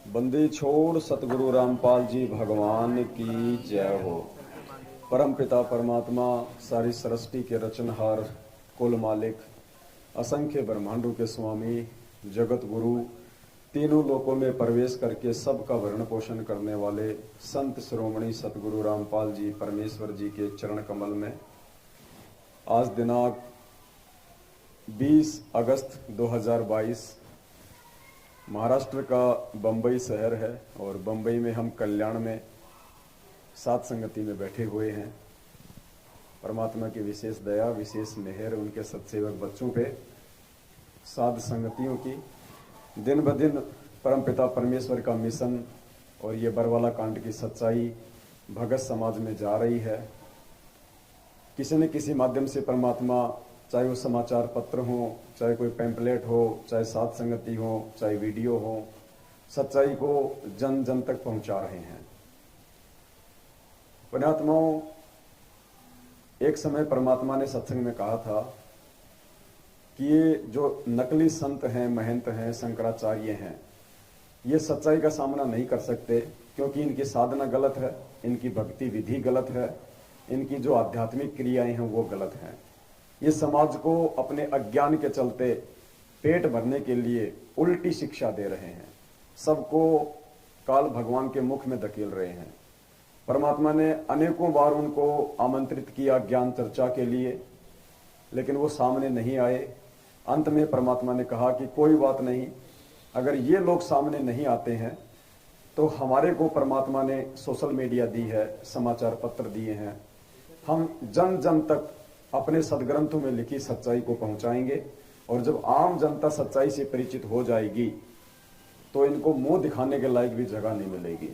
बंदी छोड़ सतगुरु रामपाल जी भगवान की जय हो। परम पिता परमात्मा सारी सृष्टि के रचनहार, कुल मालिक, असंख्य ब्रह्मांडों के स्वामी, जगत गुरु, तीनों लोकों में प्रवेश करके सबका भरण पोषण करने वाले संत शिरोमणि सतगुरु रामपाल जी परमेश्वर जी के चरण कमल में आज दिनांक 20 अगस्त 2022 महाराष्ट्र का बम्बई शहर है और बम्बई में हम कल्याण में सात संगति में बैठे हुए हैं। परमात्मा की विशेष दया, विशेष मेहर उनके सत्सेवक बच्चों पे, साध संगतियों की दिन ब दिन परमपिता परमेश्वर का मिशन और ये बरवाला कांड की सच्चाई भगत समाज में जा रही है। किसी न किसी माध्यम से परमात्मा, चाहे वो समाचार पत्र हो, चाहे कोई पैम्पलेट हो, चाहे साध संगति हो, चाहे वीडियो हो, सच्चाई को जन जन तक पहुंचा रहे हैं। पुण्यात्माओं, एक समय परमात्मा ने सत्संग में कहा था कि ये जो नकली संत हैं, महंत हैं, शंकराचार्य हैं, ये सच्चाई का सामना नहीं कर सकते क्योंकि इनकी साधना गलत है, इनकी भक्ति विधि गलत है, इनकी जो आध्यात्मिक क्रियाएं हैं वो गलत हैं। ये समाज को अपने अज्ञान के चलते पेट भरने के लिए उल्टी शिक्षा दे रहे हैं, सबको काल भगवान के मुख में धकेल रहे हैं। परमात्मा ने अनेकों बार उनको आमंत्रित किया ज्ञान चर्चा के लिए, लेकिन वो सामने नहीं आए। अंत में परमात्मा ने कहा कि कोई बात नहीं, अगर ये लोग सामने नहीं आते हैं तो हमारे को परमात्मा ने सोशल मीडिया दी है, समाचार पत्र दिए हैं, हम जन जन तक अपने सदग्रंथों में लिखी सच्चाई को पहुंचाएंगे और जब आम जनता सच्चाई से परिचित हो जाएगी तो इनको मुंह दिखाने के लायक भी जगह नहीं मिलेगी।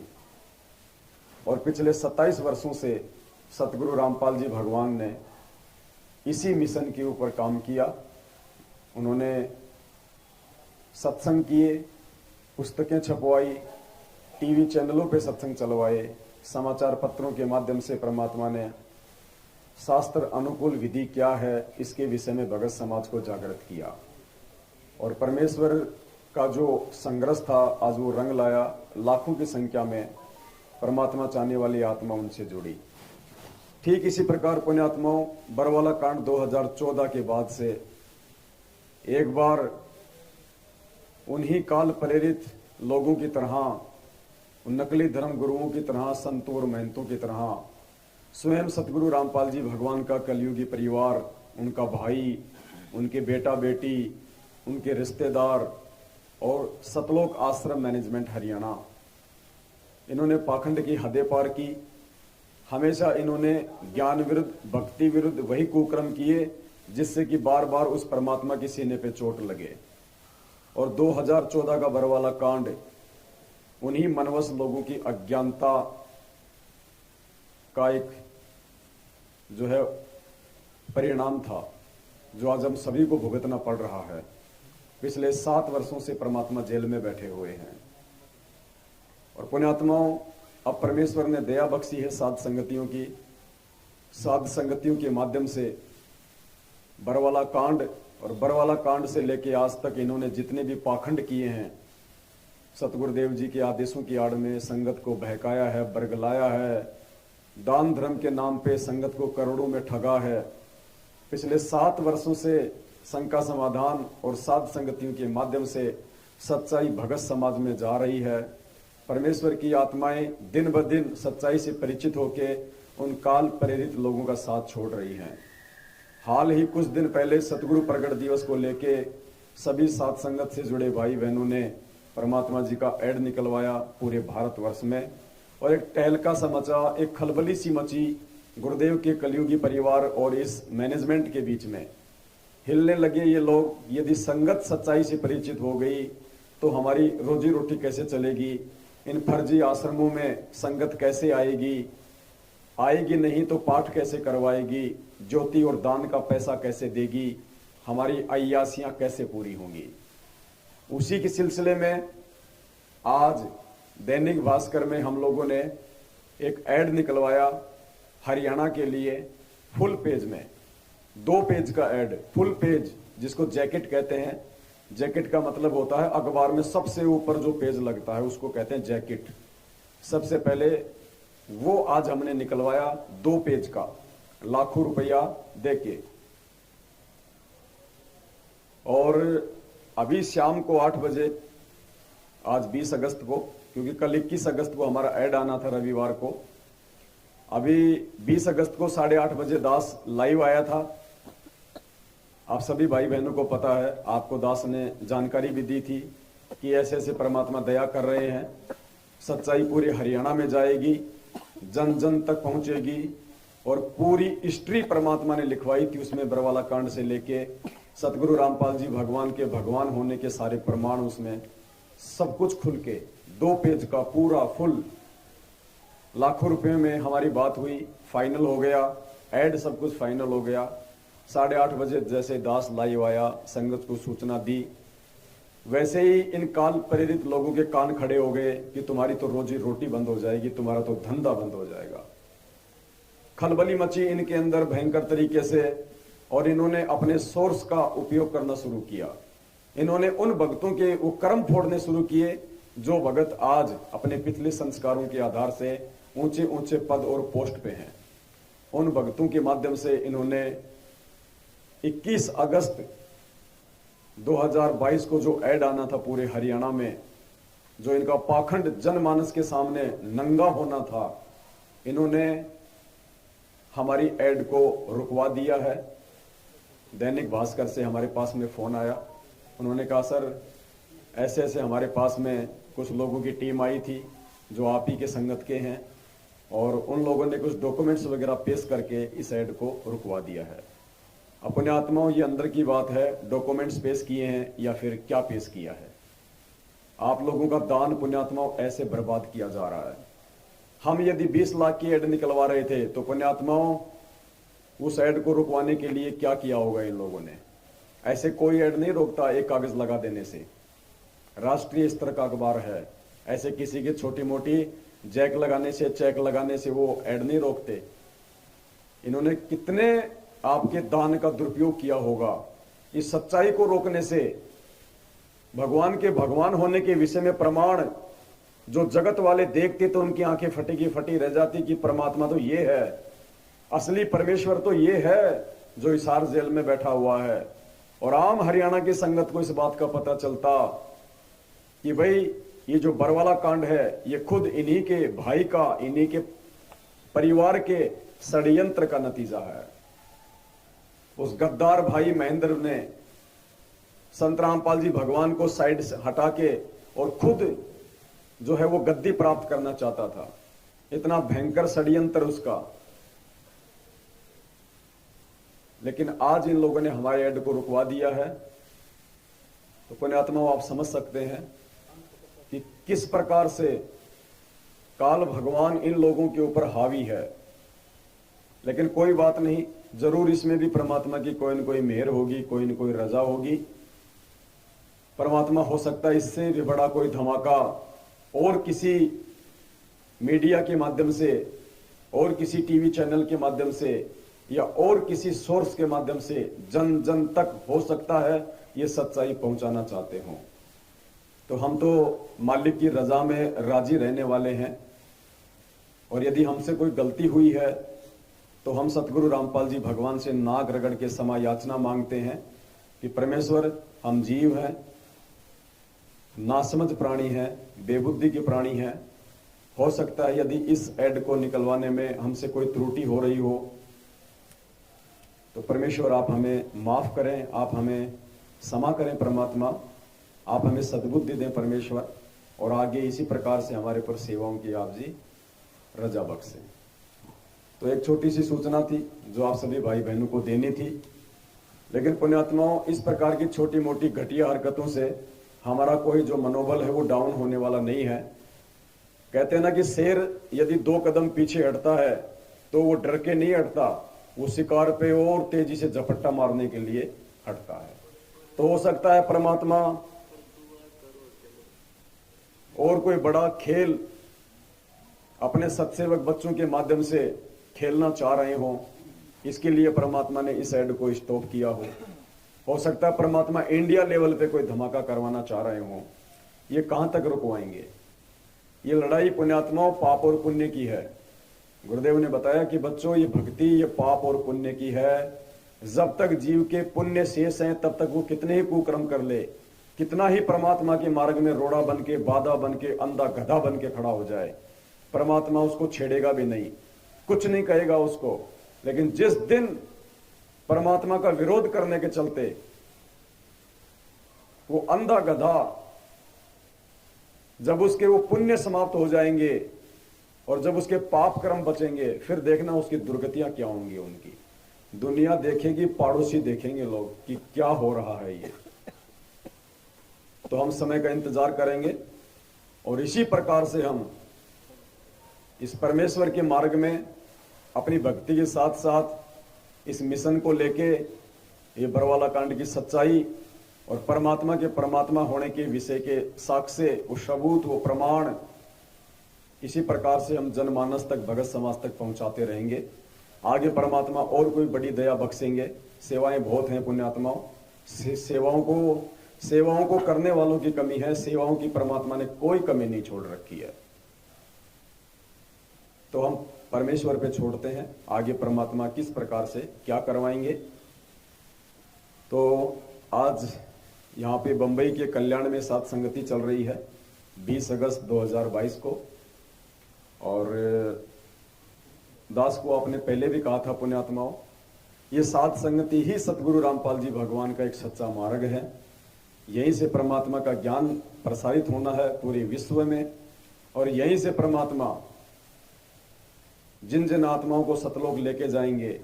और पिछले 27 वर्षों से सतगुरु रामपाल जी भगवान ने इसी मिशन के ऊपर काम किया। उन्होंने सत्संग किए, पुस्तकें छपवाई, टीवी चैनलों पे सत्संग चलवाए, समाचार पत्रों के माध्यम से परमात्मा ने शास्त्र अनुकूल विधि क्या है इसके विषय में भगत समाज को जागृत किया। और परमेश्वर का जो संघर्ष था आज वो रंग लाया। लाखों की संख्या में परमात्मा चाहने वाली आत्मा उनसे जुड़ी। ठीक इसी प्रकार पुण्यात्माओं, बरवाला कांड 2014 के बाद से एक बार उन्हीं काल प्रेरित लोगों की तरह, नकली धर्म गुरुओं की तरह, संतों और महंतों की तरह स्वयं सतगुरु रामपाल जी भगवान का कलयुगी परिवार, उनका भाई, उनके बेटा बेटी, उनके रिश्तेदार और सतलोक आश्रम मैनेजमेंट हरियाणा, इन्होंने पाखंड की हदें पार की। हमेशा इन्होंने ज्ञान विरुद्ध, भक्ति विरुद्ध वही कुकर्म किए जिससे कि बार बार उस परमात्मा के सीने पे चोट लगे। और 2014 का बरवाला कांड उन्हीं मनवस लोगों की अज्ञानता का एक जो है परिणाम था, जो आज हम सभी को भुगतना पड़ रहा है। पिछले 7 वर्षों से परमात्मा जेल में बैठे हुए हैं। और पुण्यात्माओं, अब परमेश्वर ने दया बख्शी है साध संगतियों की। साध संगतियों के माध्यम से बरवाला कांड और बरवाला कांड से लेके आज तक इन्होंने जितने भी पाखंड किए हैं, सतगुरुदेव जी के आदेशों की आड़ में संगत को बहकाया है, बरगलाया है, दान धर्म के नाम पे संगत को करोड़ों में ठगा है। पिछले 7 वर्षों से संघ का समाधान और साध संगतियों के माध्यम से सच्चाई भगत समाज में जा रही है। परमेश्वर की आत्माएं दिन ब दिन सच्चाई से परिचित होके उन काल प्रेरित लोगों का साथ छोड़ रही हैं। हाल ही कुछ दिन पहले सतगुरु प्रगट दिवस को लेके सभी साध संगत से जुड़े भाई बहनों ने परमात्मा जी का ऐड निकलवाया पूरे भारतवर्ष में। और एक टहलका सा मचा, एक खलबली सी मची गुरुदेव के कलयुगी परिवार और इस मैनेजमेंट के बीच में। हिलने लगे ये लोग, यदि संगत सच्चाई से परिचित हो गई तो हमारी रोजी रोटी कैसे चलेगी, इन फर्जी आश्रमों में संगत कैसे आएगी, आएगी नहीं तो पाठ कैसे करवाएगी, ज्योति और दान का पैसा कैसे देगी, हमारी अय्यासियां कैसे पूरी होंगी। उसी के सिलसिले में आज दैनिक भास्कर में हम लोगों ने एक ऐड निकलवाया हरियाणा के लिए। फुल पेज में 2 पेज का ऐड, फुल पेज जिसको जैकेट कहते हैं, जैकेट का मतलब होता है अखबार में सबसे ऊपर जो पेज लगता है उसको कहते हैं जैकेट। सबसे पहले वो आज हमने निकलवाया 2 पेज का, लाखों रुपया देके। और अभी शाम को 8 बजे, आज 20 अगस्त को, क्योंकि कल 21 अगस्त को हमारा ऐड आना था रविवार को, अभी 20 अगस्त को 8:30 बजे दास लाइव आया था। आप सभी भाई बहनों को पता है, आपको दास ने जानकारी भी दी थी कि ऐसे ऐसे परमात्मा दया कर रहे हैं, सच्चाई पूरे हरियाणा में जाएगी, जन जन तक पहुंचेगी। और पूरी हिस्ट्री परमात्मा ने लिखवाई थी उसमें, बरवाला कांड से लेके सतगुरु रामपाल जी भगवान के भगवान होने के सारे प्रमाण, उसमें सब कुछ खुल के 2 पेज का पूरा फुल, लाखों रुपए में हमारी बात हुई, फाइनल हो गया, ऐड सब कुछ फाइनल हो गया। 8:30 बजे जैसे दास लाइव आया, संगत को सूचना दी, वैसे ही इन काल प्रेरित लोगों के कान खड़े हो गए कि तुम्हारी तो रोजी रोटी बंद हो जाएगी, तुम्हारा तो धंधा बंद हो जाएगा। खलबली मची इनके अंदर भयंकर तरीके से, और इन्होंने अपने सोर्स का उपयोग करना शुरू किया। इन्होंने उन भक्तों के वो कर्म फोड़ने शुरू किए जो भगत आज अपने पिछले संस्कारों के आधार से ऊंचे ऊंचे पद और पोस्ट पे हैं। उन भक्तों के माध्यम से इन्होंने 21 अगस्त 2022 को जो ऐड आना था पूरे हरियाणा में, जो इनका पाखंड जनमानस के सामने नंगा होना था, इन्होंने हमारी ऐड को रुकवा दिया है। दैनिक भास्कर से हमारे पास में फोन आया, उन्होंने कहा सर ऐसे ऐसे हमारे पास में कुछ लोगों की टीम आई थी जो आप ही के संगत के हैं, और उन लोगों ने कुछ डॉक्यूमेंट्स वगैरह पेश करके इस ऐड को रुकवा दिया है। अपने आत्माओं, ये अंदर की बात है, डॉक्यूमेंट्स पेश किए हैं या फिर क्या पेश किया है? आप लोगों का दान पुण्यात्माओं ऐसे बर्बाद किया जा रहा है। हम यदि 20 लाख की ऐड निकलवा रहे थे तो पुण्यात्माओं उस ऐड को रुकवाने के लिए क्या किया होगा इन लोगों ने? ऐसे कोई ऐड नहीं रोकता एक कागज लगा देने से। राष्ट्रीय स्तर का अखबार है, ऐसे किसी की छोटी मोटी जैक लगाने से, चेक लगाने से वो ऐड नहीं रोकते। इन्होंने कितने आपके दान का दुरुपयोग किया होगा इस सच्चाई को रोकने से। भगवान के भगवान होने के विषय में प्रमाण जो जगत वाले देखते तो उनकी आंखें फटी रह जाती कि परमात्मा तो ये है, असली परमेश्वर तो ये है जो हिसार जेल में बैठा हुआ है। और आम हरियाणा की संगत को इस बात का पता चलता कि भाई ये जो बरवाला कांड है ये खुद इन्हीं के भाई का, इन्हीं के परिवार के षड्यंत्र का नतीजा है। उस गद्दार भाई महेंद्र ने संत रामपाल जी भगवान को साइड से हटा के और खुद जो है वो गद्दी प्राप्त करना चाहता था। इतना भयंकर षड्यंत्र उसका। लेकिन आज इन लोगों ने हमारे ऐड को रुकवा दिया है। तो पुण्यात्माओं, आप समझ सकते हैं कि किस प्रकार से काल भगवान इन लोगों के ऊपर हावी है। लेकिन कोई बात नहीं, जरूर इसमें भी परमात्मा की कोई न कोई मेहर होगी, कोई न कोई रजा होगी। परमात्मा हो सकता है इससे भी बड़ा कोई धमाका और किसी मीडिया के माध्यम से, और किसी टीवी चैनल के माध्यम से, या और किसी सोर्स के माध्यम से जन जन तक हो सकता है ये सच्चाई पहुंचाना चाहते हों। तो हम तो मालिक की रजा में राजी रहने वाले हैं। और यदि हमसे कोई गलती हुई है तो हम सतगुरु रामपाल जी भगवान से नाक रगड़ के क्षमा याचना मांगते हैं कि परमेश्वर, हम जीव हैं, नासमझ प्राणी हैं, बेबुद्धि के प्राणी हैं। हो सकता है यदि इस ऐड को निकलवाने में हमसे कोई त्रुटि हो रही हो तो परमेश्वर आप हमें माफ करें, आप हमें क्षमा करें। परमात्मा आप हमें सद्बुद्धि दें परमेश्वर, और आगे इसी प्रकार से हमारे पर सेवाओं की आप जी रजा बख्शें। तो एक छोटी सी सूचना थी जो आप सभी भाई बहनों को देनी थी। लेकिन पुण्यात्माओं, इस प्रकार की छोटी मोटी घटिया हरकतों से हमारा कोई जो मनोबल है वो डाउन होने वाला नहीं है। कहते हैं ना कि शेर यदि 2 कदम पीछे हटता है तो वो डर के नहीं हटता, वो शिकार पे और तेजी से झपट्टा मारने के लिए हटता है। तो हो सकता है परमात्मा और कोई बड़ा खेल अपने सत्सेवक बच्चों के माध्यम से खेलना चाह रहे हों, इसके लिए परमात्मा ने इस ऐड को स्टॉप किया हो। हो सकता है परमात्मा इंडिया लेवल पे कोई धमाका करवाना चाह रहे हों। ये कहां तक रुकवाएंगे? ये लड़ाई पुण्यात्माओं पाप और पुण्य की है। गुरुदेव ने बताया कि बच्चों, ये भक्ति ये पाप और पुण्य की है। जब तक जीव के पुण्य शेष हैं तब तक वो कितने ही कुकर्म कर ले, कितना ही परमात्मा के मार्ग में रोड़ा बन के, बाधा बन के, अंधा गधा बन के खड़ा हो जाए, परमात्मा उसको छेड़ेगा भी नहीं, कुछ नहीं कहेगा उसको। लेकिन जिस दिन परमात्मा का विरोध करने के चलते वो अंधा गधा, जब उसके वो पुण्य समाप्त हो जाएंगे और जब उसके पाप कर्म बचेंगे, फिर देखना उसकी दुर्गतियां क्या होंगी। उनकी दुनिया देखेगी, पड़ोसी देखेंगे लोग कि क्या हो रहा है ये। तो हम समय का इंतजार करेंगे और इसी प्रकार से हम इस परमेश्वर के मार्ग में अपनी भक्ति के साथ साथ इस मिशन को लेके, ये बरवाला कांड की सच्चाई और परमात्मा के परमात्मा होने के विषय के साक्ष्य, वो सबूत, वो प्रमाण, इसी प्रकार से हम जनमानस तक, भगत समाज तक पहुंचाते रहेंगे। आगे परमात्मा और कोई बड़ी दया बख्शेंगे। सेवाएं बहुत हैं पुण्यात्माओं, सेवाओं को करने वालों की कमी है। सेवाओं की परमात्मा ने कोई कमी नहीं छोड़ रखी है। तो हम परमेश्वर पे छोड़ते हैं, आगे परमात्मा किस प्रकार से क्या करवाएंगे। तो आज यहाँ पे बंबई के कल्याण में सात संगति चल रही है 20 अगस्त 2022 को। और दास को आपने पहले भी कहा था पुण्यात्माओं, ये सात संगति ही सतगुरु रामपाल जी भगवान का एक सच्चा मार्ग है। यहीं से परमात्मा का ज्ञान प्रसारित होना है पूरे विश्व में, और यहीं से परमात्मा जिन जिन आत्माओं को सतलोक लेके जाएंगे,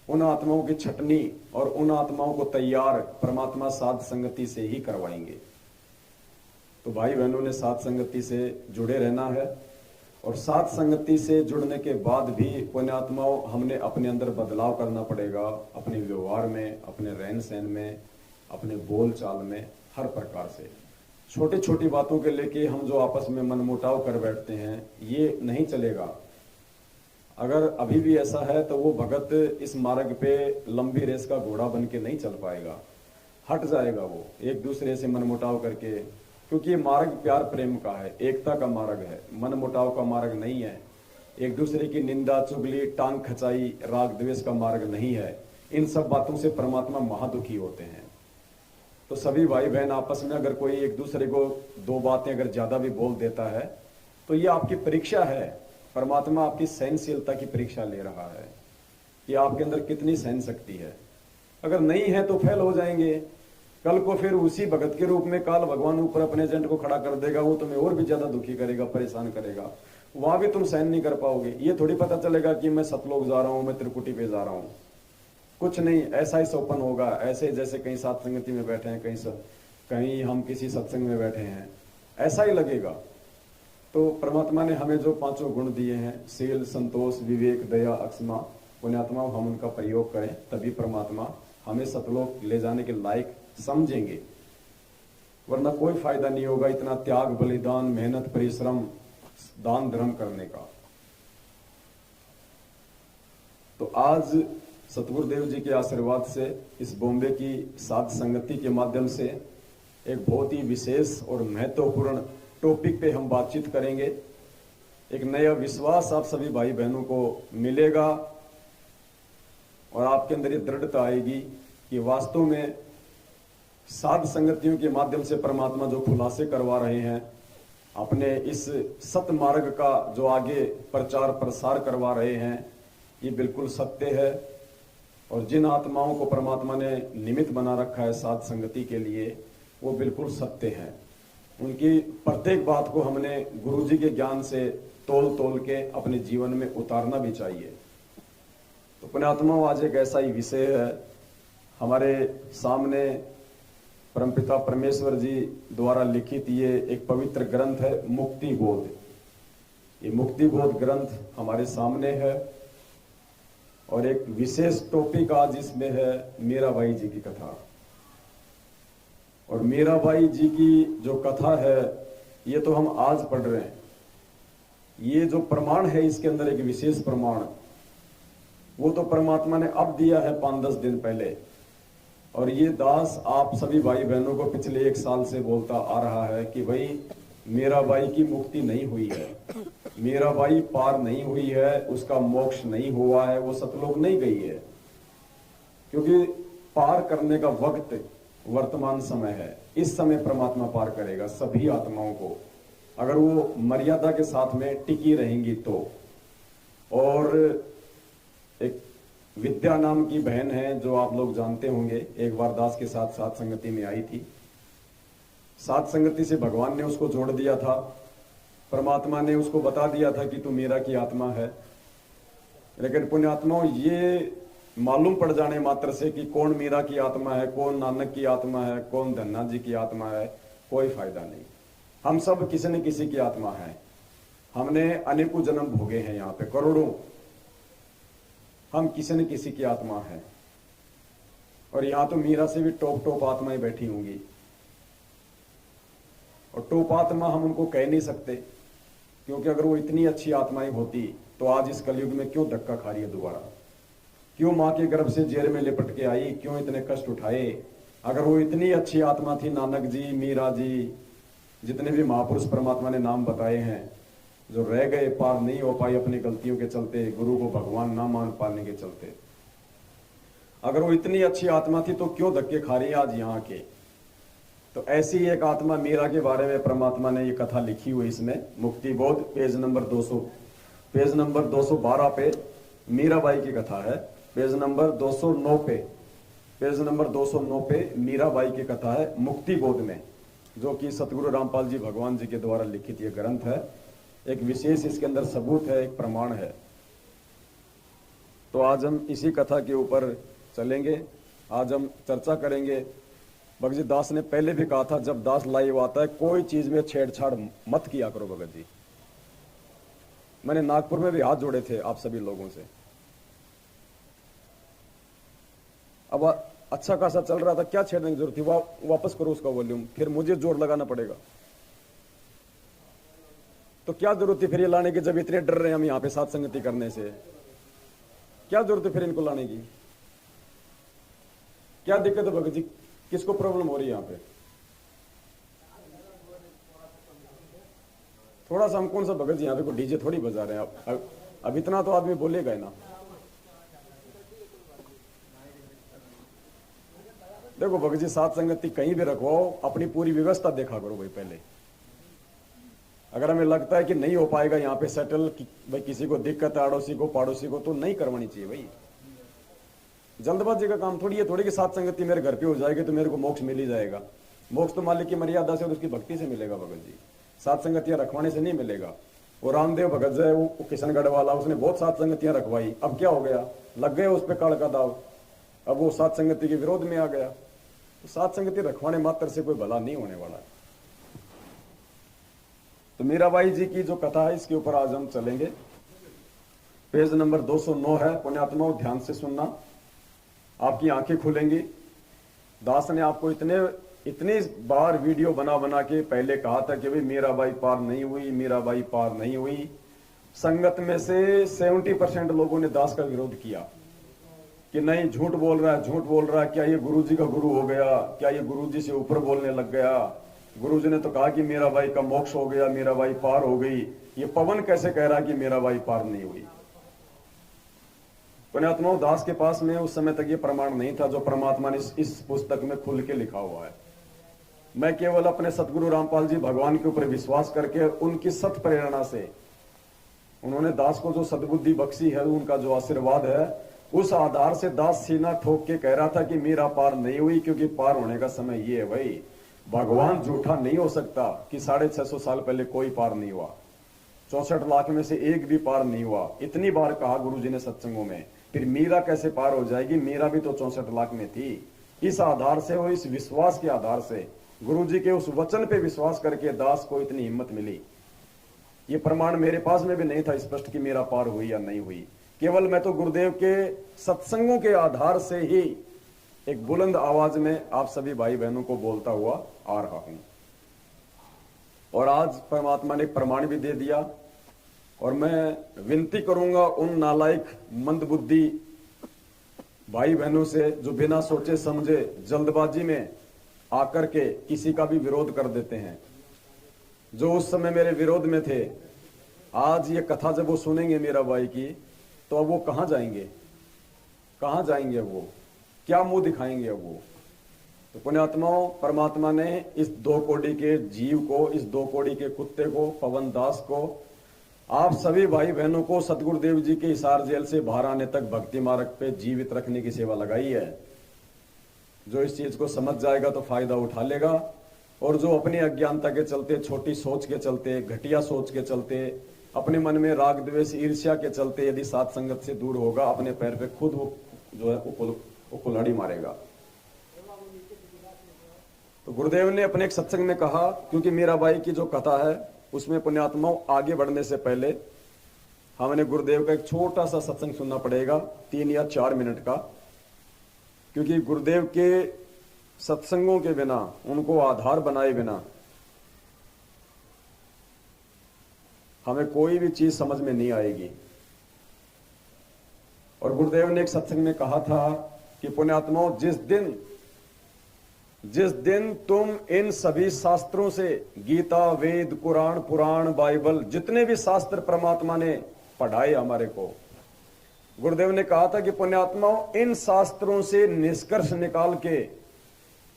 उन आत्माओं की छटनी और उन आत्माओं को तैयार परमात्मा सात संगति से ही करवाएंगे। तो भाई बहनों ने सात संगति से जुड़े रहना है, और सात संगति से जुड़ने के बाद भी पुण्यात्माओं हमने अपने अंदर बदलाव करना पड़ेगा, अपने व्यवहार में, अपने रहन सहन में, अपने बोल चाल में, हर प्रकार से। छोटी छोटी बातों के लेके हम जो आपस में मनमुटाव कर बैठते हैं, ये नहीं चलेगा। अगर अभी भी ऐसा है तो वो भगत इस मार्ग पे लंबी रेस का घोड़ा बन के नहीं चल पाएगा, हट जाएगा वो एक दूसरे से मनमुटाव करके। क्योंकि ये मार्ग प्यार प्रेम का है, एकता का मार्ग है, मनमुटाव का मार्ग नहीं है। एक दूसरे की निंदा, चुगली, टांग खचाई, राग द्वेष का मार्ग नहीं है। इन सब बातों से परमात्मा महादुखी होते हैं। तो सभी भाई बहन आपस में अगर कोई एक दूसरे को दो बातें अगर ज्यादा भी बोल देता है तो ये आपकी परीक्षा है। परमात्मा आपकी सहनशीलता की परीक्षा ले रहा है कि आपके अंदर कितनी सहन शक्ति है। अगर नहीं है तो फेल हो जाएंगे। कल को फिर उसी भगत के रूप में काल भगवान ऊपर अपने एजेंट को खड़ा कर देगा, वो तुम्हें और भी ज्यादा दुखी करेगा, परेशान करेगा, वहां भी तुम सहन नहीं कर पाओगे। ये थोड़ी पता चलेगा कि मैं सतलोक जा रहा हूं, मैं त्रिकुटी पे जा रहा हूं। कुछ नहीं, ऐसा ही सोपन होगा। ऐसे जैसे कहीं सात संगति में बैठे हैं, कहीं हम किसी सत्संग में बैठे हैं, ऐसा ही लगेगा। तो परमात्मा ने हमें जो पांचों गुण दिए हैं, शील, संतोष, विवेक, दया, अक्षमा, पुण्यात्मा, हम उनका प्रयोग करें, तभी परमात्मा हमें सतलोक ले जाने के लायक समझेंगे। वरना कोई फायदा नहीं होगा इतना त्याग, बलिदान, मेहनत, परिश्रम, दान धर्म करने का। तो आज सतगुरुदेव जी के आशीर्वाद से इस बॉम्बे की साध संगति के माध्यम से एक बहुत ही विशेष और महत्वपूर्ण टॉपिक पे हम बातचीत करेंगे। एक नया विश्वास आप सभी भाई बहनों को मिलेगा और आपके अंदर ये दृढ़ता आएगी कि वास्तव में साध संगतियों के माध्यम से परमात्मा जो खुलासे करवा रहे हैं, अपने इस सत मार्ग का जो आगे प्रचार प्रसार करवा रहे हैं, ये बिल्कुल सत्य है। और जिन आत्माओं को परमात्मा ने निमित्त बना रखा है साध संगति के लिए, वो बिल्कुल सत्य है। उनकी प्रत्येक बात को हमने गुरु जी के ज्ञान से तोल तोल के अपने जीवन में उतारना भी चाहिए। तो पुण्यात्माओं, आज एक ऐसा ही विषय है हमारे सामने। परमपिता परमेश्वर जी द्वारा लिखित ये एक पवित्र ग्रंथ है, मुक्ति बोध। ये मुक्ति बोध ग्रंथ हमारे सामने है और एक विशेष टॉपिक आज इसमें है मीराबाई जी की कथा। और मीराबाई जी की जो कथा है, ये तो हम आज पढ़ रहे हैं। ये जो प्रमाण है, इसके अंदर एक विशेष प्रमाण, वो तो परमात्मा ने अब दिया है 5-10 दिन पहले। और ये दास आप सभी भाई बहनों को पिछले 1 साल से बोलता आ रहा है कि भाई मीराबाई की मुक्ति नहीं हुई है, मीराबाई पार नहीं हुई है, उसका मोक्ष नहीं हुआ है, वो सतलोक नहीं गई है। क्योंकि पार करने का वक्त वर्तमान समय है। इस समय परमात्मा पार करेगा सभी आत्माओं को, अगर वो मर्यादा के साथ में टिकी रहेंगी तो। और एक विद्या नाम की बहन है जो आप लोग जानते होंगे, एक बार दास के साथ साथ संगति में आई थी। साथ संगति से भगवान ने उसको जोड़ दिया था, परमात्मा ने उसको बता दिया था कि तू मीरा की आत्मा है। लेकिन पुण्यात्माओं, ये मालूम पड़ जाने मात्र से कि कौन मीरा की आत्मा है, कौन नानक की आत्मा है, कौन धन्ना जी की आत्मा है, कोई फायदा नहीं। हम सब किसी न किसी की आत्मा है। हमने अनेकों जन्म भोगे हैं, यहाँ पे करोड़ों, हम किसी न किसी की आत्मा है। और यहां तो मीरा से भी टॉप टॉप आत्माएं बैठी होंगी, और टॉप आत्मा हम उनको कह नहीं सकते, क्योंकि अगर वो इतनी अच्छी आत्माएं होती तो आज इस कलयुग में क्यों धक्का खा रही है दोबारा, क्यों मां के गर्भ से जेल में लिपट के आई, क्यों इतने कष्ट उठाए। अगर वो इतनी अच्छी आत्मा थी, नानक जी, मीरा जी, जितने भी महापुरुष परमात्मा ने नाम बताए हैं, जो रह गए, पार नहीं हो पाई अपनी गलतियों के चलते, गुरु को भगवान ना मान पाने के चलते, अगर वो इतनी अच्छी आत्मा थी तो क्यों धक्के खा रही है आज यहाँ के। तो ऐसी एक आत्मा मीरा के बारे में परमात्मा ने ये कथा लिखी हुई इसमें, मुक्ति बोध पेज नंबर 212 पे मीराबाई की कथा है। पेज नंबर 209 पे मीराबाई की कथा है मुक्ति बोध में, जो कि सतगुरु रामपाल जी भगवान जी के द्वारा लिखित ये ग्रंथ है। एक विशेष इसके अंदर सबूत है, एक प्रमाण है। तो आज हम इसी कथा के ऊपर चलेंगे, आज हम चर्चा करेंगे। भगत जी दास ने पहले भी कहा था, जब दास लाइव आता है कोई चीज में छेड़छाड़ मत किया करो भगत जी। मैंने नागपुर में भी हाथ जोड़े थे आप सभी लोगों से। अब अच्छा खासा चल रहा था, क्या छेड़ने की जरूरत थी, वापस करो उसका वॉल्यूम, फिर मुझे जोर लगाना पड़ेगा। तो क्या जरूरत थी फिर ये लाने की, जब इतने डर रहे हैं हम यहाँ पे साथ संगति करने से, क्या जरूरत है फिर इनको लाने की। क्या दिक्कत है भगत जी, किसको प्रॉब्लम हो रही है यहाँ पे। थोड़ा सा हम कौन सा भगत जी यहाँ पे कोई डीजे थोड़ी बजा रहे हैं, अब इतना तो आदमी बोलेगा ना। देखो भगत जी, साथ संगति कहीं भी रखवाओ, अपनी पूरी व्यवस्था देखा करो भाई पहले। अगर हमें लगता है कि नहीं हो पाएगा यहाँ पे सेटल, भाई किसी को दिक्कत है, अड़ोसी को पड़ोसी को, तो नहीं करवानी चाहिए भाई। जल्दबाजी का काम थोड़ी है, थोड़ी की साथ संगति मेरे घर पे हो जाएगी तो मेरे को मोक्ष मिल ही जाएगा। मोक्ष तो मालिक की मर्यादा से और उसकी भक्ति से मिलेगा भगत जी, साथ संगतियां रखवाने से नहीं मिलेगा। वो रामदेव भगत जो है, वो किशनगढ़ वाला, उसने बहुत साथ संगतियां रखवाई, अब क्या हो गया, लग गए उस पर काल का दाव, अब वो साथ संगति के विरोध में आ गया। तो साथ संगति रखवाने मात्र से कोई भला नहीं होने वाला है। तो मीराबाई जी की जो कथा है इसके ऊपर आज हम चलेंगे। पेज नंबर 209 है, पुण्यात्माओं ध्यान से सुनना, आपकी आंखें खुलेंगी। दास ने आपको इतनी बार वीडियो बना के पहले कहा था कि भाई मीराबाई पार नहीं हुई, मीराबाई पार नहीं हुई। संगत में से 70% लोगों ने दास का विरोध किया कि नहीं, झूठ बोल रहा है, क्या ये गुरुजी का गुरु हो गया, क्या ये गुरुजी से ऊपर बोलने लग गया। गुरुजी ने तो कहा कि मीराबाई का मोक्ष हो गया, मीराबाई पार हो गई, ये पवन कैसे कह रहा कि मीराबाई पार नहीं हुई। पुण्यात्माओं, दास के पास में उस समय तक ये प्रमाण नहीं था जो परमात्मा ने इस पुस्तक में खुल के लिखा हुआ है। मैं केवल अपने सतगुरु रामपाल जी भगवान के ऊपर विश्वास करके, उनकी सत प्रेरणा से, उन्होंने दास को जो सद्बुद्धि बख्शी है, उनका जो आशीर्वाद है, उस आधार से दास सीना ठोक के कह रहा था कि मीरा पार नहीं हुई, क्योंकि पार होने का समय ये है भाई। भगवान झूठा नहीं हो सकता कि 650 साल पहले कोई पार नहीं हुआ, 64 लाख में से एक भी पार नहीं हुआ। इतनी बार कहा गुरुजी ने सत्संगों में, फिर मीरा कैसे पार हो जाएगी, मीरा भी तो 64 लाख में थी। इस आधार से और इस विश्वास के आधार से, गुरुजी के उस वचन पे विश्वास करके दास को इतनी हिम्मत मिली। ये प्रमाण मेरे पास में भी नहीं था स्पष्ट कि मेरा पार हुई या नहीं हुई, केवल मैं तो गुरुदेव के सत्संगों के आधार से ही एक बुलंद आवाज में आप सभी भाई बहनों को बोलता हुआ आ रहा हूं। और आज परमात्मा ने प्रमाण भी दे दिया। और मैं विनती करूंगा उन नालायक, मंदबुद्धि, भाई बहनों से जो बिना सोचे समझे जल्दबाजी में आकर के किसी का भी विरोध कर देते हैं, जो उस समय मेरे विरोध में थे, आज ये कथा जब वो सुनेंगे मेरा भाई की, तो अब वो कहां जाएंगे, कहां जाएंगे, वो क्या मुंह दिखाएंगे अब वो। तो पुण्यात्माओं, परमात्मा ने इस 2 कौड़ी के जीव को, इस 2 कौड़ी के कुत्ते को, पवन दास को, आप सभी भाई बहनों को सतगुरुदेव जी के हिसार जेल से बाहर आने तक भक्ति मार्ग पे जीवित रखने की सेवा लगाई है। जो इस चीज को समझ जाएगा तो फायदा उठा लेगा, और जो अपनी अज्ञानता के चलते, छोटी सोच के चलते, घटिया सोच के चलते, अपने मन में राग द्वेष ईर्ष्या के चलते यदि सात संगत से दूर होगा, अपने पैर पे खुद वो जो है वो कुल्हाड़ी मारेगा। तो गुरुदेव ने अपने एक सत्संग में कहा, क्योंकि मीराबाई की जो कथा है उसमें पुण्यात्माओं आगे बढ़ने से पहले हमने गुरुदेव का एक छोटा सा सत्संग सुनना पड़ेगा, 3 या 4 मिनट का, क्योंकि गुरुदेव के सत्संगों के बिना, उनको आधार बनाए बिना हमें कोई भी चीज समझ में नहीं आएगी। और गुरुदेव ने एक सत्संग में कहा था कि पुण्यात्माओं, जिस दिन तुम इन सभी शास्त्रों से, गीता, वेद, कुरान, पुराण, बाइबल, जितने भी शास्त्र परमात्मा ने पढ़ाए हमारे को, गुरुदेव ने कहा था कि पुण्यात्माओं, इन शास्त्रों से निष्कर्ष निकाल के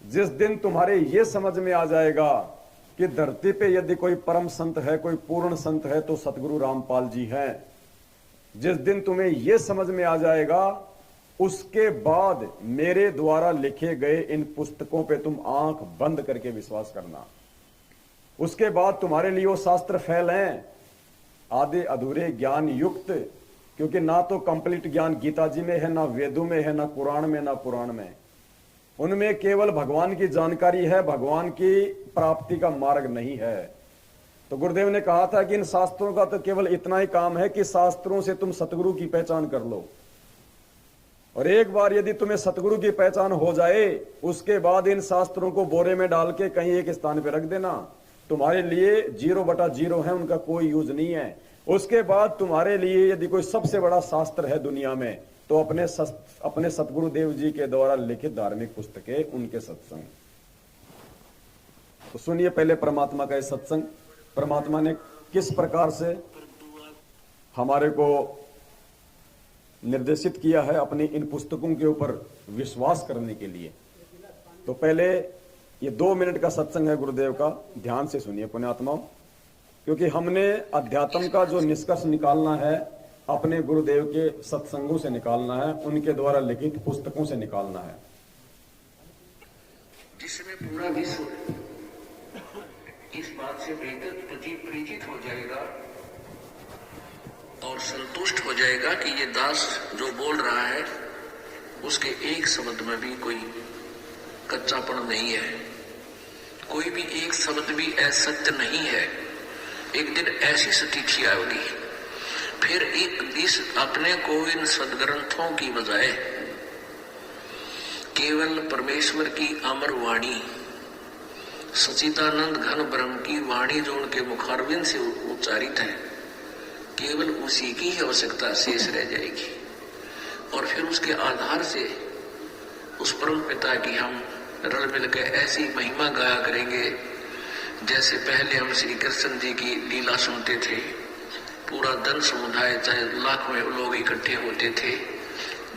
जिस दिन तुम्हारे ये समझ में आ जाएगा कि धरती पे यदि कोई परम संत है, कोई पूर्ण संत है, तो सतगुरु रामपाल जी हैं, जिस दिन तुम्हें ये समझ में आ जाएगा, उसके बाद मेरे द्वारा लिखे गए इन पुस्तकों पे तुम आंख बंद करके विश्वास करना। उसके बाद तुम्हारे लिए वो शास्त्र फेल हैं, आधे अधूरे ज्ञान युक्त, क्योंकि ना तो कंप्लीट ज्ञान गीता जी में है, ना वेदों में है, ना कुरान में, ना पुराण में। उनमें केवल भगवान की जानकारी है, भगवान की प्राप्ति का मार्ग नहीं है। तो गुरुदेव ने कहा था कि इन शास्त्रों का तो केवल इतना ही काम है कि शास्त्रों से तुम सतगुरु की पहचान कर लो, और एक बार यदि तुम्हें सतगुरु की पहचान हो जाए, उसके बाद इन शास्त्रों को बोरे में डाल के कहीं एक स्थान पे रख देना। तुम्हारे लिए 0/0 है, उनका कोई यूज नहीं है। उसके बाद तुम्हारे लिए यदि कोई सबसे बड़ा शास्त्र है दुनिया में, तो अपने सतगुरुदेव जी के द्वारा लिखित धार्मिक पुस्तकें, उनके सत्संग। तो सुनिए पहले परमात्मा का ये सत्संग, परमात्मा ने किस प्रकार से हमारे को निर्देशित किया है अपनी इन पुस्तकों के ऊपर विश्वास करने के लिए। तो पहले ये 2 मिनट का सत्संग है गुरुदेव का, ध्यान से सुनिए पुण्यात्माओं, क्योंकि हमने अध्यात्म का जो निष्कर्ष निकालना है अपने गुरुदेव के सत्संगों से निकालना है, उनके द्वारा लिखित पुस्तकों से निकालना है, जिसमें पूरा विश्व इस बात से प्रेरित हो जाएगा और संतुष्ट हो जाएगा कि ये दास जो बोल रहा है उसके एक शब्द में भी कोई कच्चापन नहीं है, कोई भी एक शब्द भी असत्य नहीं है। एक दिन ऐसी स्थिति आएगी, फिर इस अपने को इन सदग्रंथों की बजाय केवल परमेश्वर की अमर वाणी, सच्चिदानंद घन ब्रह्म की वाणी जो उनके मुखारविंद से उच्चारित है, केवल उसी की ही आवश्यकता शेष रह जाएगी। और फिर उसके आधार से उस परम पिता की हम रल मिल के ऐसी महिमा गाया करेंगे जैसे पहले हम श्री कृष्ण जी की लीला सुनते थे। पूरा धन समुदाय, चाहे लाखों लोग इकट्ठे होते थे,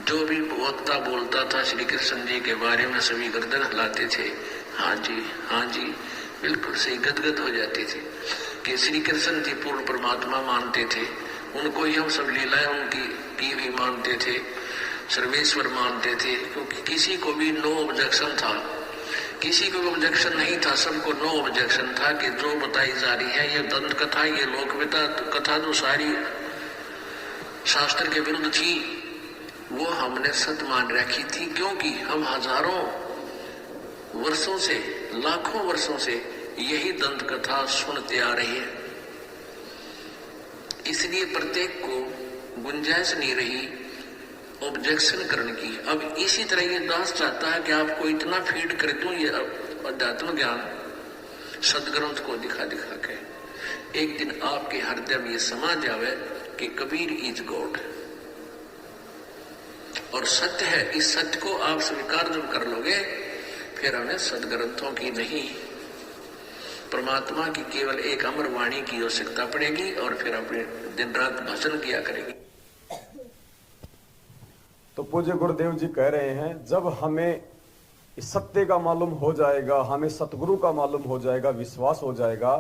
जो भी वक्ता बोलता था श्री कृष्ण जी के बारे में सभी गर्दन हिलाते थे, हाँ जी हाँ जी, बिल्कुल सही, गदगद हो जाते थे कि श्री कृष्ण जी पूर्ण परमात्मा मानते थे। उनको ही हम सब लीलाएं उनकी की भी मानते थे, सर्वेश्वर मानते थे, क्योंकि किसी को भी नो ऑब्जेक्शन था, किसी को ऑब्जेक्शन नहीं था, सबको नो ऑब्जेक्शन था कि जो बताई जा रही है ये दंत कथा, ये लोक कथा जो सारी शास्त्र के विरुद्ध थी, वो हमने सत्य मान रखी थी, क्योंकि हम हजारों वर्षों से, लाखों वर्षों से यही दंत कथा सुनते आ रहे हैं। इसलिए प्रत्येक को गुंजाइश नहीं रही ऑब्जेक्शन करने की। अब इसी तरह ये दास चाहता है कि आपको इतना फीड कर दूं ये अध्यात्म ज्ञान सदग्रंथ को दिखा दिखा के, एक दिन आपके हृदय में ये समा जावे कि कबीर इज गॉड। और सत्य है, इस सत्य को आप स्वीकार जब कर लोगे, फिर हमें सदग्रंथों की नहीं, परमात्मा की केवल एक अमर वाणी की आवश्यकता पड़ेगी, और फिर अपने दिन रात भजन किया करेगी। तो पूज्य गुरुदेव जी कह रहे हैं, जब हमें इस सत्य का मालूम हो जाएगा, हमें सतगुरु का मालूम हो जाएगा, विश्वास हो जाएगा,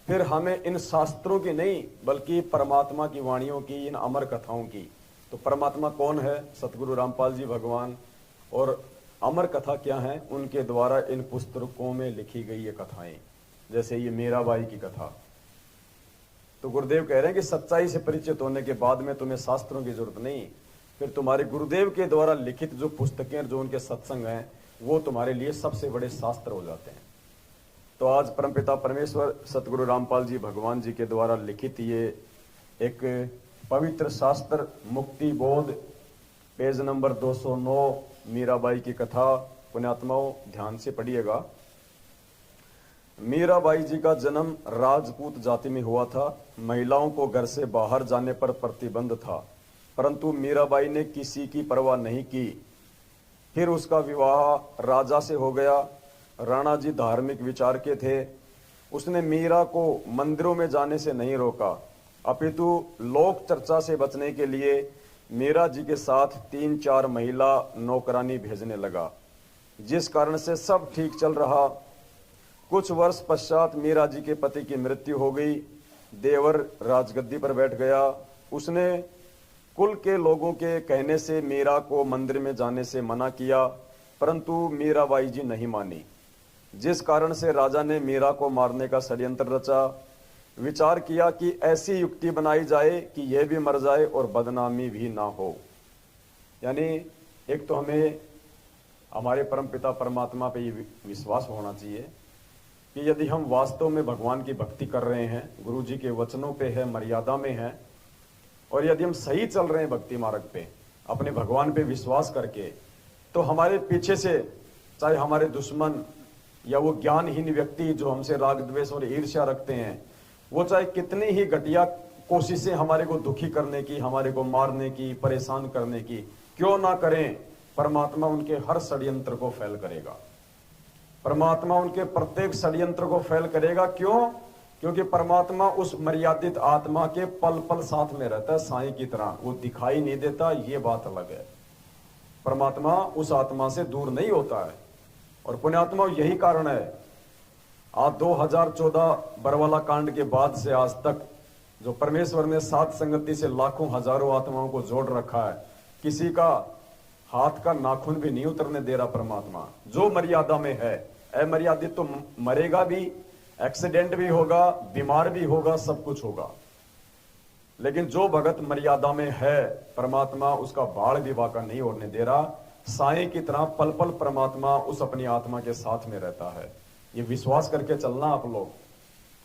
फिर हमें इन शास्त्रों की नहीं बल्कि परमात्मा की वाणियों की, इन अमर कथाओं की। तो परमात्मा कौन है? सतगुरु रामपाल जी भगवान। और अमर कथा क्या है? उनके द्वारा इन पुस्तकों में लिखी गई ये कथाएं, जैसे ये मीराबाई की कथा। तो गुरुदेव कह रहे हैं कि सच्चाई से परिचित होने के बाद में तुम्हें शास्त्रों की जरूरत नहीं, फिर तुम्हारे गुरुदेव के द्वारा लिखित जो पुस्तकें, जो उनके सत्संग हैं, वो तुम्हारे लिए सबसे बड़े शास्त्र हो जाते हैं। तो आज परमपिता परमेश्वर सतगुरु रामपाल जी भगवान जी के द्वारा लिखित ये एक पवित्र शास्त्र मुक्ति बोध, पेज नंबर 209, मीराबाई की कथा। पुण्यात्माओं ध्यान से पढ़िएगा। मीराबाई जी का जन्म राजपूत जाति में हुआ था। महिलाओं को घर से बाहर जाने पर प्रतिबंध था, परंतु मीराबाई ने किसी की परवाह नहीं की। फिर उसका विवाह राजा से हो गया। राणा जी धार्मिक विचार के थे। उसने मीरा को मंदिरों में जाने से नहीं रोका, अपितु लोक चर्चा से बचने के लिए मीरा जी के साथ 3-4 महिला नौकरानी भेजने लगा, जिस कारण से सब ठीक चल रहा। कुछ वर्ष पश्चात मीरा जी के पति की मृत्यु हो गई। देवर राजगद्दी पर बैठ गया। उसने कुल के लोगों के कहने से मीरा को मंदिर में जाने से मना किया, परंतु मीराबाई जी नहीं मानी, जिस कारण से राजा ने मीरा को मारने का षड्यंत्र रचा। विचार किया कि ऐसी युक्ति बनाई जाए कि यह भी मर जाए और बदनामी भी ना हो। यानी एक तो हमें हमारे परमपिता परमात्मा पे ये विश्वास होना चाहिए कि यदि हम वास्तव में भगवान की भक्ति कर रहे हैं, गुरु जी के वचनों पे है, मर्यादा में है, और यदि हम सही चल रहे हैं भक्ति मार्ग पे, अपने भगवान पे विश्वास करके, तो हमारे पीछे से चाहे हमारे दुश्मन या वो ज्ञानहीन व्यक्ति जो हमसे राग द्वेष और ईर्ष्या रखते हैं, वो चाहे कितनी ही घटिया कोशिशें हमारे को दुखी करने की, हमारे को मारने की, परेशान करने की क्यों ना करें, परमात्मा उनके हर षड्यंत्र को फेल करेगा। परमात्मा उनके प्रत्येक षड्यंत्र को फेल करेगा। क्यों? क्योंकि परमात्मा उस मर्यादित आत्मा के पल पल साथ में रहता है, साईं की तरह। वो दिखाई नहीं देता, ये बात अलग है। परमात्मा उस आत्मा से दूर नहीं होता है। और पुण्यात्मा यही कारण है आज 2014 बरवाला कांड के बाद से आज तक जो परमेश्वर ने सात संगति से लाखों हजारों आत्माओं को जोड़ रखा है, किसी का हाथ का नाखून भी नहीं उतरने दे रहा परमात्मा। जो मर्यादा में है, अमर्यादित तो मरेगा भी, एक्सीडेंट भी होगा, बीमार भी होगा, सब कुछ होगा, लेकिन जो भगत मर्यादा में है, परमात्मा उसका बाढ़ भी वाका नहीं होने दे रहा। साईं की तरह पल पल परमात्मा उस अपनी आत्मा के साथ में रहता है। ये विश्वास करके चलना आप लोग।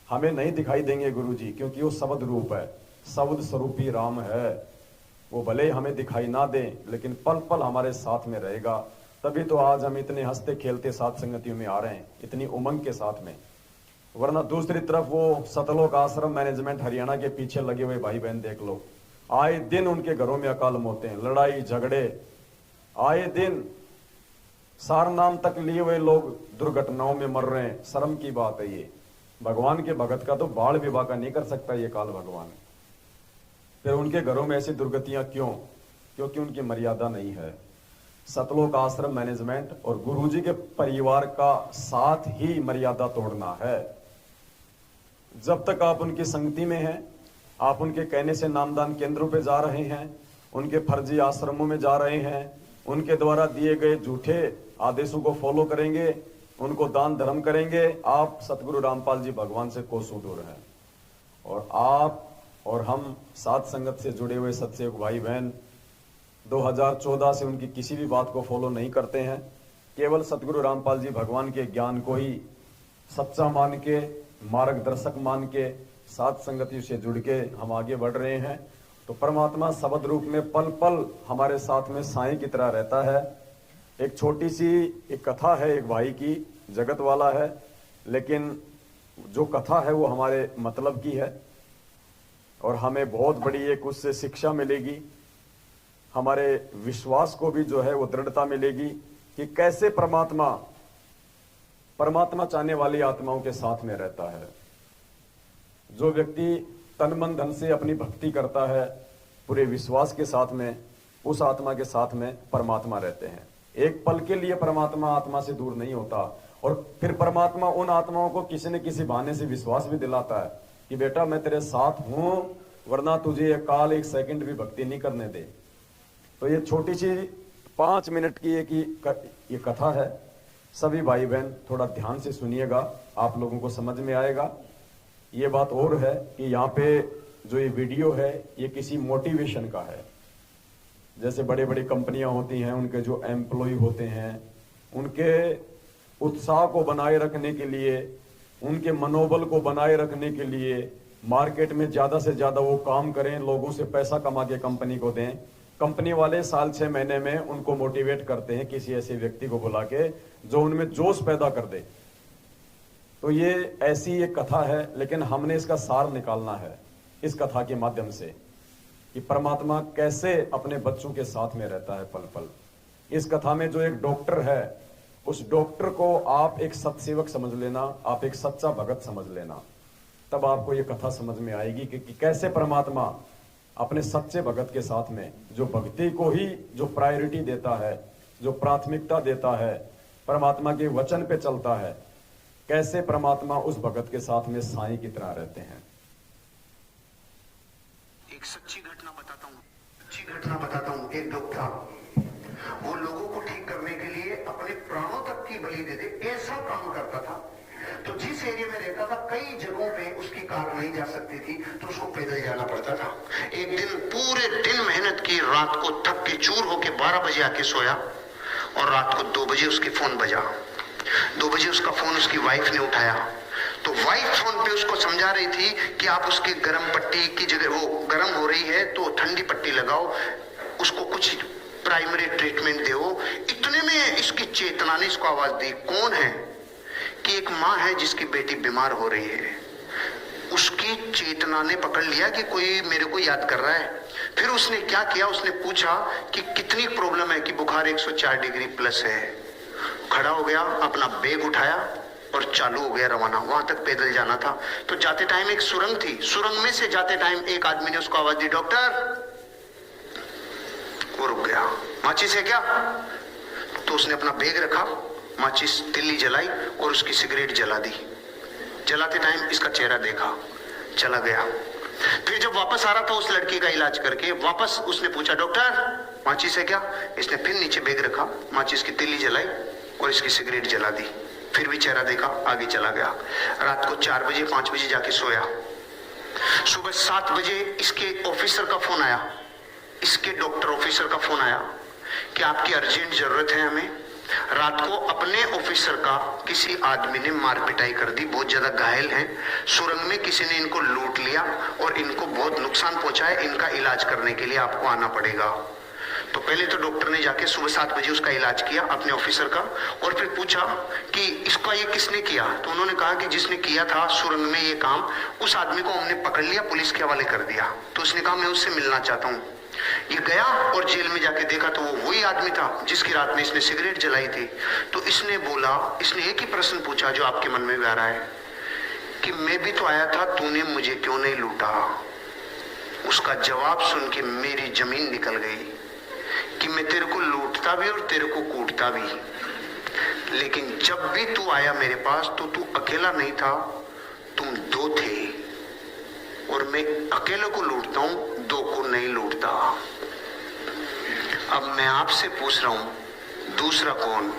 हमें नहीं दिखाई देंगे गुरु जी, क्योंकि वो शब्द रूप है, शब्द स्वरूपी राम है। वो भले ही हमें दिखाई ना दे, लेकिन पल पल हमारे साथ में रहेगा। तभी तो आज हम इतने हंसते खेलते साथ संगतियों में आ रहे हैं, इतनी उमंग के साथ में। वरना दूसरी तरफ वो सतलोक आश्रम मैनेजमेंट हरियाणा के पीछे लगे हुए भाई बहन देख लो, आए दिन उनके घरों में अकाल मौतें हैं, लड़ाई झगड़े, आए दिन सार नाम तक लिए हुए लोग दुर्घटनाओं में मर रहे हैं। शर्म की बात है ये। भगवान के भगत का तो बाढ़ विवाह का नहीं कर सकता ये काल भगवान। फिर उनके घरों में ऐसी दुर्गतियां क्यों? क्योंकि उनकी मर्यादा नहीं है। सतलोक आश्रम मैनेजमेंट और गुरुजी के परिवार का साथ ही मर्यादा तोड़ना है। जब तक आप उनकी संगति में हैं, आप उनके कहने से नामदान केंद्रों पे जा रहे हैं, उनके फर्जी आश्रमों में जा रहे हैं, उनके द्वारा दिए गए झूठे आदेशों को फॉलो करेंगे, उनको दान धर्म करेंगे, आप सतगुरु रामपाल जी भगवान से कोसों दूर हैं। और आप और हम साथ संगत से जुड़े हुए सत्सेवक भाई बहन 2014 से उनकी किसी भी बात को फॉलो नहीं करते हैं। केवल सतगुरु रामपाल जी भगवान के ज्ञान को ही सच्चा मान के, मार्गदर्शक मान के, साथ संगति से जुड़ के हम आगे बढ़ रहे हैं। तो परमात्मा शब्द रूप में पल पल हमारे साथ में साईं की तरह रहता है। एक छोटी सी एक कथा है एक भाई की, जगत वाला है, लेकिन जो कथा है वो हमारे मतलब की है और हमें बहुत बड़ी एक उससे शिक्षा मिलेगी। हमारे विश्वास को भी जो है वो दृढ़ता मिलेगी कि कैसे परमात्मा चाहने वाली आत्माओं के साथ में रहता है। जो व्यक्ति तन मन धन से अपनी भक्ति करता है, पूरे विश्वास के साथ में उस आत्मा के साथ में परमात्मा रहते हैं। एक पल के लिए परमात्मा आत्मा से दूर नहीं होता, और फिर परमात्मा उन आत्माओं को किसी न किसी बहाने से विश्वास भी दिलाता है कि बेटा मैं तेरे साथ हूं, वरना तुझे ये काल एक सेकंड भी भक्ति नहीं करने दे। तो ये छोटी सी 5 मिनट की ये कथा है। सभी भाई बहन थोड़ा ध्यान से सुनिएगा, आप लोगों को समझ में आएगा। ये बात और है कि यहाँ पे जो ये वीडियो है ये किसी मोटिवेशन का है। जैसे बड़ी बड़ी कंपनियां होती हैं, उनके जो एम्प्लॉय होते हैं, उनके उत्साह को बनाए रखने के लिए, उनके मनोबल को बनाए रखने के लिए मार्केट में ज्यादा से ज्यादा वो काम करें, लोगों से पैसा कमा के कंपनी को दें। कंपनी वाले साल 6 महीने में उनको मोटिवेट करते हैं किसी ऐसे व्यक्ति को बुला के जो उनमें जोश पैदा कर दे। तो ये ऐसी एक कथा है, लेकिन हमने इसका सार निकालना है इस कथा के माध्यम से कि परमात्मा कैसे अपने बच्चों के साथ में रहता है पल पल। इस कथा में जो एक डॉक्टर है, उस डॉक्टर को आप एक सत्सेवक समझ लेना, आप एक सच्चा भगत समझ लेना, तब आपको ये कथा समझ में आएगी कि कैसे परमात्मा अपने सच्चे भगत के साथ में, जो भक्ति को ही जो प्रायोरिटी देता है, जो प्राथमिकता देता है, परमात्मा के वचन पे चलता है, कैसे परमात्मा उस भगत के साथ में साईं की तरह रहते हैं। एक सच्ची घटना बताता हूँ। एक डॉक्टर वो लोगों को ठीक करने के लिए अपने प्राणों तक की बलि दे दे, ऐसा काम करता था। तो जिस एरिया में रहता था, कई जगहों पे उसकी कार नहीं जा सकती थी, तो उसको पैदल जाना पड़ता था। एक दिन पूरे दिन मेहनत की, रात को थक के चूर होके 12 बजे आके सोया, और रात को 2 बजे उसके फोन बजा। 2 बजे उसका फोन उसकी वाइफ ने उठाया, तो वाइफ फोन पे उसको समझा रही थी कि आप उसके गर्म पट्टी की जगह, वो गर्म हो रही है तो ठंडी पट्टी लगाओ, उसको कुछ प्राइमरी ट्रीटमेंट दो। इतने में इसकी चेतना ने इसको आवाज दी। कौन है? कि एक माँ है जिसकी बेटी बीमार हो रही है। उसकी चेतना ने पकड़ लिया कि कोई मेरे को याद कर रहा है। फिर उसने क्या किया, उसने पूछा कि कितनी प्रॉब्लम है, कि बुखार 104 डिग्री प्लस है। खड़ा हो गया, अपना बैग उठाया और चालू हो गया रवाना। वहां तक पैदल जाना था। तो जाते टाइम एक सुरंग थी, सुरंग में से जाते टाइम एक आदमी ने उसको आवाज दी, डॉक्टर। वो रुक गया। माचिस है क्या? तो उसने अपना बैग रखा, माचिस तिल्ली जलाई और उसकी सिगरेट जला दी। जलाते टाइम इसका चेहरा देखा, चला गया। फिर जब वापस आ रहा था उस लड़की का इलाज करके, वापस उसने पूछा, डॉक्टर माचिस है क्या? इसने फिर नीचे बैग रखा, माचिस की तिल्ली जलाई और इसकी सिगरेट जला दी। फिर भी चेहरा देखा, आगे चला गया। रात को 4 बजे 5 बजे जाके सोया। सुबह 7 बजे इसके ऑफिसर का फोन आया, इसके डॉक्टर ऑफिसर का फोन आया कि आपकी अर्जेंट जरूरत है हमें। रात को अपने ऑफिसर का किसी आदमी ने मार पिटाई कर दी, बहुत ज्यादा घायल हैं। सुरंग में किसी ने इनको लूट लिया और इनको बहुत नुकसान पहुंचा है। इनका इलाज करने के लिए आपको आना पड़ेगा। तो पहले तो डॉक्टर ने जाके सुबह 7 बजे उसका इलाज किया अपने ऑफिसर का, और फिर पूछा कि इसका ये किसने किया? तो उन्होंने कहा कि जिसने किया था सुरंग में ये काम, उस आदमी को हमने पकड़ लिया, पुलिस के हवाले कर दिया। तो उसने कहा मैं उससे मिलना चाहता हूँ। ये गया और जेल में जाके देखा तो वो वही आदमी था जिसकी रात में इसने सिगरेट जलाई थी। तो इसने बोला, इसने एक ही प्रश्न पूछा जो आपके मन में भी आ रहा है कि मैं भी तो आया था, तूने मुझे क्यों नहीं लूटा? उसका जवाब सुन के मेरी जमीन निकल गई कि मैं तेरे को लूटता भी और तेरे को कूटता भी, लेकिन जब भी तू आया मेरे पास तो तू अकेला नहीं था, तुम 2 थे, और मैं अकेले को लूटता हूं, 2 को नहीं लूटता। अब मैं आपसे पूछ रहा हूं, दूसरा कौन?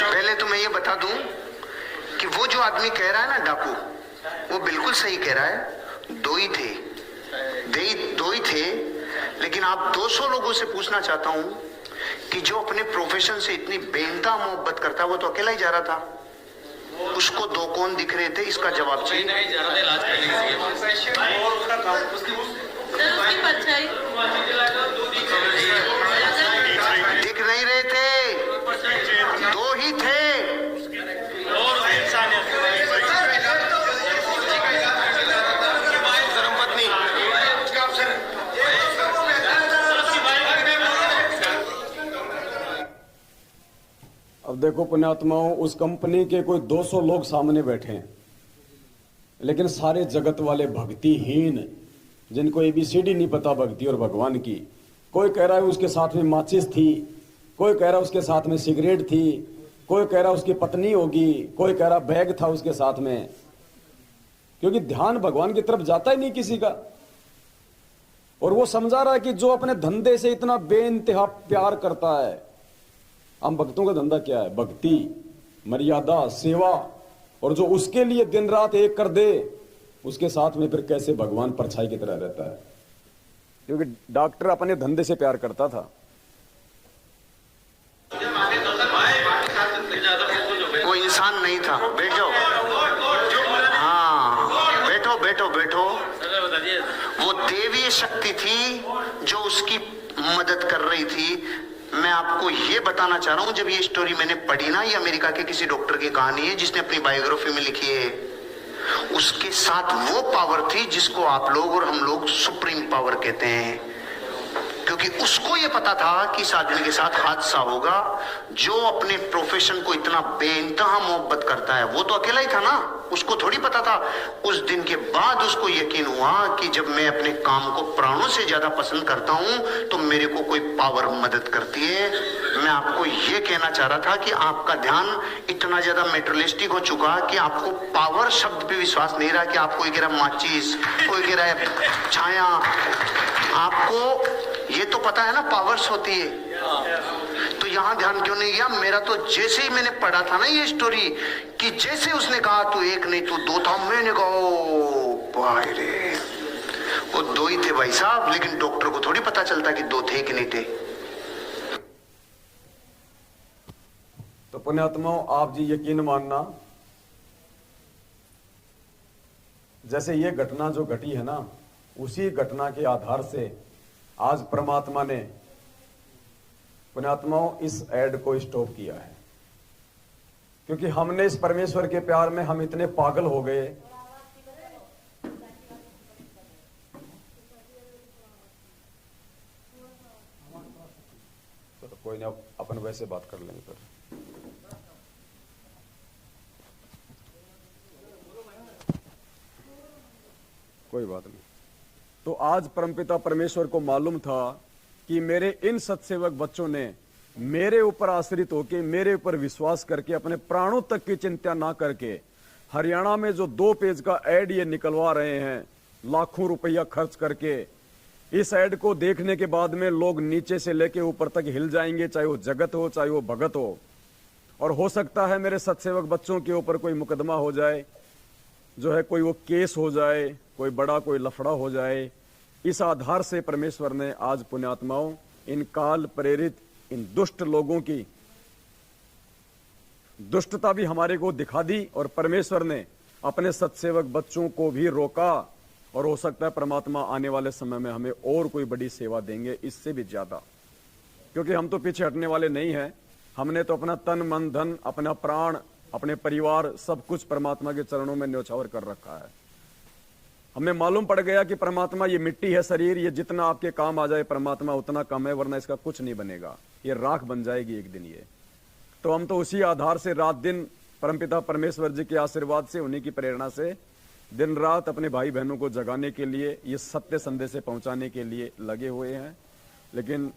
पहले तो मैं ये बता दूं कि वो जो आदमी कह रहा है ना डाकू, वो बिल्कुल सही कह रहा है। 2 ही थे, 2 ही थे। लेकिन आप 200 लोगों से पूछना चाहता हूं कि जो अपने प्रोफेशन से इतनी बेइंतहा मोहब्बत करता है, वो तो अकेला ही जा रहा था। उसको 2 कौन दिख रहे थे? इसका जवाब चाहिए। उसकी परछाई दिख नहीं रहे थे, दो ही थे। धर्मपत्नी अब देखो पुण्यात्माओं, उस कंपनी के कोई 200 लोग सामने बैठे हैं, लेकिन सारे जगत वाले भक्तिहीन, जिनको ABCD नहीं पता भक्ति और भगवान की। कोई कह रहा है उसके साथ में माचिस थी, कोई कह रहा है उसके साथ में सिगरेट थी, कोई कह रहा है उसकी पत्नी होगी, कोई कह रहा बैग था उसके साथ में, क्योंकि ध्यान भगवान की तरफ जाता ही नहीं किसी का। और वो समझा रहा है कि जो अपने धंधे से इतना बेइंतहा प्यार करता है, हम भक्तों का धंधा क्या है? भक्ति, मर्यादा, सेवा, और जो उसके लिए दिन रात एक कर दे, उसके साथ में फिर कैसे भगवान परछाई की तरह रहता है? क्योंकि डॉक्टर अपने धंधे से प्यार करता था। वो इंसान नहीं था। बैठ जाओ, हाँ बैठो बैठो बैठो। वो देवीय शक्ति थी जो उसकी मदद कर रही थी। मैं आपको ये बताना चाह रहा हूं, जब ये स्टोरी मैंने पढ़ी ना, ये अमेरिका के किसी डॉक्टर की कहानी है जिसने अपनी बायोग्राफी में लिखी है। उसके साथ वो पावर थी जिसको आप लोग और हम लोग सुप्रीम पावर कहते हैं, क्योंकि उसको ये पता था कि इस आदमी के साथ हादसा होगा। जो अपने प्रोफेशन को इतना बेइंतहा मोहब्बत करता है, वो तो अकेला ही था ना, उसको थोड़ी पता था। उस दिन के बाद उसको यकीन हुआ कि जब मैं अपने काम को प्राणों से ज्यादा पसंद करता हूं तो मेरे को कोई पावर मदद करती है। मैं आपको ये कहना चाह रहा था कि आपका ध्यान इतना ज्यादा मेटेरियलिस्टिक हो चुका कि आपको पावर शब्द पे विश्वास नहीं रहा। कि आप कोई कह रहा माचिस, कोई कह रहा है छाया, आपको ये तो पता है ना पावर्स होती है, तो यहां ध्यान क्यों नहीं गया? मेरा तो जैसे ही मैंने पढ़ा था ना ये स्टोरी, कि जैसे उसने कहा तू एक नहीं तू दो था, मैंने कहा ओ भाई रे, वो दो ही थे भाई साहब। लेकिन डॉक्टर को थोड़ी पता चलता कि दो थे कि नहीं थे। तो पुण्यात्माओं, आप जी यकीन मानना, जैसे ये घटना जो घटी है ना, उसी घटना के आधार से आज परमात्मा ने, पुण्यात्माओं, इस ऐड को स्टॉप किया है। क्योंकि हमने इस परमेश्वर के प्यार में हम इतने पागल हो गए। तो कोई नहीं, अपन वैसे बात कर लेंगे फिर। कोई बात नहीं। तो आज परमपिता परमेश्वर को मालूम था कि मेरे इन सत्सेवक बच्चों ने मेरे ऊपर आश्रित होकर, मेरे ऊपर विश्वास करके, अपने प्राणों तक की चिंता ना करके, हरियाणा में जो 2 पेज का ऐड ये निकलवा रहे हैं, लाखों रुपया खर्च करके, इस ऐड को देखने के बाद में लोग नीचे से लेके ऊपर तक हिल जाएंगे, चाहे वो जगत हो चाहे वो भगत हो। और हो सकता है मेरे सत्सेवक बच्चों के ऊपर कोई मुकदमा हो जाए, जो है कोई वो केस हो जाए, कोई बड़ा कोई लफड़ा हो जाए। इस आधार से परमेश्वर ने आज पुण्यात्माओं, इन काल प्रेरित इन दुष्ट लोगों की दुष्टता भी हमारे को दिखा दी, और परमेश्वर ने अपने सत्सेवक बच्चों को भी रोका। और हो सकता है परमात्मा आने वाले समय में हमें और कोई बड़ी सेवा देंगे, इससे भी ज्यादा, क्योंकि हम तो पीछे हटने वाले नहीं हैं। हमने तो अपना तन मन धन, अपना प्राण, अपने परिवार, सब कुछ परमात्मा के चरणों में न्योछावर कर रखा है। हमें मालूम पड़ गया कि परमात्मा ये मिट्टी है, शरीर, ये जितना आपके काम आ जाए परमात्मा उतना कम है, वरना इसका कुछ नहीं बनेगा, ये राख बन जाएगी एक दिन ये। तो हम तो उसी आधार से रात दिन परमपिता परमेश्वर जी के आशीर्वाद से, उन्हीं की प्रेरणा से दिन रात अपने भाई बहनों को जगाने के लिए, ये सत्य संदेश पहुंचाने के लिए लगे हुए हैं। लेकिन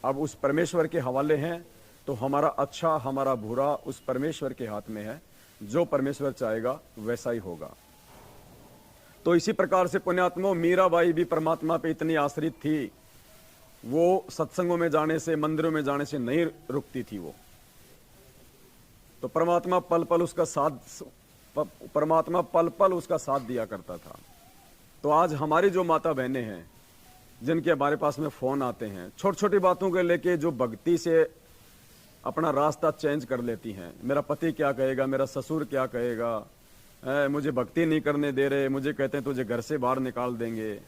अब उस परमेश्वर के हवाले हैं, तो हमारा अच्छा हमारा बुरा उस परमेश्वर के हाथ में है। जो परमेश्वर चाहेगा वैसा ही होगा। तो इसी प्रकार से पुण्यात्मा मीराबाई भी परमात्मा पे इतनी आश्रित थी, वो सत्संगों में जाने से, मंदिरों में जाने से नहीं रुकती थी वो। तो परमात्मा पल पल उसका साथ दिया करता था। तो आज हमारी जो माता बहनें हैं, जिनके हमारे पास में फोन आते हैं, छोटी छोटी बातों के लेके जो भक्ति से अपना रास्ता चेंज कर लेती हैं, मेरा पति क्या कहेगा, मेरा ससुर क्या कहेगा, मुझे भक्ति नहीं करने दे रहे, मुझे कहते हैं तुझे घर से बाहर निकाल देंगे,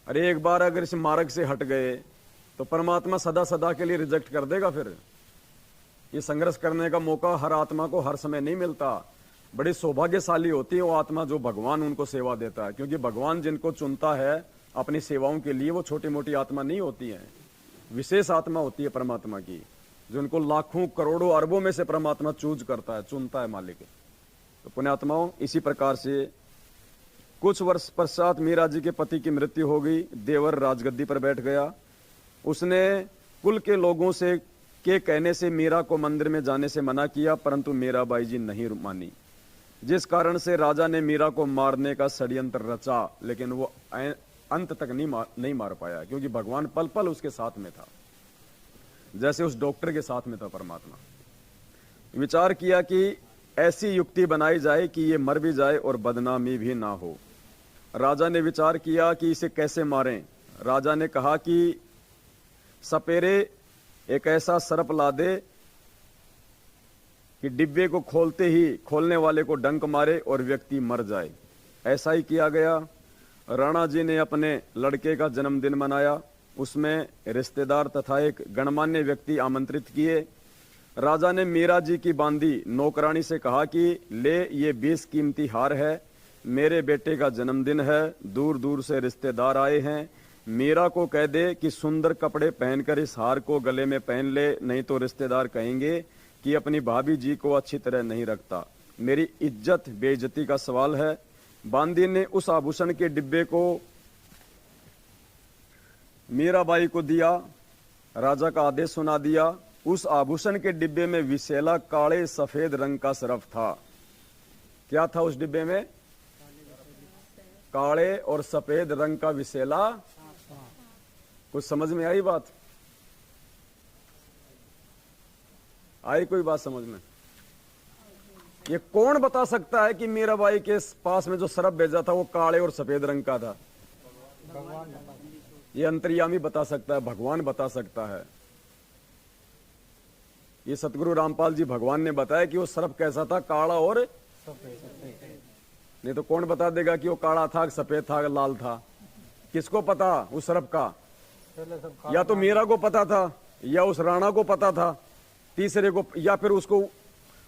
अरे एक बार अगर इस मार्ग से हट गए तो परमात्मा सदा सदा के लिए रिजेक्ट कर देगा। फिर ये संघर्ष करने का मौका हर आत्मा को हर समय नहीं मिलता। बड़ी सौभाग्यशाली होती है वो आत्मा जो भगवान उनको सेवा देता है, क्योंकि भगवान जिनको चुनता है अपनी सेवाओं के लिए वो छोटी मोटी आत्मा नहीं होती है, विशेष आत्मा होती है परमात्मा की, जो उनको लाखों करोड़ों अरबों में से परमात्मा चूज करता है, चुनता है मालिक। तो पुण्यात्माओं, इसी प्रकार से कुछ वर्ष पश्चात मीरा जी के पति की मृत्यु हो गई। देवर राजगद्दी पर बैठ गया। उसने कुल के लोगों से के कहने से मीरा को मंदिर में जाने से मना किया, परंतु मीराबाई जी नहीं मानी, जिस कारण से राजा ने मीरा को मारने का षड्यंत्र रचा, लेकिन वो अंत तक नहीं मार पाया, क्योंकि भगवान पल पल उसके साथ में था, जैसे उस डॉक्टर के साथ में था परमात्मा। विचार किया कि ऐसी युक्ति बनाई जाए कि ये मर भी जाए और बदनामी भी ना हो। राजा ने विचार किया कि इसे कैसे मारें। राजा ने कहा कि सपेरे एक ऐसा सर्प ला दे कि डिब्बे को खोलते ही खोलने वाले को डंक मारे और व्यक्ति मर जाए। ऐसा ही किया गया। राणा जी ने अपने लड़के का जन्मदिन मनाया। उसमें रिश्तेदार तथा एक गणमान्य व्यक्ति आमंत्रित किए। राजा ने मीरा जी की बांदी नौकरानी से कहा कि ले, ये 20 कीमती हार है, मेरे बेटे का जन्मदिन है, दूर दूर से रिश्तेदार आए हैं, मीरा को कह दे कि सुंदर कपड़े पहनकर इस हार को गले में पहन ले, नहीं तो रिश्तेदार कहेंगे कि अपनी भाभी जी को अच्छी तरह नहीं रखता, मेरी इज्जत बेइज्जती का सवाल है। बांदी ने उस आभूषण के डिब्बे को मीराबाई को दिया। राजा का आदेश सुना दिया। उस आभूषण के डिब्बे में विशेला काले सफेद रंग का सरफ था। क्या था उस डिब्बे में? काले और सफेद रंग का विशेला। कुछ समझ में आई बात? आई कोई बात समझ में? ये कौन बता सकता है कि मीराबाई के पास में जो सरफ भेजा था वो काले और सफेद रंग का था? ये अंतर्यामी बता सकता है, भगवान बता सकता है। ये सतगुरु रामपाल जी भगवान ने बताया कि वो सरफ कैसा था, काला और सफेद। नहीं तो कौन बता देगा कि वो काला था, सफेद था, लाल था? किसको पता उस सरफ का? या तो मीरा को पता था, या उस राणा को पता था, तीसरे को, या फिर उसको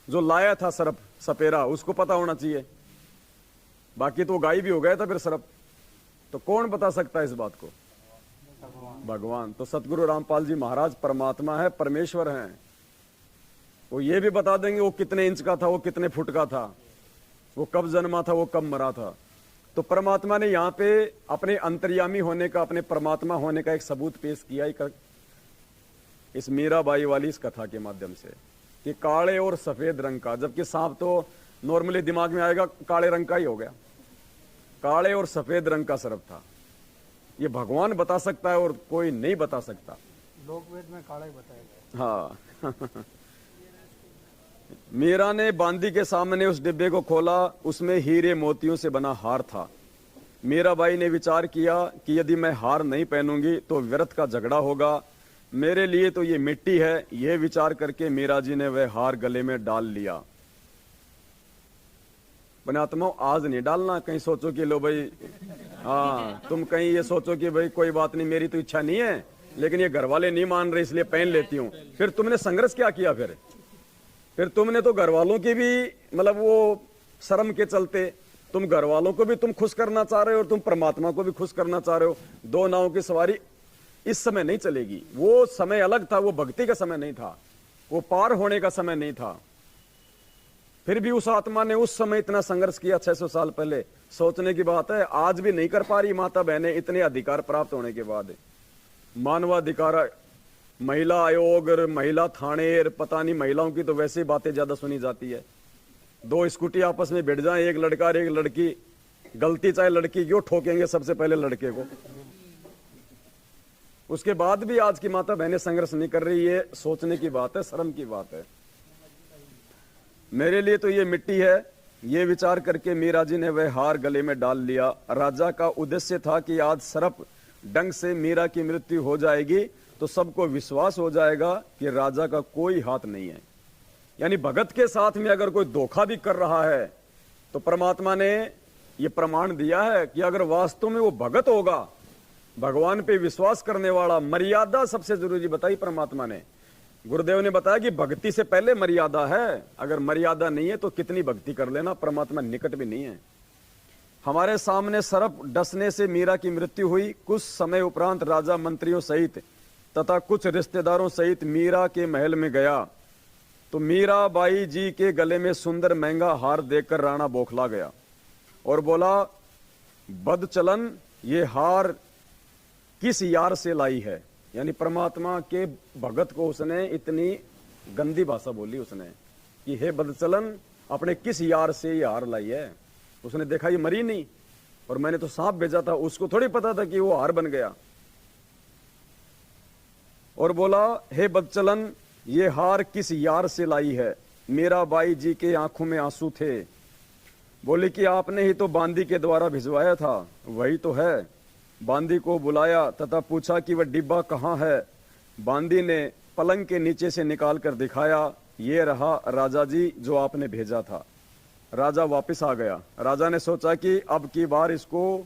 जो लाया था सरफ सपेरा उसको पता होना चाहिए। बाकी तो गायब भी हो गया था फिर सरफ। तो कौन बता सकता है इस बात को? भगवान। तो सतगुरु रामपाल जी महाराज परमात्मा है, परमेश्वर हैं। वो ये भी बता देंगे वो कितने इंच का था, वो कितने फुट का था, वो कब जन्मा था, वो कब मरा था। तो परमात्मा ने यहाँ पे अपने अंतर्यामी होने का, अपने परमात्मा होने का एक सबूत पेश किया इस मीराबाई वाली इस कथा के माध्यम से, कि काले और सफेद रंग का, जबकि सांप तो नॉर्मली दिमाग में आएगा काले रंग का ही हो गया। काले और सफेद रंग का सरफ था। ये भगवान बता सकता है और कोई नहीं बता सकता। लोकवेद में काला ही बताया गया। हाँ। मीरा ने बांदी के सामने उस डिब्बे को खोला। उसमें हीरे मोतियों से बना हार था। मीराबाई ने विचार किया कि यदि मैं हार नहीं पहनूंगी तो व्यर्थ का झगड़ा होगा, मेरे लिए तो ये मिट्टी है। यह विचार करके मीरा जी ने वह हार गले में डाल लिया। पुण्यात्मा, आज नहीं डालना। कहीं सोचो कि लो भाई, हाँ, तुम कहीं ये सोचो कि भाई कोई बात नहीं, मेरी तो इच्छा नहीं है, लेकिन ये घर वाले नहीं मान रहे इसलिए पहन लेती हूँ। फिर तुमने संघर्ष क्या किया? फिर तुमने तो घर वालों की भी, मतलब वो शर्म के चलते तुम घर वालों को भी तुम खुश करना चाह रहे हो और तुम परमात्मा को भी खुश करना चाह रहे हो। दो नावों की सवारी इस समय नहीं चलेगी। वो समय अलग था, वो भक्ति का समय नहीं था, वो पार होने का समय नहीं था। फिर भी उस आत्मा ने उस समय इतना संघर्ष किया 600 साल पहले। सोचने की बात है, आज भी नहीं कर पा रही माता बहनें इतने अधिकार प्राप्त होने के बाद। मानवाधिकार, महिला आयोग, महिला थाने, पता नहीं, महिलाओं की तो वैसे ही बातें ज्यादा सुनी जाती है। दो स्कूटी आपस में भिड़ जाए, एक लड़का और एक लड़की, गलती चाहे लड़की की हो, ठोकेंगे सबसे पहले लड़के को। उसके बाद भी आज की माता बहनें संघर्ष नहीं कर रही। ये सोचने की बात है, शर्म की बात है। मेरे लिए तो ये मिट्टी है। ये विचार करके मीरा जी ने वह हार गले में डाल लिया। राजा का उद्देश्य था कि आज सर्प डंग से मीरा की मृत्यु हो जाएगी तो सबको विश्वास हो जाएगा कि राजा का कोई हाथ नहीं है। यानी भगत के साथ में अगर कोई धोखा भी कर रहा है तो परमात्मा ने ये प्रमाण दिया है कि अगर वास्तव में वो भगत होगा भगवान पे विश्वास करने वाला। मर्यादा सबसे जरूरी बताई परमात्मा ने। गुरुदेव ने बताया कि भक्ति से पहले मर्यादा है। अगर मर्यादा नहीं है तो कितनी भक्ति कर लेना, परमात्मा निकट भी नहीं है। हमारे सामने सर्प डसने से मीरा की मृत्यु हुई। कुछ समय उपरांत राजा मंत्रियों सहित तथा कुछ रिश्तेदारों सहित मीरा के महल में गया तो मीरा बाई जी के गले में सुंदर महंगा हार देखकर राणा बौखला गया और बोला, बदचलन, ये हार किस यार से लाई है। यानी परमात्मा के भगत को उसने इतनी गंदी भाषा बोली उसने कि हे बदचलन, अपने किस यार से ये हार लाई है। उसने देखा ये मरी नहीं और मैंने तो सांप भेजा था, उसको थोड़ी पता था कि वो हार बन गया। और बोला, हे बदचलन, ये हार किस यार से लाई है। मीरा बाई जी के आंखों में आंसू थे। बोली कि आपने ही तो बांदी के द्वारा भिजवाया था। वही तो है। बांदी को बुलाया तथा पूछा कि वह डिब्बा कहाँ है। बांदी ने पलंग के नीचे से निकाल कर दिखाया, ये रहा राजा जी जो आपने भेजा था। राजा वापस आ गया। राजा ने सोचा कि अब की बार इसको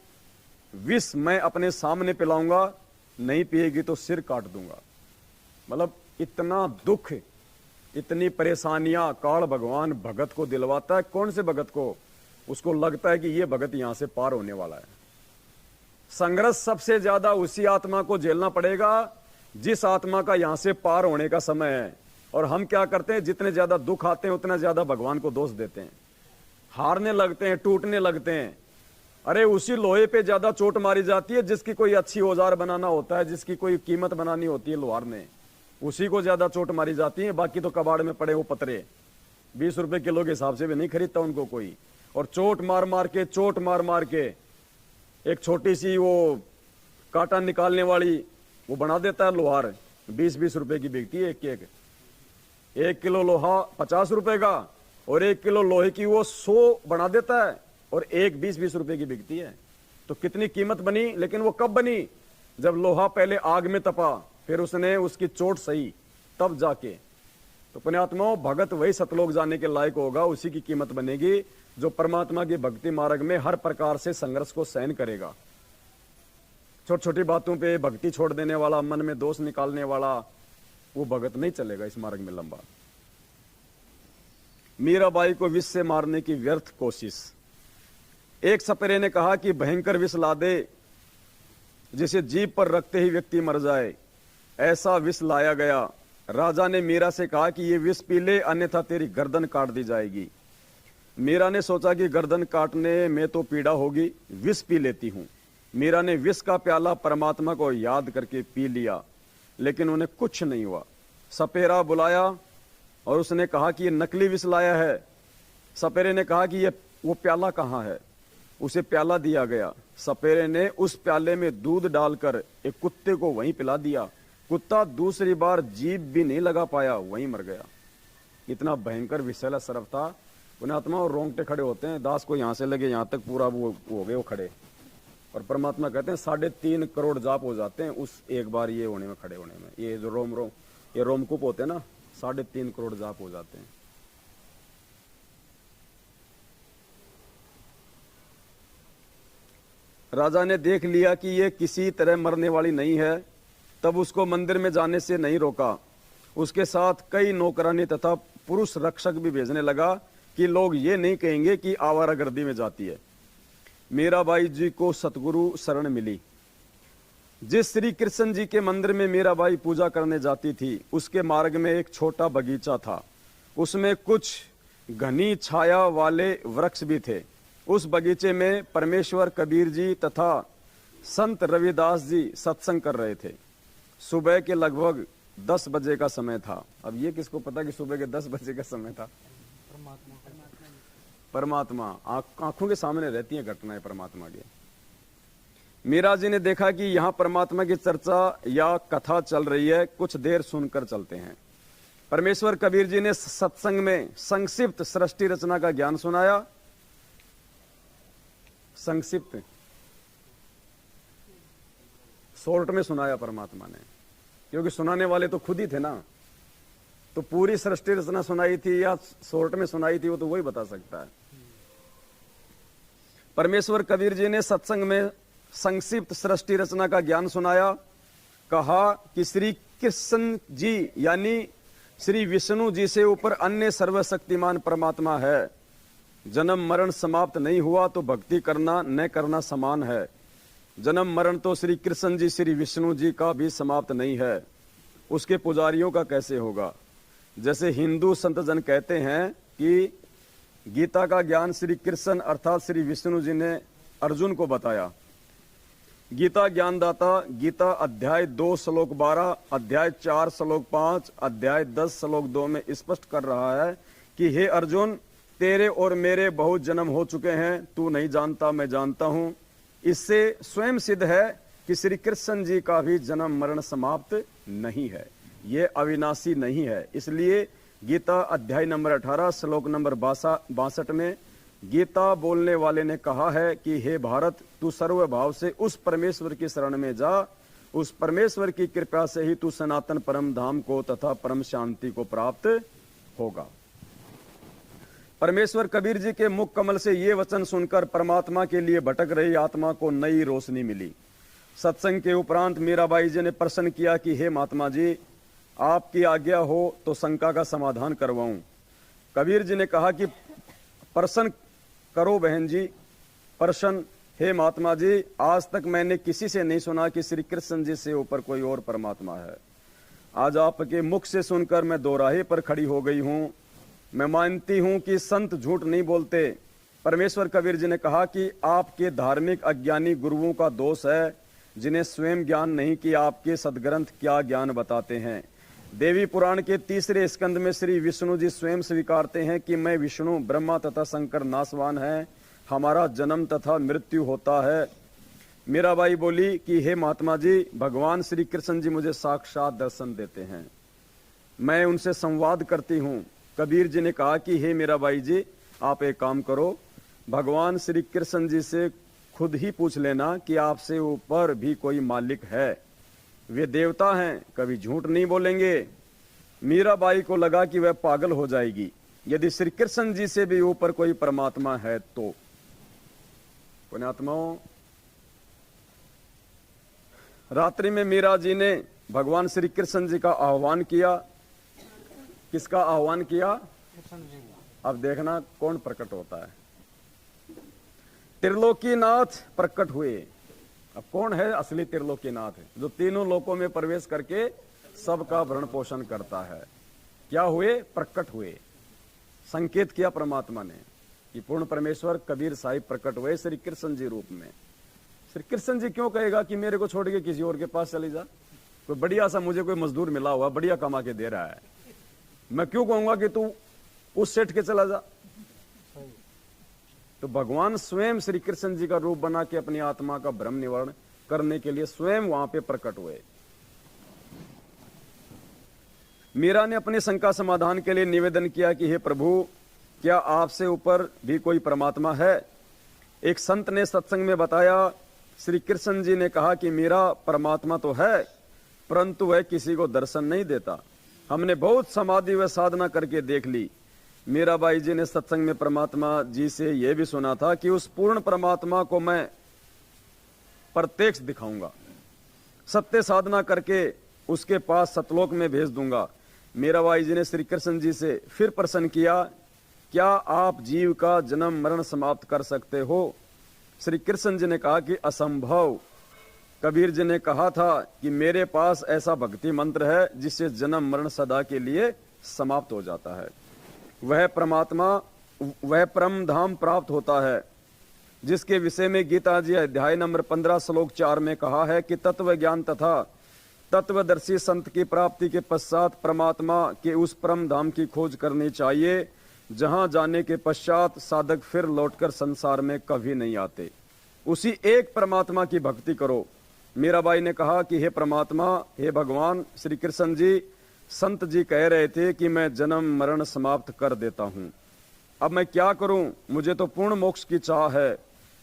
विष मैं अपने सामने पिलाऊंगा, नहीं पिएगी तो सिर काट दूंगा। मतलब इतना दुख, इतनी परेशानियां काल भगवान भगत को दिलवाता है। कौन से भगत को? उसको लगता है कि ये भगत यहां से पार होने वाला है। संघर्ष सबसे ज्यादा उसी आत्मा को झेलना पड़ेगा जिस आत्मा का यहां से पार होने का समय है। और हम क्या करते हैं, जितने ज्यादा दुख आते हैं उतना ज्यादा भगवान को दोष देते हैं, हारने लगते हैं, टूटने लगते हैं। अरे उसी लोहे पे ज्यादा चोट मारी जाती है जिसकी कोई अच्छी औजार बनाना होता है, जिसकी कोई कीमत बनानी होती है लोहार ने, उसी को ज्यादा चोट मारी जाती है। बाकी तो कबाड़ में पड़े वो पतरे 20 रुपए किलो के हिसाब से भी नहीं खरीदता उनको कोई। और चोट मार मार के एक छोटी सी वो कांटा निकालने वाली वो बना देता है लोहार, 20-20 रुपए की बिकती है एक किलो लोहा 50 रुपए का और 1 किलो लोहे की वो 100 बना देता है और एक 20-20 रुपए की बिकती है। तो कितनी कीमत बनी। लेकिन वो कब बनी? जब लोहा पहले आग में तपा, फिर उसने उसकी चोट सही, तब जाके। तो पुण्यात्माओं, भगत वही सतलोक जाने के लायक होगा, उसी की कीमत बनेगी जो परमात्मा की भक्ति मार्ग में हर प्रकार से संघर्ष को सहन करेगा। छोटी छोटी बातों पे भक्ति छोड़ देने वाला, मन में दोष निकालने वाला, वो भगत नहीं चलेगा इस मार्ग में लंबा। मीराबाई को विष से मारने की व्यर्थ कोशिश। एक सपेरे ने कहा कि भयंकर विष ला दे जिसे जीभ पर रखते ही व्यक्ति मर जाए। ऐसा विष लाया गया। राजा ने मीरा से कहा कि ये विष पी ले, अन्यथा तेरी गर्दन काट दी जाएगी। मीरा ने सोचा कि गर्दन काटने में तो पीड़ा होगी, विष पी लेती हूं। मीरा ने विष का प्याला परमात्मा को याद करके पी लिया, लेकिन उन्हें कुछ नहीं हुआ। सपेरा बुलाया और उसने कहा कि ये नकली विष लाया है। सपेरे ने कहा कि ये वो प्याला कहाँ है। उसे प्याला दिया गया। सपेरे ने उस प्याले में दूध डालकर एक कुत्ते को वहीं पिला दिया। कुत्ता दूसरी बार जीभ भी नहीं लगा पाया, वहीं मर गया। इतना भयंकर विषैला सर्प था। पुण्यात्मा और रोंगटे खड़े होते हैं, दास को यहां से लगे यहां तक पूरा वो हो गए वो खड़े। और परमात्मा कहते हैं 3.5 करोड़ जाप हो जाते हैं उस एक बार ये होने में, खड़े होने में। ये जो ये रोमकूप होते हैं ना, 3.5 करोड़ जाप हो जाते हैं। राजा ने देख लिया कि ये किसी तरह मरने वाली नहीं है, तब उसको मंदिर में जाने से नहीं रोका। उसके साथ कई नौकरानी तथा पुरुष रक्षक भी भेजने लगा कि लोग ये नहीं कहेंगे कि आवारागर्दी में जाती है। मीराबाई जी को सतगुरु शरण मिली। जिस श्री कृष्ण जी के मंदिर में मीराबाई पूजा करने जाती थी, उसके मार्ग में एक छोटा बगीचा था। उसमें कुछ घनी छाया वाले वृक्ष भी थे। उस बगीचे में परमेश्वर कबीर जी तथा संत रविदास जी सत्संग कर रहे थे। सुबह के लगभग 10 बजे का समय था। अब ये किसको पता कि सुबह के 10 बजे का समय था? परमात्मा आंखों के सामने रहती है घटनाएं परमात्मा की। मीरा जी ने देखा कि यहाँ परमात्मा की चर्चा या कथा चल रही है, कुछ देर सुनकर चलते हैं। परमेश्वर कबीर जी ने सत्संग में संक्षिप्त सृष्टि रचना का ज्ञान सुनाया। संक्षिप्त शॉर्ट में सुनाया परमात्मा ने, क्योंकि सुनाने वाले तो खुद ही थे ना। तो पूरी सृष्टि रचना सुनाई थी या शॉर्ट में सुनाई थी, वो तो वही बता सकता है। परमेश्वर कबीर जी ने सत्संग में संक्षिप्त सृष्टि रचना का ज्ञान सुनाया। कहा कि श्री कृष्ण जी यानी श्री विष्णु जी से ऊपर अन्य सर्वशक्तिमान परमात्मा है। जन्म मरण समाप्त नहीं हुआ तो भक्ति करना न करना समान है। जन्म मरण तो श्री कृष्ण जी श्री विष्णु जी का भी समाप्त नहीं है, उसके पुजारियों का कैसे होगा। जैसे हिंदू संत जन कहते हैं कि गीता का ज्ञान श्री कृष्ण अर्थात श्री विष्णु जी ने अर्जुन को बताया। गीता ज्ञानदाता गीता अध्याय 2 श्लोक 12, अध्याय 4 श्लोक 5, अध्याय 10 श्लोक 2 में स्पष्ट कर रहा है कि हे अर्जुन, तेरे और मेरे बहुत जन्म हो चुके हैं, तू नहीं जानता मैं जानता हूं। इससे स्वयं सिद्ध है कि श्री कृष्ण जी का भी जन्म मरण समाप्त नहीं है, ये अविनाशी नहीं है। इसलिए गीता अध्याय नंबर 18 श्लोक नंबर 62 में गीता बोलने वाले ने कहा है कि हे भारत, तू सर्वभाव से उस परमेश्वर की शरण में जा, उस परमेश्वर की कृपा से ही तू सनातन परम धाम को तथा परम शांति को प्राप्त होगा। परमेश्वर कबीर जी के मुख कमल से ये वचन सुनकर परमात्मा के लिए भटक रही आत्मा को नई रोशनी मिली। सत्संग के उपरांत मीराबाई जी ने प्रश्न किया कि हे महात्मा जी, आपकी आज्ञा हो तो शंका का समाधान करवाऊं। कबीर जी ने कहा कि प्रश्न करो बहन जी, प्रश्न। हे महात्मा जी, आज तक मैंने किसी से नहीं सुना कि श्री कृष्ण जी से ऊपर कोई और परमात्मा है। आज आपके मुख से सुनकर मैं दोराहे पर खड़ी हो गई हूं। मैं मानती हूं कि संत झूठ नहीं बोलते। परमेश्वर कबीर जी ने कहा कि आपके धार्मिक अज्ञानी गुरुओं का दोष है, जिन्हें स्वयं ज्ञान नहीं कि आपके सदग्रंथ क्या ज्ञान बताते हैं। देवी पुराण के 3 स्कंद में श्री विष्णु जी स्वयं स्वीकारते हैं कि मैं विष्णु, ब्रह्मा तथा शंकर नाशवान है, हमारा जन्म तथा मृत्यु होता है। मीराबाई बोली कि हे महात्मा जी, भगवान श्री कृष्ण जी मुझे साक्षात दर्शन देते हैं, मैं उनसे संवाद करती हूँ। कबीर जी ने कहा कि हे मीराबाई जी, आप एक काम करो, भगवान श्री कृष्ण जी से खुद ही पूछ लेना कि आपसे ऊपर भी कोई मालिक है। वे देवता हैं, कभी झूठ नहीं बोलेंगे। मीराबाई को लगा कि वह पागल हो जाएगी यदि श्री कृष्ण जी से भी ऊपर कोई परमात्मा है तो। पुण्यात्माओं, रात्रि में मीरा जी ने भगवान श्री कृष्ण जी का आह्वान किया। किसका आह्वान किया? अब देखना कौन प्रकट होता है। त्रिलोकीनाथ प्रकट हुए। अब कौन है असली त्रिलोकीनाथ? जो तीनों लोकों में प्रवेश करके सबका भरण पोषण करता है। क्या हुए? प्रकट हुए। संकेत किया परमात्मा ने कि पूर्ण परमेश्वर कबीर साहिब प्रकट हुए श्री कृष्ण जी रूप में। श्री कृष्ण जी क्यों कहेगा कि मेरे को छोड़ के किसी और के पास चली जा? कोई बढ़िया सा मुझे कोई मजदूर मिला हुआ, बढ़िया कमा के दे रहा है, मैं क्यों कहूंगा कि तू उस सेठ के चला जा? तो भगवान स्वयं श्री कृष्ण जी का रूप बना के अपनी आत्मा का भ्रम निवारण करने के लिए स्वयं वहां पे प्रकट हुए। मीरा ने अपनी शंका समाधान के लिए निवेदन किया कि हे प्रभु, क्या आपसे ऊपर भी कोई परमात्मा है? एक संत ने सत्संग में बताया, श्री कृष्ण जी ने कहा कि मीरा, परमात्मा तो है परंतु वह किसी को दर्शन नहीं देता। हमने बहुत समाधि व साधना करके देख ली। मीराबाई जी ने सत्संग में परमात्मा जी से यह भी सुना था कि उस पूर्ण परमात्मा को मैं प्रत्यक्ष दिखाऊंगा, सत्य साधना करके उसके पास सतलोक में भेज दूंगा। मीराबाई जी ने श्री कृष्ण जी से फिर प्रश्न किया, क्या आप जीव का जन्म मरण समाप्त कर सकते हो? श्री कृष्ण जी ने कहा कि असंभव। कबीर जी ने कहा था कि मेरे पास ऐसा भक्ति मंत्र है जिससे जन्म मरण सदा के लिए समाप्त हो जाता है। वह परमात्मा, वह परम धाम प्राप्त होता है जिसके विषय में गीता जी अध्याय नंबर 15 श्लोक 4 में कहा है कि तत्व ज्ञान तथा तत्वदर्शी संत की प्राप्ति के पश्चात परमात्मा के उस परम धाम की खोज करनी चाहिए जहां जाने के पश्चात साधक फिर लौटकर संसार में कभी नहीं आते। उसी एक परमात्मा की भक्ति करो। मीराबाई ने कहा कि हे परमात्मा, हे भगवान श्री कृष्ण जी, संत जी कह रहे थे कि मैं जन्म मरण समाप्त कर देता हूं, अब मैं क्या करूं? मुझे तो पूर्ण मोक्ष की चाह है।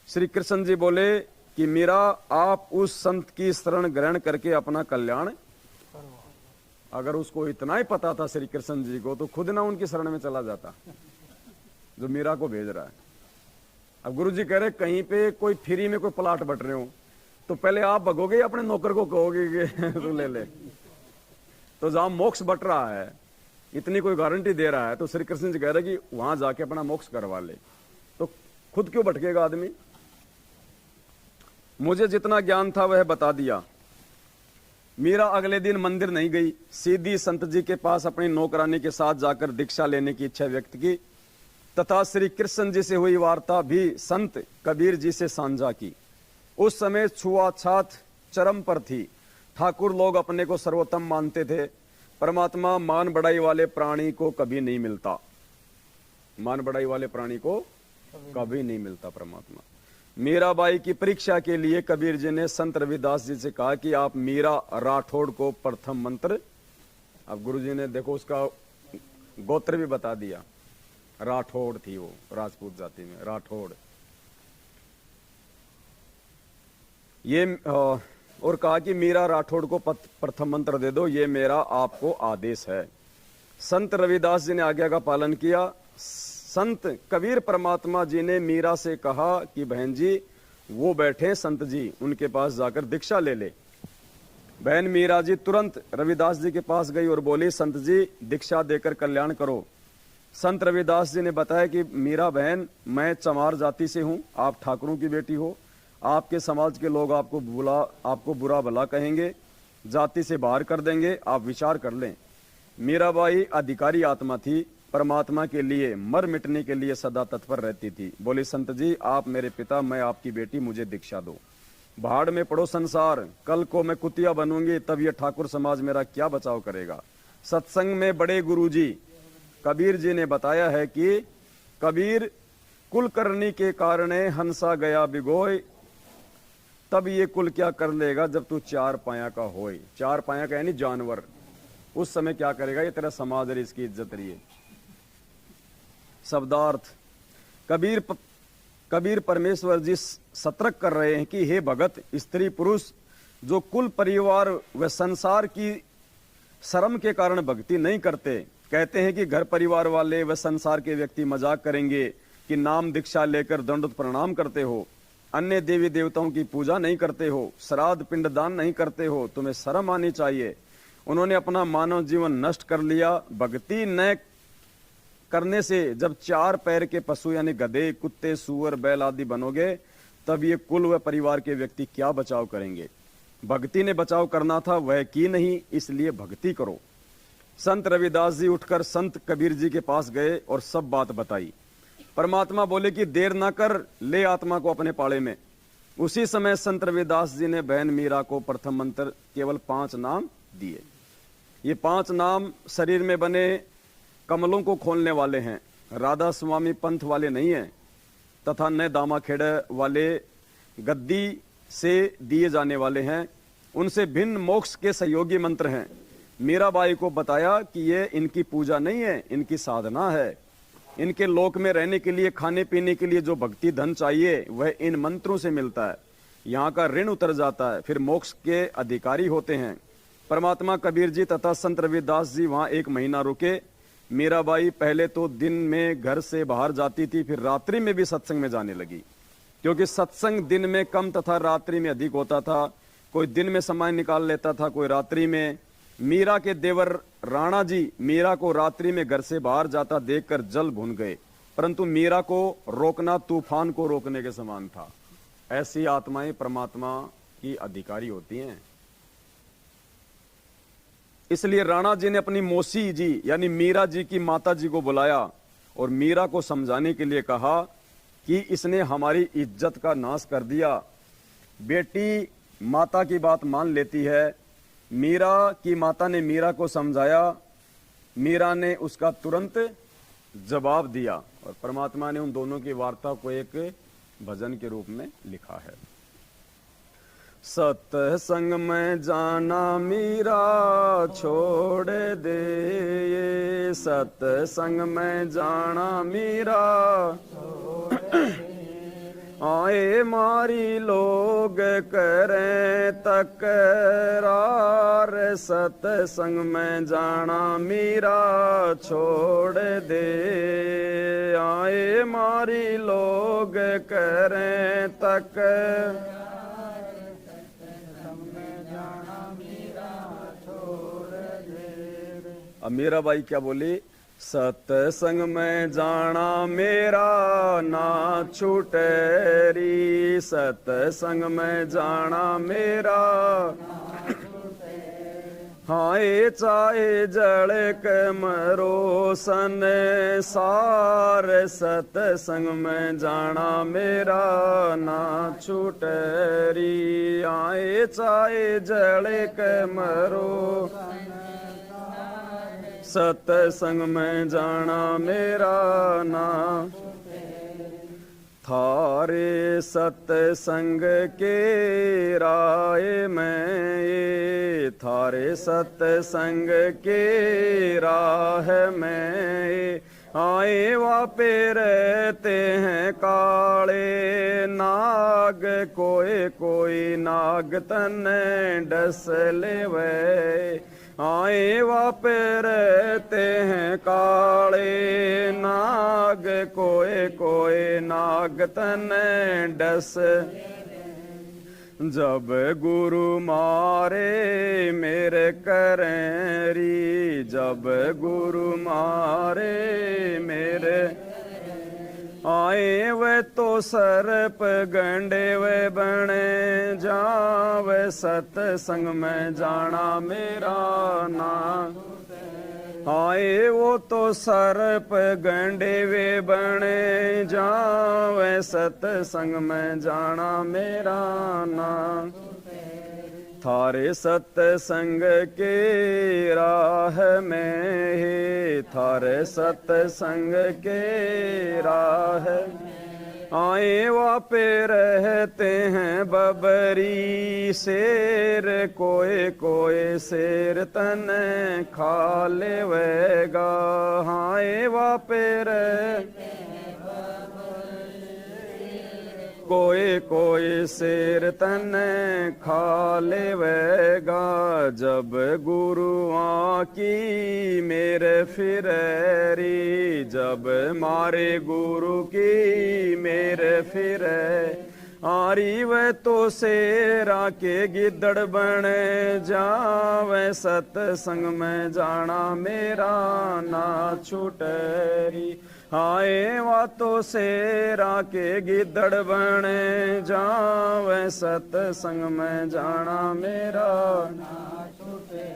श्री कृष्ण जी बोले कि मीरा, आप उस संत की शरण ग्रहण करके अपना कल्याण। अगर उसको इतना ही पता था श्री कृष्ण जी को तो खुद ना उनकी शरण में चला जाता जो मीरा को भेज रहा है। अब गुरु जी कह रहे कहीं पे कोई फ्री में कोई प्लाट बट रहे हो, तो पहले आप भगोगे या अपने नौकर को कहोगे कि तू ले ले? तो जहां मोक्ष बट रहा है, इतनी कोई गारंटी दे रहा है, तो श्री कृष्ण जी कह रहे कि वहां जाके अपना मोक्ष करवा ले। तो खुद क्यों भटकेगा आदमी? मुझे जितना ज्ञान था वह बता दिया। मीरा अगले दिन मंदिर नहीं गई, सीधी संत जी के पास अपनी नौकरानी के साथ जाकर दीक्षा लेने की इच्छा व्यक्त की तथा श्री कृष्ण जी से हुई वार्ता भी संत कबीर जी से साझा की। उस समय छुआछात चरम पर थी। ठाकुर लोग अपने को सर्वोत्तम मानते थे। परमात्मा मान बढ़ाई वाले प्राणी को कभी नहीं मिलता। मान बढ़ाई वाले प्राणी को कभी नहीं मिलता परमात्मा। मीराबाई की परीक्षा के लिए कबीर जी ने संत रविदास जी से कहा कि आप मीरा राठौड़ को प्रथम मंत्र, अब गुरु जी ने देखो उसका गोत्र भी बता दिया, राठौड़ थी वो, राजपूत जाति में राठौड़। ये और कहा कि मीरा राठौड़ को प्रथम मंत्र दे दो, ये मेरा आपको आदेश है। संत रविदास जी ने आज्ञा का पालन किया। संत कबीर परमात्मा जी ने मीरा से कहा कि बहन जी वो बैठे संत जी, उनके पास जाकर दीक्षा ले ले। बहन मीरा जी तुरंत रविदास जी के पास गई और बोली, संत जी दीक्षा देकर कल्याण करो। संत रविदास जी ने बताया कि मीरा बहन, मैं चमार जाति से हूं, आप ठाकुरों की बेटी हो, आपके समाज के लोग आपको बुरा भला कहेंगे, जाति से बाहर कर देंगे, आप विचार कर लें। मीराबाई अधिकारी आत्मा थी, परमात्मा के लिए मर मिटने के लिए सदा तत्पर रहती थी। बोली, संत जी आप मेरे पिता, मैं आपकी बेटी, मुझे दीक्षा दो। भाड़ में पड़ो संसार, कल को मैं कुतिया बनूंगी, तब ये ठाकुर समाज मेरा क्या बचाव करेगा। सत्संग में बड़े गुरुजी कबीर जी ने बताया है कि कबीर कुल करनी के कारण हंसा गया बिगोय, तब ये कुल क्या कर लेगा जब तू चार पाया का होए। चार पाया का यानी जानवर, उस समय क्या करेगा, ये तेरा समाज और इसकी इज्जत रही है। शब्दार्थ, कबीर परमेश्वर जी सतर्क कर रहे हैं कि हे भगत, स्त्री पुरुष जो कुल परिवार व संसार की शर्म के कारण भक्ति नहीं करते, कहते हैं कि घर परिवार वाले व संसार के व्यक्ति मजाक करेंगे कि नाम दीक्षा लेकर दंडवत प्रणाम करते हो, अन्य देवी देवताओं की पूजा नहीं करते हो, श्राद्ध पिंडदान नहीं करते हो, तुम्हें शर्म आनी चाहिए। उन्होंने अपना मानव जीवन नष्ट कर लिया। भक्ति न करने से जब चार पैर के पशु यानी गधे, कुत्ते, सूअर, बैल आदि बनोगे, तब ये कुल व परिवार के व्यक्ति क्या बचाव करेंगे। भक्ति ने बचाव करना था, वह की नहीं, इसलिए भक्ति करो। संत रविदास जी उठकर संत कबीर जी के पास गए और सब बात बताई। परमात्मा बोले कि देर ना कर, ले आत्मा को अपने पाड़े में। उसी समय संत रविदास जी ने बहन मीरा को प्रथम मंत्र केवल 5 नाम दिए। ये 5 नाम शरीर में बने कमलों को खोलने वाले हैं, राधा स्वामी पंथ वाले नहीं हैं, तथा न दामा खेड़े वाले गद्दी से दिए जाने वाले हैं। उनसे भिन्न मोक्ष के सहयोगी मंत्र हैं। मीराबाई को बताया कि ये इनकी पूजा नहीं है, इनकी साधना है। इनके लोक में रहने के लिए, खाने पीने के लिए जो भक्ति धन चाहिए वह इन मंत्रों से मिलता है। यहाँ का ऋण उतर जाता है, फिर मोक्ष के अधिकारी होते हैं। परमात्मा कबीर जी तथा संत रविदास जी वहाँ 1 महीना रुके। मीराबाई पहले तो दिन में घर से बाहर जाती थी, फिर रात्रि में भी सत्संग में जाने लगी, क्योंकि सत्संग दिन में कम तथा रात्रि में अधिक होता था। कोई दिन में समय निकाल लेता था, कोई रात्रि में। मीरा के देवर राणा जी मीरा को रात्रि में घर से बाहर जाता देखकर जल भून गए, परंतु मीरा को रोकना तूफान को रोकने के समान था। ऐसी आत्माएं परमात्मा की अधिकारी होती हैं। इसलिए राणा जी ने अपनी मौसी जी यानी मीरा जी की माता जी को बुलाया और मीरा को समझाने के लिए कहा कि इसने हमारी इज्जत का नाश कर दिया। बेटी माता की बात मान लेती है। मीरा की माता ने मीरा को समझाया, मीरा ने उसका तुरंत जवाब दिया और परमात्मा ने उन दोनों की वार्ता को एक भजन के रूप में लिखा है। सत्संग में जाना मीरा छोड़ दे, ये सत्संग में जाना मीरा आए मारी लोग करें तकरार, सत्संग में जाना मीरा छोड़ दे, आए मारी लोग करें तकरार। अब मीराबाई क्या बोली, सत्संग में जाना मेरा ना छूटे री, सत्संग में जाना मेरा हाय चाहे जड़ के मरो सन सार, सत्संग में जाना मेरा ना छूटे री, आए चाहे जड़ के मरो सत्संग में जाना मेरा ना, थारे सत्संग के राय में ये, थारे सत्संग के राह में आए वापे रहते हैं काले नाग, कोई कोई नाग तने डस लेवे, आए वापे रहते हैं काले नाग, कोई कोई नाग तने डस, जब गुरु मारे मेरे करें री, जब गुरु मारे मेरे आए वे तो सर्प गंडे वे बने जावे, सत्संग में जाना मेरा ना, आए वो तो सर्प गंडे वे बने जावे, सत्संग में जाना मेरा ना, थारे सत्संग के राह में है, थारे सत्संग के राह आए वापे रहते हैं बबरी शेर, कोई कोई शेर तने खा लेवेगा, हाय वापे रह कोई कोई शेर तने खा लेवेगा, जब गुरु की मेरे फिरेरी, जब मारे गुरु की मेरे फिरे आरी, वे तो शेरा के गिद्दड़ बने जावे, सत्संग में जाना मेरा ना छूटेरी, हाय वा तो शेरा के गिद्दड़ बने जावे, सत्संग में जाना मेरा ना छूटे,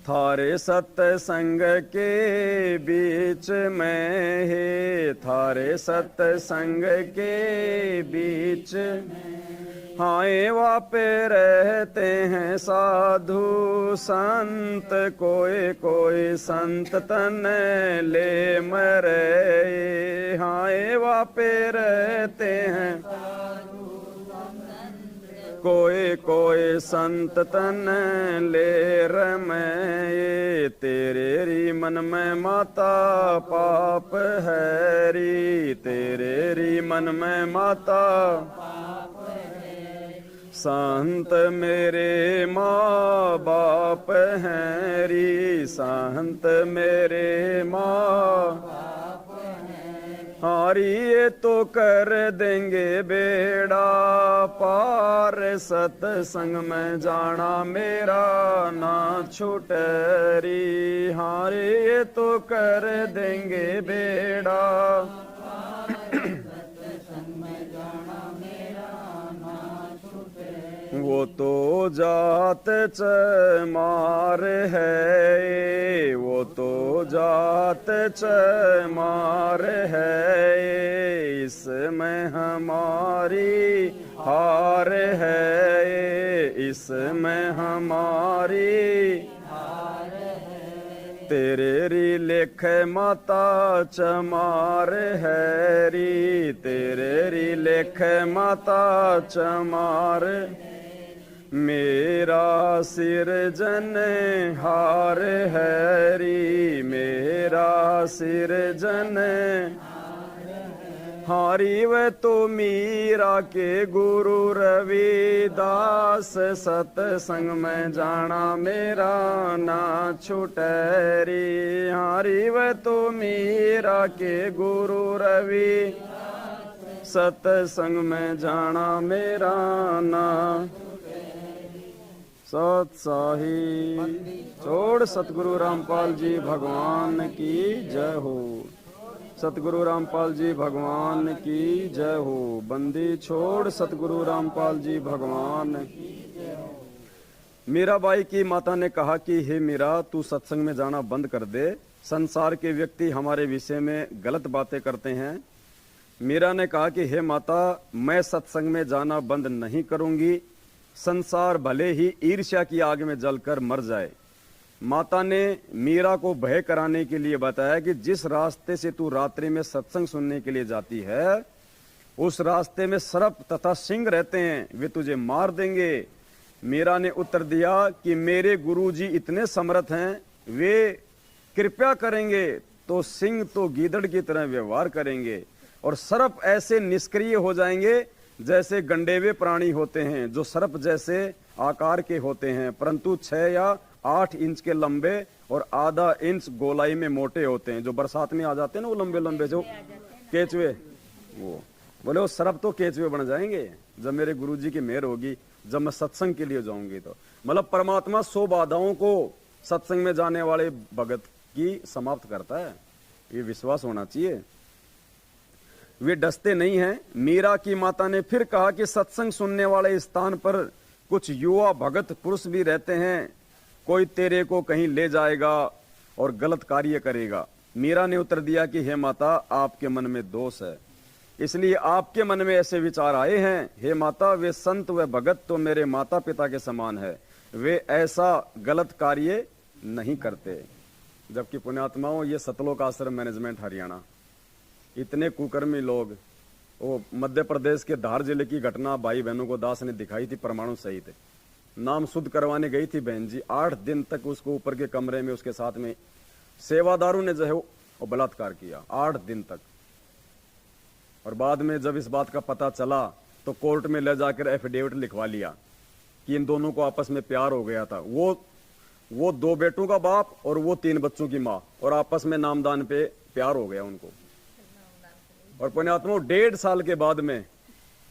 थारे सत्संग के बीच में है, थारे सत्संग के बीच हाय वापे रहते हैं साधु संत, कोई कोई संत तने ले मरे, हाय वापे रहते हैं कोई कोई संत तन ले रमे, तेरे री मन में माता पाप है री, तेरे री मन में माता संत मेरे माँ बाप हैं री, संत मेरे माँ हारी, ये तो कर देंगे बेड़ा पार, सत्संग में जाना मेरा ना छूटेरी, हारी ये तो कर देंगे बेड़ा वो तो जात चमार है, वो तो जात चमार है, इसमें हमारी हार है, इसमें हमारी तेरे री लेख माता चमार है री, तेरे री लेख माता चमार, मेरा सिर जन हार है री, मेरा सिर जन हारी, वे तो मीरा के गुरु रविदास, सत्संग में जाना मेरा ना छूटेरी, हारी वे तो मीरा के गुरु रवि, सत्संग में जाना मेरा ना, सत साही छोड़ सतगुरु रामपाल जी भगवान की जय हो। सतगुरु रामपाल जी भगवान की जय हो। बंदी छोड़ सतगुरु रामपाल जी भगवान की जय हो। मीराबाई की माता ने कहा कि हे मीरा, तू सत्संग में जाना बंद कर दे। संसार के व्यक्ति हमारे विषय में गलत बातें करते हैं। मीरा ने कहा कि हे माता, मैं सत्संग में जाना बंद नहीं करूंगी। संसार भले ही ईर्ष्या की आग में जलकर मर जाए। माता ने मीरा को भय कराने के लिए बताया कि जिस रास्ते से तू रात्रि में सत्संग सुनने के लिए जाती है, उस रास्ते में सर्प तथा सिंह रहते हैं, वे तुझे मार देंगे। मीरा ने उत्तर दिया कि मेरे गुरुजी इतने समर्थ हैं, वे कृपा करेंगे तो सिंह तो गीदड़ की तरह व्यवहार करेंगे और सर्प ऐसे निष्क्रिय हो जाएंगे जैसे गंडेवे प्राणी होते हैं, जो सर्प जैसे आकार के होते हैं, परंतु 6 या 8 इंच के लंबे और आधा इंच गोलाई में मोटे होते हैं। जो बरसात में आ जाते हैं ना, वो लंबे लंबे जो केचवे, वो बोले वो सर्प तो केचवे बन जाएंगे जब मेरे गुरुजी की मेहर होगी, जब मैं सत्संग के लिए जाऊंगी तो। मतलब परमात्मा 100 बाधाओं को सत्संग में जाने वाले भगत की समाप्त करता है, ये विश्वास होना चाहिए। वे डसते नहीं हैं। मीरा की माता ने फिर कहा कि सत्संग सुनने वाले स्थान पर कुछ युवा भगत पुरुष भी रहते हैं, कोई तेरे को कहीं ले जाएगा और गलत कार्य करेगा। मीरा ने उत्तर दिया कि हे माता, आपके मन में दोष है, इसलिए आपके मन में ऐसे विचार आए हैं। हे माता, वे संत व भगत तो मेरे माता पिता के समान है, वे ऐसा गलत कार्य नहीं करते। जबकि पुण्यात्माओं, ये सतलोक आश्रम मैनेजमेंट हरियाणा, इतने कुकर्मी लोग, वो मध्य प्रदेश के धार जिले की घटना भाई बहनों को दास ने दिखाई थी, परमाणु सहित नाम शुद्ध करवाने गई थी बहन जी। 8 दिन तक उसको ऊपर के कमरे में उसके साथ में सेवादारों ने जो है वो बलात्कार किया, 8 दिन तक। और बाद में जब इस बात का पता चला तो कोर्ट में ले जाकर एफिडेविट लिखवा लिया कि इन दोनों को आपस में प्यार हो गया था। वो 2 बेटों का बाप और वो 3 बच्चों की माँ, और आपस में नामदान पे प्यार हो गया उनको। और पुण्यात्मा 1.5 साल के बाद में,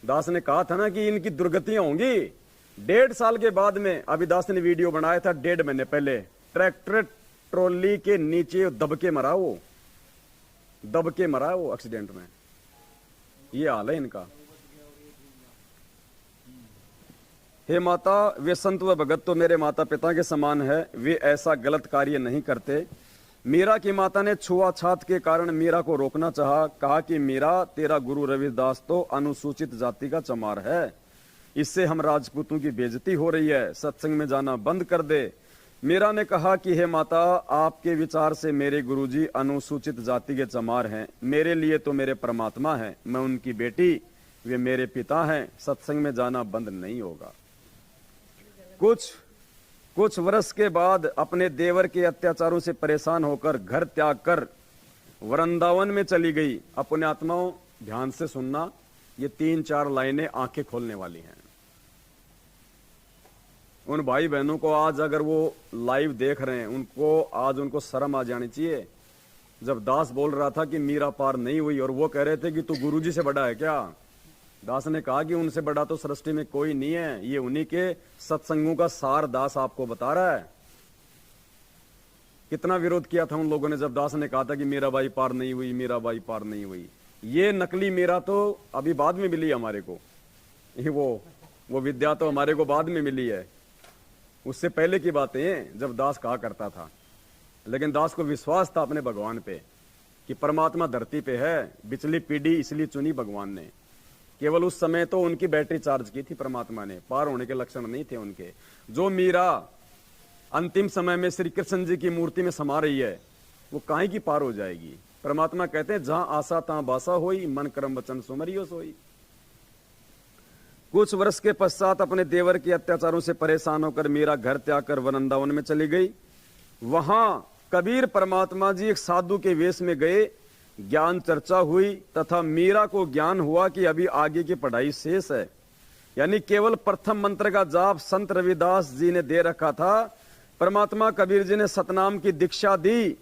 दास ने कहा था ना कि इनकी दुर्गतियां होंगी, 1.5 साल के बाद में, अभी दास ने वीडियो बनाया था 1.5 महीने पहले, ट्रैक्टर ट्रॉली के नीचे दब के मरा वो एक्सीडेंट में। ये हाल है इनका। हे माता, वे संत व भगत तो मेरे माता पिता के समान है, वे ऐसा गलत कार्य नहीं करते। मीरा की माता ने छुआछात के कारण मीरा को रोकना चाहा, कहा कि मीरा, तेरा गुरु रविदास तो अनुसूचित जाति का चमार है, इससे हम राजपूतों की बेइज्जती हो रही है, सत्संग में जाना बंद कर दे। मीरा ने कहा कि हे माता, आपके विचार से मेरे गुरुजी अनुसूचित जाति के चमार हैं, मेरे लिए तो मेरे परमात्मा हैं, मैं उनकी बेटी, वे मेरे पिता हैं, सत्संग में जाना बंद नहीं होगा। कुछ वर्ष के बाद अपने देवर के अत्याचारों से परेशान होकर घर त्याग कर वृंदावन में चली गई। अपने आत्माओं, ध्यान से सुनना, ये 3-4 लाइनें आंखें खोलने वाली हैं। उन भाई बहनों को आज अगर वो लाइव देख रहे हैं, उनको शर्म आ जानी चाहिए। जब दास बोल रहा था कि मीरा पार नहीं हुई और वो कह रहे थे कि तू गुरुजी से बड़ा है क्या, दास ने कहा कि उनसे बड़ा तो सृष्टि में कोई नहीं है, ये उन्हीं के सत्संगों का सार दास आपको बता रहा है। कितना विरोध किया था उन लोगों ने जब दास ने कहा था कि मीराबाई पार नहीं हुई, मीराबाई पार नहीं हुई। ये नकली मीरा तो अभी बाद में मिली हमारे को, वो विद्या तो हमारे को बाद में मिली है, उससे पहले की बातें हैं जब दास कहा करता था। लेकिन दास को विश्वास था अपने भगवान पे कि परमात्मा धरती पे है, बिचली पीढ़ी इसलिए चुनी भगवान ने। केवल उस समय तो उनकी बैटरी चार्ज की थी परमात्मा ने, पार होने के लक्षण नहीं थे उनके। जो मीरा अंतिम समय में श्री कृष्ण जी की मूर्ति में समा रही है, वो काहे की पार हो जाएगी। परमात्मा कहते हैं जहां आशा तहां बासा होई, मन कर्म वचन सुमरियो सोई। कुछ वर्ष के पश्चात अपने देवर के अत्याचारों से परेशान होकर मीरा घर त्याग कर वृंदावन में चली गई। वहां कबीर परमात्मा जी एक साधु के वेश में गए, ज्ञान चर्चा हुई तथा मीरा को ज्ञान हुआ कि अभी आगे की पढ़ाई शेष है। यानी केवल प्रथम मंत्र का जाप संत रविदास जी ने दे रखा था। परमात्मा कबीर जी ने सतनाम की दीक्षा दी,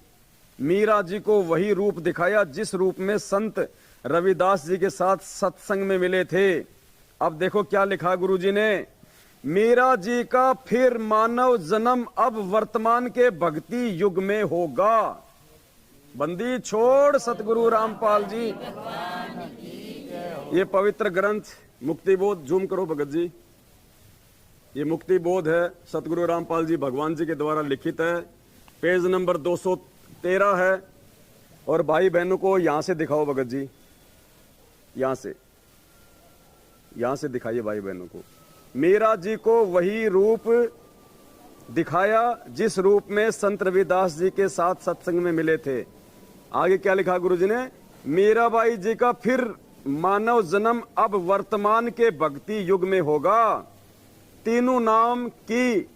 मीरा जी को वही रूप दिखाया जिस रूप में संत रविदास जी के साथ सत्संग में मिले थे। अब देखो क्या लिखा गुरु जी ने, मीरा जी का फिर मानव जन्म अब वर्तमान के भक्ति युग में होगा। बंदी छोड़ सतगुरु रामपाल जी। ये पवित्र ग्रंथ मुक्ति बोध, जूम करो भगत जी, ये मुक्ति बोध है, सतगुरु रामपाल जी भगवान जी के द्वारा लिखित है। पेज नंबर 213 है। और भाई बहनों को यहां से दिखाओ भगत जी, यहां से दिखाइए भाई बहनों को। मीरा जी को वही रूप दिखाया जिस रूप में संत रविदास जी के साथ सत्संग में मिले थे। आगे क्या लिखा गुरु जी ने? मीराबाई जी का फिर मानव जन्म अब वर्तमान के भक्ति युग में होगा। तीनों नाम की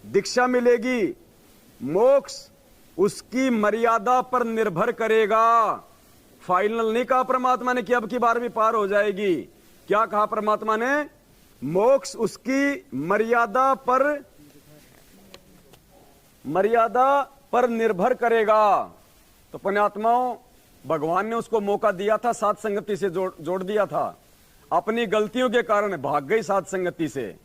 दीक्षा मिलेगी। मोक्ष उसकी मर्यादा पर निर्भर करेगा। फाइनल नहीं कहा परमात्मा ने कि अब की बार भी पार हो जाएगी। क्या कहा परमात्मा ने? मोक्ष उसकी मर्यादा पर निर्भर करेगा। तो पुण्यात्माओं, भगवान ने उसको मौका दिया था, साथ संगति से जोड़ दिया था। अपनी गलतियों के कारण भाग गई साथ संगति से।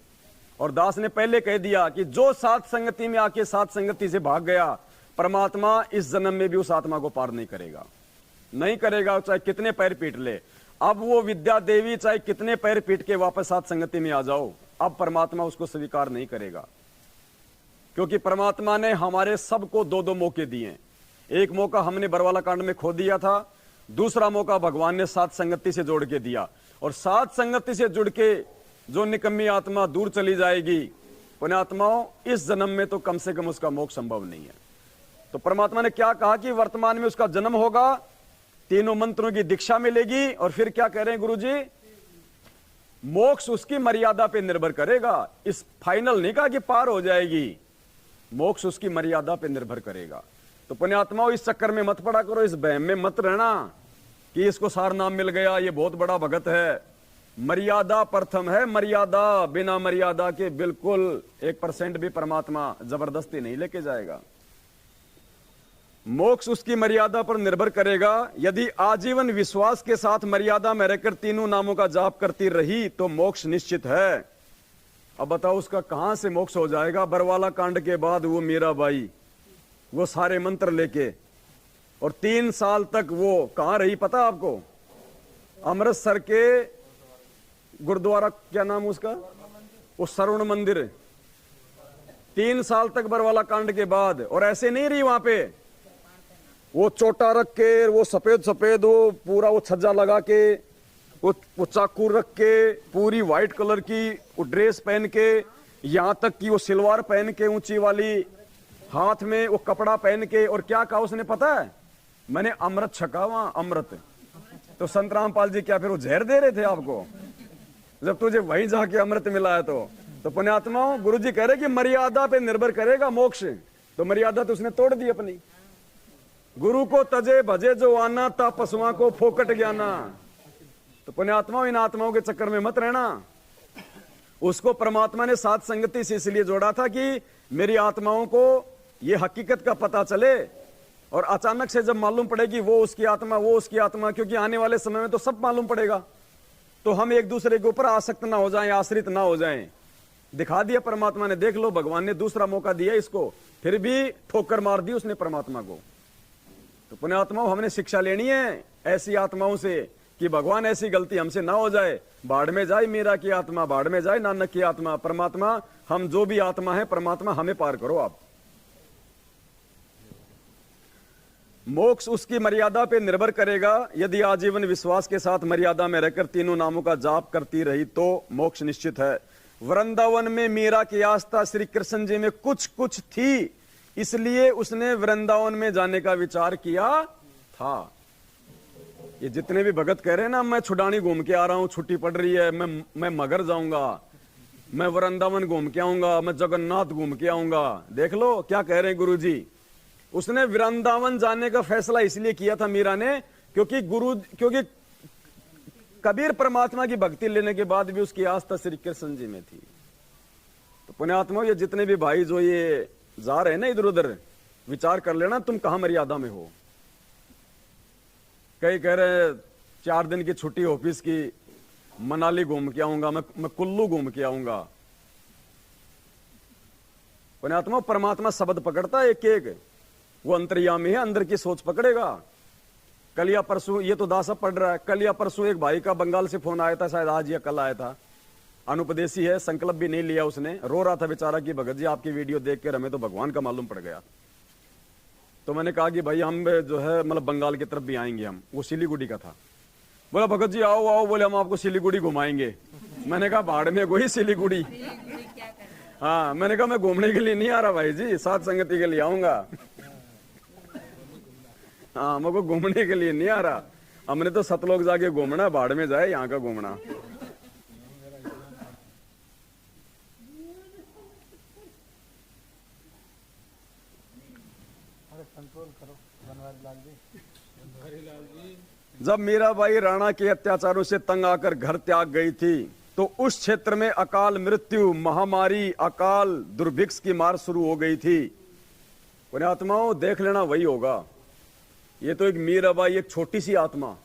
और दास ने पहले कह दिया कि जो साथ संगति में आके साथ संगति से भाग गया, परमात्मा इस जन्म में भी उस आत्मा को पार नहीं करेगा, चाहे कितने पैर पीट ले। अब वो विद्या देवी चाहे कितने पैर पीट के वापस साथ संगति में आ जाओ, अब परमात्मा उसको स्वीकार नहीं करेगा। क्योंकि परमात्मा ने हमारे सबको दो मौके दिए। एक मौका हमने बरवाला कांड में खो दिया था, दूसरा मौका भगवान ने साथ संगति से जोड़ के दिया। और साथ संगति से जुड़ के जो निकम्मी आत्मा दूर चली जाएगी, पुण्यात्माओं, इस जन्म में तो कम से कम उसका मोक्ष संभव नहीं है। तो परमात्मा ने क्या कहा कि वर्तमान में उसका जन्म होगा, तीनों मंत्रों की दीक्षा मिलेगी। और फिर क्या कह रहे हैं गुरु जी? मोक्ष उसकी मर्यादा पे निर्भर करेगा। इस फाइनल नहीं कहा कि पार हो जाएगी, मोक्ष उसकी मर्यादा पे निर्भर करेगा। तो पुण्यात्माओं, इस चक्कर में मत पड़ा करो, इस बहम में मत रहना कि इसको सार नाम मिल गया, ये बहुत बड़ा भगत है। मर्यादा प्रथम है, मर्यादा। बिना मर्यादा के बिल्कुल 1% भी परमात्मा जबरदस्ती नहीं लेके जाएगा। मोक्ष उसकी मर्यादा पर निर्भर करेगा। यदि आजीवन विश्वास के साथ मर्यादा में रहकर तीनों नामों का जाप करती रही तो मोक्ष निश्चित है। अब बताओ उसका कहां से मोक्ष हो जाएगा? बरवाला कांड के बाद वो मीराबाई वो सारे मंत्र लेके, और 3 साल तक वो कहां रही पता आपको? अमृतसर के गुरुद्वारा, क्या नाम उसका, वो स्वर्ण मंदिर। 3 साल तक बरवाला कांड के बाद। और ऐसे नहीं रही वहां पे, वो चोटा रख के, वो सफेद वो पूरा वो छज्जा लगा के, वो चाकू रख के, पूरी व्हाइट कलर की वो ड्रेस पहन के, यहां तक कि वो सिलवार पहन के ऊंची वाली, हाथ में वो कपड़ा पहन के। और क्या कहा उसने पता है? मैंने अमृत छका वहां, अमृत। तो संत रामपाल जी क्या फिर वो जहर दे रहे थे आपको जब तुझे वहीं जाके अमृत मिला है? तो पुण्यात्माओं, गुरु जी कह रहे कि मर्यादा पे निर्भर करेगा मोक्ष। तो मर्यादा तो उसने तोड़ दी अपनी। गुरु को तजे भजे जो आना, ता पशुओं को फोकट ज्ञाना। तो पुण्यात्माओं, इन आत्माओं के चक्कर में मत रहना। उसको परमात्मा ने साथ संगति से इसलिए जोड़ा था कि मेरी आत्माओं को ये हकीकत का पता चले। और अचानक से जब मालूम पड़ेगी वो उसकी आत्मा, क्योंकि आने वाले समय में तो सब मालूम पड़ेगा, तो हम एक दूसरे के ऊपर आसक्त ना हो जाएं, आश्रित ना हो जाएं। दिखा दिया परमात्मा ने, देख लो, भगवान ने दूसरा मौका दिया इसको, फिर भी ठोकर मार दी उसने परमात्मा को। तो पुण्यात्माओं, हमने शिक्षा लेनी है ऐसी आत्माओं से कि भगवान ऐसी गलती हमसे ना हो जाए। बाढ़ में जाए मीरा की आत्मा, बाढ़ में जाए नानक की आत्मा। परमात्मा, हम जो भी आत्मा है, परमात्मा हमें पार करो आप। मोक्ष उसकी मर्यादा पे निर्भर करेगा। यदि आजीवन विश्वास के साथ मर्यादा में रहकर तीनों नामों का जाप करती रही तो मोक्ष निश्चित है। वृंदावन में मीरा की आस्था श्री कृष्ण जी में कुछ थी, इसलिए उसने वृंदावन में जाने का विचार किया था। ये जितने भी भगत कह रहे हैं ना, मैं छुडानी घूम के आ रहा हूं, छुट्टी पड़ रही है, मैं मगर जाऊंगा, मैं वृंदावन घूम के आऊंगा, मैं जगन्नाथ घूम के आऊंगा। देख लो क्या कह रहे हैं गुरु जी। उसने वृंदावन जाने का फैसला इसलिए किया था मीरा ने, क्योंकि कबीर परमात्मा की भक्ति लेने के बाद भी उसकी आस्था श्री कृष्ण जी में थी। तो पुण्यात्मा, ये जितने भी भाई जो ये जा रहे हैं ना इधर उधर, विचार कर लेना तुम कहां मर्यादा में हो। कई कह रहे 4 दिन की छुट्टी ऑफिस की, मनाली घूम के आऊंगा, मैं कुल्लू घूम के आऊंगा। पुण्यात्मा परमात्मा शब्द पकड़ता है एक एक, वो अंतर्यामी है, अंदर की सोच पकड़ेगा। कल या परसों, ये तो दास अब पढ़ रहा है, कल या परसों एक भाई का बंगाल से फोन आया था, शायद आज या कल आया था, अनुपदेशी है, संकल्प भी नहीं लिया उसने, रो रहा था बेचारा कि भगत जी आपकी वीडियो देख कर हमें तो भगवान का मालूम पड़ गया। तो मैंने कहा कि भाई हम जो है मतलब बंगाल की तरफ भी आएंगे हम, वो सिलीगुड़ी का था। बोला भगत जी आओ आओ, बोले हम आपको सिलीगुड़ी घुमाएंगे। मैंने कहा भाड़ में कोई सिलीगुड़ी, हाँ मैंने कहा मैं घूमने के लिए नहीं आ रहा भाई जी, साथ संगति के लिए आऊंगा। हाँ मेरे को घूमने के लिए नहीं आ रहा, हमने तो सतलोक जाके घूमना, भाड़ में जाए यहाँ का घूमना। कंट्रोल करो बनवारी लाल जी। जब मीराबाई राणा के अत्याचारों से तंग आकर घर त्याग गई थी तो उस क्षेत्र में अकाल मृत्यु, महामारी, अकाल दुर्भिक्ष की मार शुरू हो गई थी। पुण्यात्माओं देख लेना वही होगा। ये तो एक मीराबाई, एक छोटी सी आत्मा,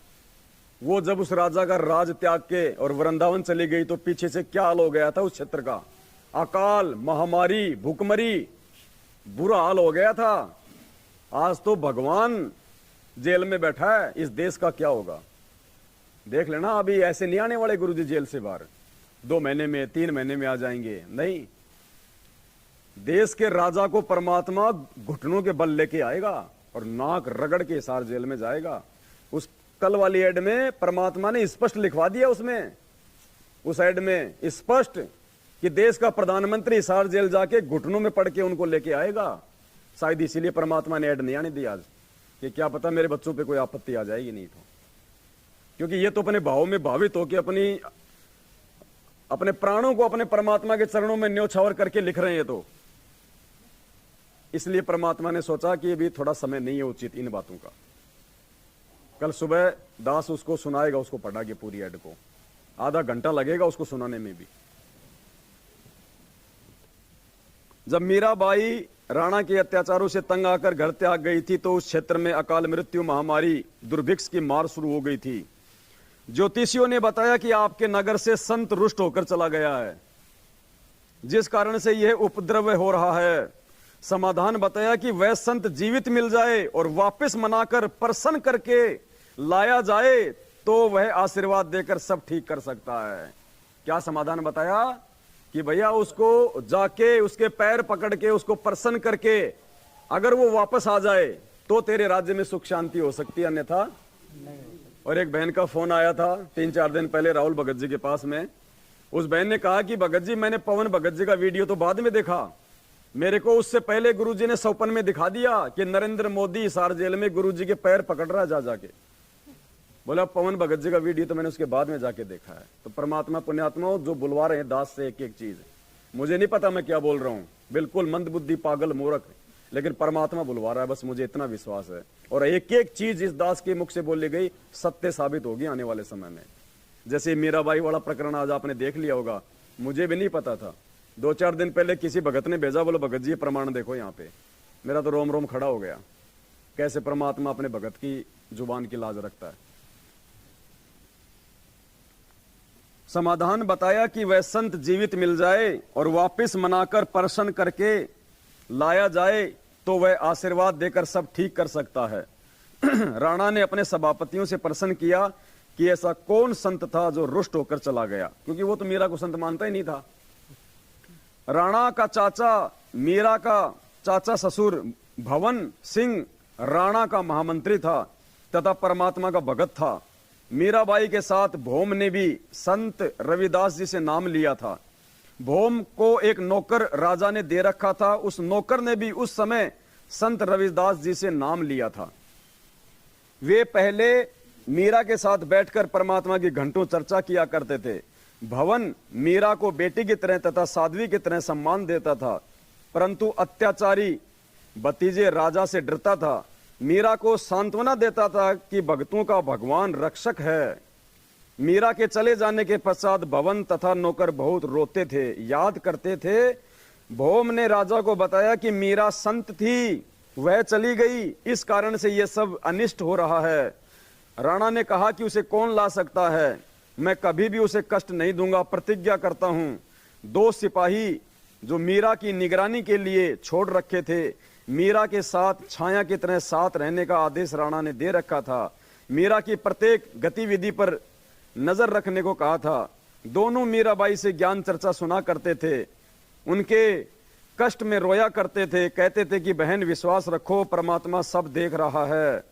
वो जब उस राजा का राज त्याग के और वृंदावन चली गई तो पीछे से क्या हाल हो गया था उस क्षेत्र का। अकाल, महामारी, भूखमरी, बुरा हाल हो गया था। आज तो भगवान जेल में बैठा है, इस देश का क्या होगा देख लेना। अभी ऐसे नहीं आने वाले गुरुजी जेल से बाहर, 2 महीने में 3 महीने में आ जाएंगे, नहीं। देश के राजा को परमात्मा घुटनों के बल लेके आएगा और नाक रगड़ के हिसार जेल में जाएगा। उस कल वाली एड में परमात्मा ने स्पष्ट लिखवा दिया, उसमें उस एड में स्पष्ट कि देश का प्रधानमंत्री हिसार जेल जाके घुटनों में पड़ के उनको लेके आएगा। शायद इसीलिए परमात्मा ने एड नहीं आने दी आज, कि क्या पता मेरे बच्चों पे कोई आपत्ति आ जाएगी नहीं तो, क्योंकि ये तो अपने भाव में भावित होकर अपने प्राणों को अपने परमात्मा के चरणों में न्योछावर करके लिख रहे हैं। तो इसलिए परमात्मा ने सोचा कि अभी थोड़ा समय नहीं है उचित इन बातों का। कल सुबह दास उसको सुनाएगा, उसको पढ़ा के पूरी एड को, आधा घंटा लगेगा उसको सुनाने में भी। जब मीराबाई राणा के अत्याचारों से तंग आकर घर त्याग गई थी तो उस क्षेत्र में अकाल मृत्यु, महामारी, दुर्भिक्ष की मार शुरू हो गई थी। ज्योतिषियों ने बताया कि आपके नगर से संत रुष्ट होकर चला गया है, जिस कारण से यह उपद्रव हो रहा है। समाधान बताया कि वह संत जीवित मिल जाए और वापस मनाकर प्रसन्न करके लाया जाए तो वह आशीर्वाद देकर सब ठीक कर सकता है। क्या समाधान बताया कि भैया उसको जाके उसके पैर पकड़ के उसको प्रसन्न करके अगर वो वापस आ जाए तो तेरे राज्य में सुख शांति हो सकती है, अन्यथा नहीं। और एक बहन का फोन आया था 3-4 दिन पहले राहुल भगत जी के पास में। उस बहन ने कहा कि भगत जी मैंने पवन भगत जी का वीडियो तो बाद में देखा, मेरे को उससे पहले गुरुजी ने सपन में दिखा दिया कि नरेंद्र मोदी हिसार जेल में गुरुजी के पैर पकड़ रहा है जाके। बोला पवन भगत जी का वीडियो तो मैंने उसके बाद में जाके देखा है। तो परमात्मा पुण्यात्मा जो बुलवा रहे हैं दास से एक एक चीज, मुझे नहीं पता मैं क्या बोल रहा हूँ, बिल्कुल मंदबुद्धि, पागल, मूर्ख, लेकिन परमात्मा बुलवा रहा है, बस मुझे इतना विश्वास है। और एक एक चीज इस दास के मुख से बोली गई सत्य साबित होगी आने वाले समय में। जैसे मीराबाई वाला प्रकरण आज आपने देख लिया होगा, मुझे भी नहीं पता था। 2-4 दिन पहले किसी भगत ने भेजा, बोलो भगत जी प्रमाण देखो यहाँ पे। मेरा तो रोम रोम खड़ा हो गया, कैसे परमात्मा अपने भगत की जुबान की लाज रखता है। समाधान बताया कि वह संत जीवित मिल जाए और वापस मनाकर प्रसन्न करके लाया जाए तो वह आशीर्वाद देकर सब ठीक कर सकता है। राणा ने अपने सभापतियों से प्रश्न किया कि ऐसा कौन संत था जो रुष्ट होकर चला गया, क्योंकि वो तो मीरा को संत मानता ही नहीं था। राणा का चाचा, मीरा का चाचा ससुर भवन सिंह राणा का महामंत्री था तथा परमात्मा का भगत था। मीराबाई के साथ भौम ने भी संत रविदास जी से नाम लिया था। भौम को एक नौकर राजा ने दे रखा था, उस नौकर ने भी उस समय संत रविदास जी से नाम लिया था। वे पहले मीरा के साथ बैठकर परमात्मा की घंटों चर्चा किया करते थे। भवन मीरा को बेटी की तरह तथा साध्वी की तरह सम्मान देता था, परंतु अत्याचारी भतीजे राजा से डरता था। मीरा को सांत्वना देता था कि भक्तों का भगवान रक्षक है। मीरा के चले जाने के पश्चात भवन तथा नौकर बहुत रोते थे, याद करते थे। भौम ने राजा को बताया कि मीरा संत थी, वह चली गई, इस कारण से यह सब अनिष्ट हो रहा है। राणा ने कहा कि उसे कौन ला सकता है, मैं कभी भी उसे कष्ट नहीं दूंगा, प्रतिज्ञा करता हूं। 2 सिपाही जो मीरा की निगरानी के लिए छोड़ रखे थे। मीरा के साथ छाया की तरह साथ रहने का आदेश राणा ने दे रखा था। मीरा की प्रत्येक गतिविधि पर नजर रखने को कहा था। दोनों मीराबाई से ज्ञान चर्चा सुना करते थे, उनके कष्ट में रोया करते थे, कहते थे कि बहन विश्वास रखो, परमात्मा सब देख रहा है।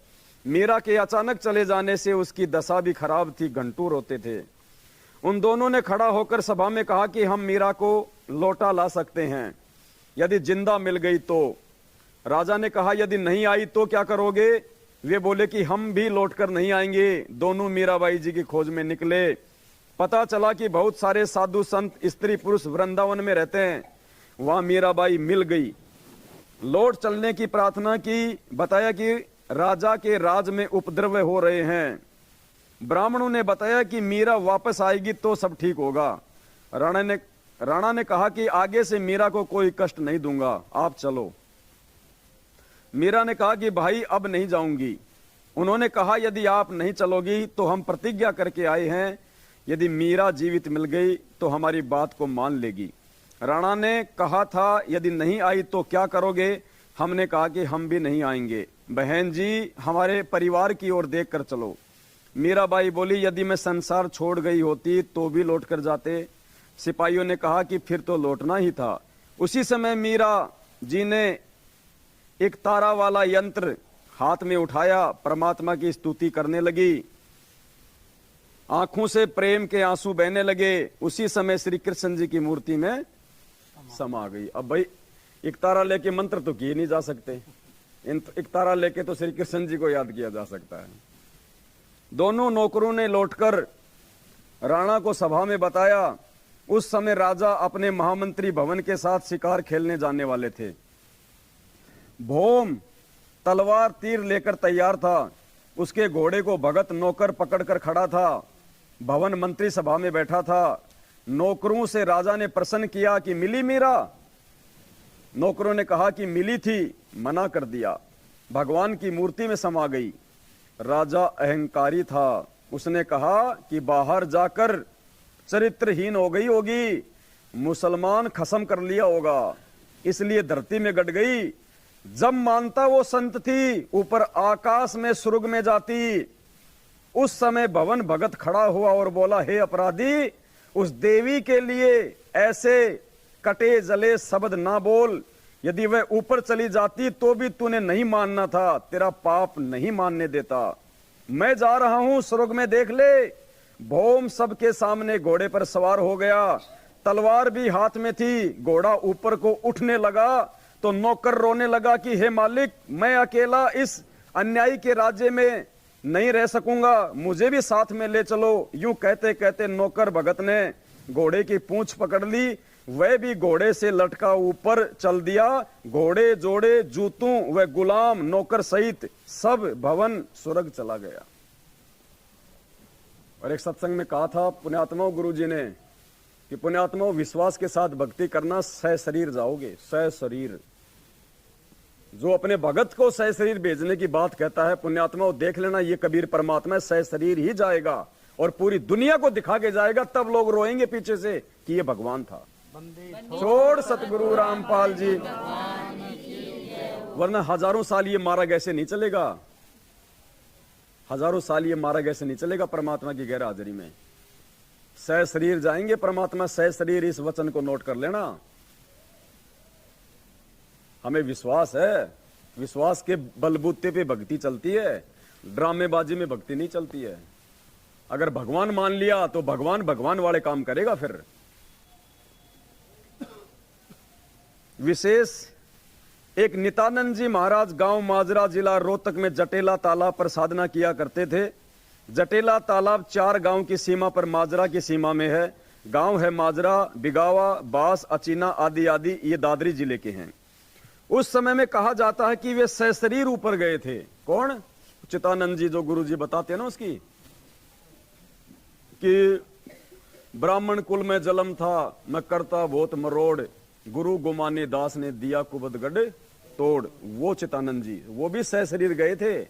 मीरा के अचानक चले जाने से उसकी दशा भी खराब थी, घंटू रोते थे। उन दोनों ने खड़ा होकर सभा में कहा कि हम मीरा को लौटा ला सकते हैं यदि जिंदा मिल गई तो। राजा ने कहा यदि नहीं आई तो क्या करोगे? वे बोले कि हम भी लौटकर नहीं आएंगे। दोनों मीराबाई जी की खोज में निकले। पता चला कि बहुत सारे साधु संत स्त्री पुरुष वृंदावन में रहते हैं। वहां मीराबाई मिल गई, लौट चलने की प्रार्थना की। बताया कि राजा के राज में उपद्रव हो रहे हैं। ब्राह्मणों ने बताया कि मीरा वापस आएगी तो सब ठीक होगा। राणा ने कहा कि आगे से मीरा को कोई कष्ट नहीं दूंगा, आप चलो। मीरा ने कहा कि भाई अब नहीं जाऊंगी। उन्होंने कहा यदि आप नहीं चलोगी तो हम प्रतिज्ञा करके आए हैं, यदि मीरा जीवित मिल गई तो हमारी बात को मान लेगी। राणा ने कहा था यदि नहीं आई तो क्या करोगे? हमने कहा कि हम भी नहीं आएंगे। बहन जी हमारे परिवार की ओर देख कर चलो। मीराबाई बोली यदि मैं संसार छोड़ गई होती तो भी लौट कर जाते। सिपाहियों ने कहा कि फिर तो लौटना ही था। उसी समय मीरा जी ने एक तारा वाला यंत्र हाथ में उठाया, परमात्मा की स्तुति करने लगी। आंखों से प्रेम के आंसू बहने लगे। उसी समय श्री कृष्ण जी की मूर्ति में समा गई। अब भाई एक तारा लेके मंत्र तो किए नहीं जा सकते, एक तारा लेके तो श्री कृष्ण जी को याद किया जा सकता है। दोनों नौकरों ने लौटकर राणा को सभा में बताया। उस समय राजा अपने महामंत्री भवन के साथ शिकार खेलने जाने वाले थे। भौम तलवार तीर लेकर तैयार था। उसके घोड़े को भगत नौकर पकड़कर खड़ा था। भवन मंत्री सभा में बैठा था। नौकरों से राजा ने प्रश्न किया कि मिली मीरा? नौकरों ने कहा कि मिली थी, मना कर दिया। भगवान की मूर्ति में समा गई। राजा अहंकारी था, उसने कहा कि बाहर जाकर चरित्रहीन हो गई होगी, मुसलमान खत्म कर लिया होगा, इसलिए धरती में गड़ गई। जब मानता वो संत थी, ऊपर आकाश में स्वर्ग में जाती। उस समय भवन भगत खड़ा हुआ और बोला, हे अपराधी, उस देवी के लिए ऐसे कटे जले शब्द ना बोल। यदि वह ऊपर चली जाती तो भी तूने नहीं मानना था, तेरा पाप नहीं मानने देता। मैं जा रहा हूं, स्वर्ग में देख ले। भौम सबके सामने घोड़े पर सवार हो गया। तलवार भी हाथ में थी। घोड़ा ऊपर को उठने लगा तो नौकर रोने लगा कि हे मालिक, मैं अकेला इस अन्यायी के राज्य में नहीं रह सकूंगा, मुझे भी साथ में ले चलो। यूं कहते कहते नौकर भगत ने घोड़े की पूंछ पकड़ ली। वह भी घोड़े से लटका ऊपर चल दिया। घोड़े जोड़े जूतों व गुलाम नौकर सहित सब भवन स्वर्ग चला गया। और एक सत्संग में कहा था पुण्यात्माओं गुरुजी ने कि पुण्यात्माओं विश्वास के साथ भक्ति करना, सह शरीर जाओगे, सह शरीर। जो अपने भगत को सह शरीर भेजने की बात कहता है, पुण्यात्माओं देख लेना, ये कबीर परमात्मा सह शरीर ही जाएगा और पूरी दुनिया को दिखा के जाएगा। तब लोग रोएंगे पीछे से कि ये भगवान था। छोड़ सतगुरु रामपाल जी, वरना हजारों साल ये मार्ग ऐसे नहीं चलेगा। हजारों साल ये मार्ग ऐसे नहीं चलेगा परमात्मा की गैर हाजिरी में। सह शरीर जाएंगे परमात्मा, सह शरीर, इस वचन को नोट कर लेना। हमें विश्वास है, विश्वास के बलबूते पे भक्ति चलती है, ड्रामेबाजी में भक्ति नहीं चलती है। अगर भगवान मान लिया तो भगवान भगवान वाले काम करेगा। फिर विशेष एक नित्यानंद जी महाराज गांव माजरा जिला रोहतक में जटेला तालाब पर साधना किया करते थे। जटेला तालाब 4 गांव की सीमा पर माजरा की सीमा में है। गांव है माजरा, बिगावा, बास, अचीना आदि आदि, ये दादरी जिले के हैं। उस समय में कहा जाता है कि वे सहशरीर ऊपर गए थे। कौन? चितानंद जी, जो गुरु जी बताते हैं ना उसकी, कि ब्राह्मण कुल में जन्म था, मैं करता बहुत मरोड़, गुरु गुमाने दास ने दिया कुबद गढ़ तोड़। वो चितानंद जी, वो भी सह शरीर गए थे,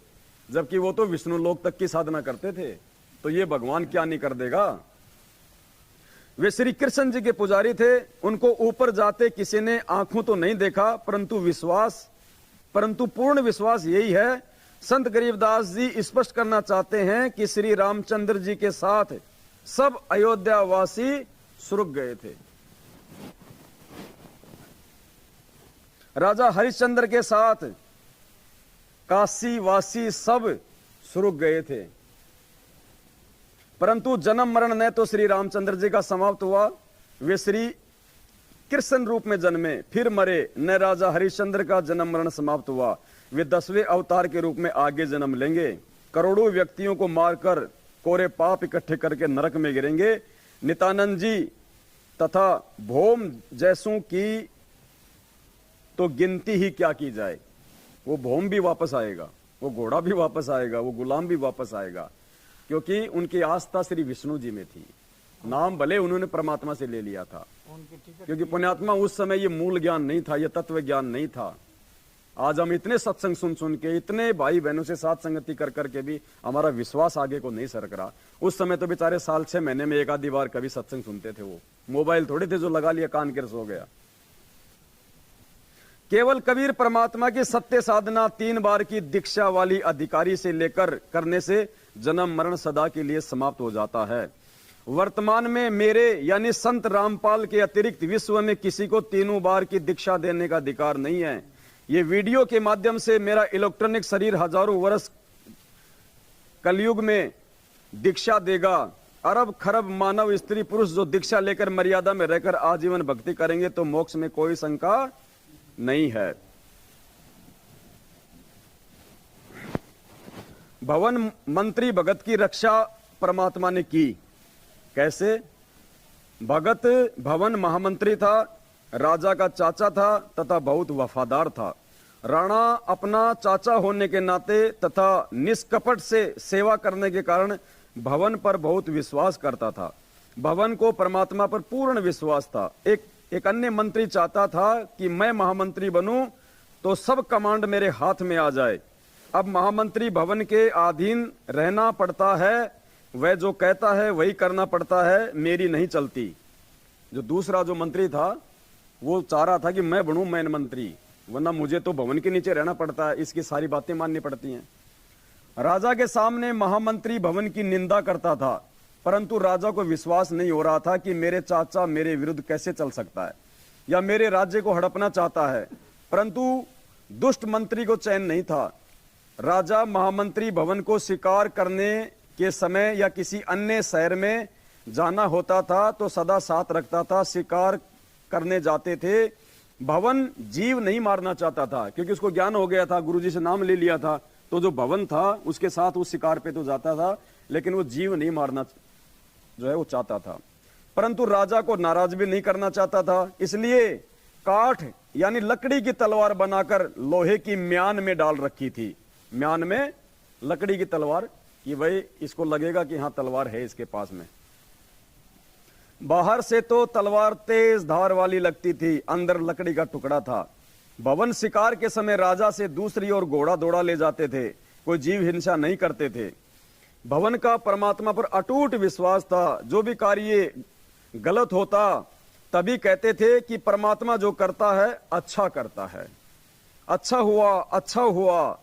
जबकि वो तो विष्णु लोक तक की साधना करते थे। तो ये भगवान क्या नहीं कर देगा। वे श्री कृष्ण जी के पुजारी थे। उनको ऊपर जाते किसी ने आंखों तो नहीं देखा, परंतु पूर्ण विश्वास यही है। संत गरीबदास जी स्पष्ट करना चाहते हैं कि श्री रामचंद्र जी के साथ सब अयोध्यावासी सुरुक गए थे। राजा हरिश्चंद्र के साथ काशी वासी सब सुरुक गए थे, परंतु जन्म मरण न तो श्री रामचंद्र जी का समाप्त हुआ। वे श्री कृष्ण रूप में जन्मे, फिर मरे, न राजा हरिश्चंद्र का जन्म मरण समाप्त हुआ। वे 10वें अवतार के रूप में आगे जन्म लेंगे। करोड़ों व्यक्तियों को मारकर कोरे पाप इकट्ठे करके नरक में गिरेंगे। नित्यानंद जी तथा भोम जैसों की तो गिनती ही क्या की जाए। वो भोम भी वापस आएगा, वो घोड़ा भी वापस आएगा, वो गुलाम भी वापस आएगा, क्योंकि उनकी आस्था श्री विष्णु जी में थी। नाम भले उन्होंने परमात्मा से ले लिया था, क्योंकि पुण्यात्मा उस समय ये मूल ज्ञान नहीं था, ये तत्व ज्ञान नहीं था। आज हम इतने सत्संग सुन के, इतने भाई बहनों से साथ संगति कर करके भी हमारा विश्वास आगे को नहीं सरक रहा। उस समय तो बेचारे साल 6 महीने में एक आधी बार कभी सत्संग सुनते थे। वो मोबाइल थोड़े थे जो लगा लिया कान के सो गया। केवल कबीर परमात्मा की सत्य साधना 3 बार की दीक्षा वाली अधिकारी से लेकर करने से जन्म मरण सदा के लिए समाप्त हो जाता है। वर्तमान में मेरे यानी संत रामपाल के अतिरिक्त विश्व में किसी को 3 बार की दीक्षा देने का अधिकार नहीं है। ये वीडियो के माध्यम से मेरा इलेक्ट्रॉनिक शरीर हजारों वर्ष कलयुग में दीक्षा देगा। अरब खरब मानव स्त्री पुरुष जो दीक्षा लेकर मर्यादा में रहकर आजीवन भक्ति करेंगे तो मोक्ष में कोई शंका नहीं है। भवन मंत्री भगत की रक्षा परमात्मा ने की। कैसे? भगत भवन महामंत्री था, राजा का चाचा था तथा बहुत वफादार था। राणा अपना चाचा होने के नाते तथा निष्कपट से सेवा करने के कारण भवन पर बहुत विश्वास करता था। भवन को परमात्मा पर पूर्ण विश्वास था। एक अन्य मंत्री चाहता था कि मैं महामंत्री बनूं तो सब कमांड मेरे हाथ में आ जाए। अब महामंत्री भवन के अधीन रहना पड़ता है, वह जो कहता है वही करना पड़ता है, मेरी नहीं चलती। जो दूसरा जो मंत्री था वो चाह रहा था कि मैं बनूं मैन मंत्री, वरना मुझे तो भवन के नीचे रहना पड़ता है, इसकी सारी बातें माननी पड़ती हैं। राजा के सामने महामंत्री भवन की निंदा करता था, परंतु राजा को विश्वास नहीं हो रहा था कि मेरे चाचा मेरे विरुद्ध कैसे चल सकता है या मेरे राज्य को हड़पना चाहता है। परंतु दुष्ट मंत्री को चैन नहीं था। राजा महामंत्री भवन को शिकार करने के समय या किसी अन्य शहर में जाना होता था तो सदा साथ रखता था। शिकार करने जाते थे, भवन जीव नहीं मारना चाहता था, क्योंकि उसको ज्ञान हो गया था, गुरुजी से नाम ले लिया था, तो जो भवन था उसके साथ उस शिकार पे तो जाता था, लेकिन वो जीव नहीं मारना जो है वो चाहता था। परंतु राजा को नाराज भी नहीं करना चाहता था, इसलिए काठ यानी लकड़ी की तलवार बनाकर लोहे की म्यान में डाल रखी थी। म्यान में लकड़ी की तलवार कि भाई इसको लगेगा कि हाँ तलवार है इसके पास में। बाहर से तो तलवार तेज धार वाली लगती थी, अंदर लकड़ी का टुकड़ा था। भवन शिकार के समय राजा से दूसरी ओर घोड़ा दौड़ा ले जाते थे, कोई जीव हिंसा नहीं करते थे। भवन का परमात्मा पर अटूट विश्वास था। जो भी कार्य गलत होता तभी कहते थे कि परमात्मा जो करता है अच्छा करता है, अच्छा हुआ, अच्छा हुआ।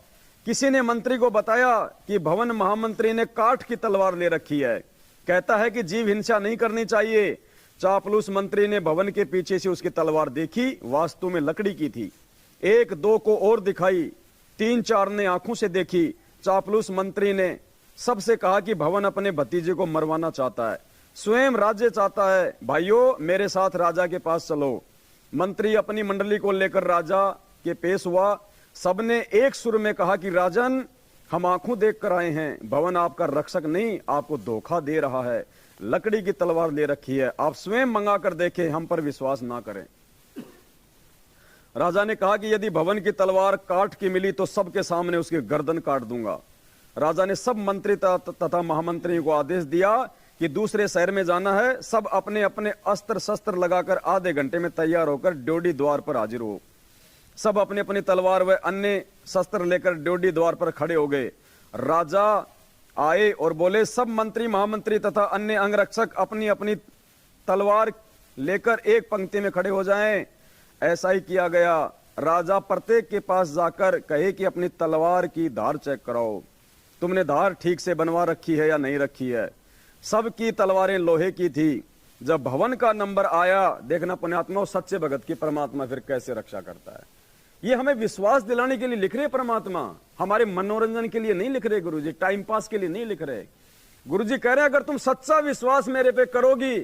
किसी ने मंत्री को बताया कि भवन महामंत्री ने काठ की तलवार ले रखी है, कहता है कि जीव हिंसा नहीं करनी चाहिए। चापलूस मंत्री ने भवन के पीछे से उसकी तलवार देखी, वास्तव में लकड़ी की थी। 1-2 को और दिखाई, 3-4 ने आंखों से देखी। चापलूस मंत्री ने सबसे कहा कि भवन अपने भतीजे को मरवाना चाहता है, स्वयं राज्य चाहता है, भाइयों मेरे साथ राजा के पास चलो। मंत्री अपनी मंडली को लेकर राजा के पेश हुआ। सबने एक सुर में कहा कि राजन, हम आंखों देख कर आए हैं, भवन आपका रक्षक नहीं आपको धोखा दे रहा है, लकड़ी की तलवार ले रखी है, आप स्वयं मंगा कर देखें, हम पर विश्वास ना करें। राजा ने कहा कि यदि भवन की तलवार काठ की मिली तो सबके सामने उसकी गर्दन काट दूंगा। राजा ने सब मंत्री तथा महामंत्रियों को आदेश दिया कि दूसरे शहर में जाना है, सब अपने अपने अस्त्र शस्त्र लगाकर आधे घंटे में तैयार होकर ड्योढ़ी द्वार पर हाजिर हो। सब अपनी अपनी तलवार व अन्य शस्त्र लेकर ड्योढ़ी द्वार पर खड़े हो गए। राजा आए और बोले, सब मंत्री महामंत्री तथा अन्य अंगरक्षक अपनी अपनी तलवार लेकर एक पंक्ति में खड़े हो जाएं। ऐसा ही किया गया। राजा प्रत्येक के पास जाकर कहे कि अपनी तलवार की धार चेक कराओ, तुमने धार ठीक से बनवा रखी है या नहीं रखी है। सबकी तलवारें लोहे की थी। जब भवन का नंबर आया, देखना पुण्यात्मा सच्चे भगत की परमात्मा फिर कैसे रक्षा करता है। ये हमें विश्वास दिलाने के लिए लिख रहे परमात्मा, हमारे मनोरंजन के लिए नहीं लिख रहे गुरुजी, टाइम पास के लिए नहीं लिख रहे। गुरुजी कह रहे हैं अगर तुम सच्चा विश्वास मेरे पे करोगी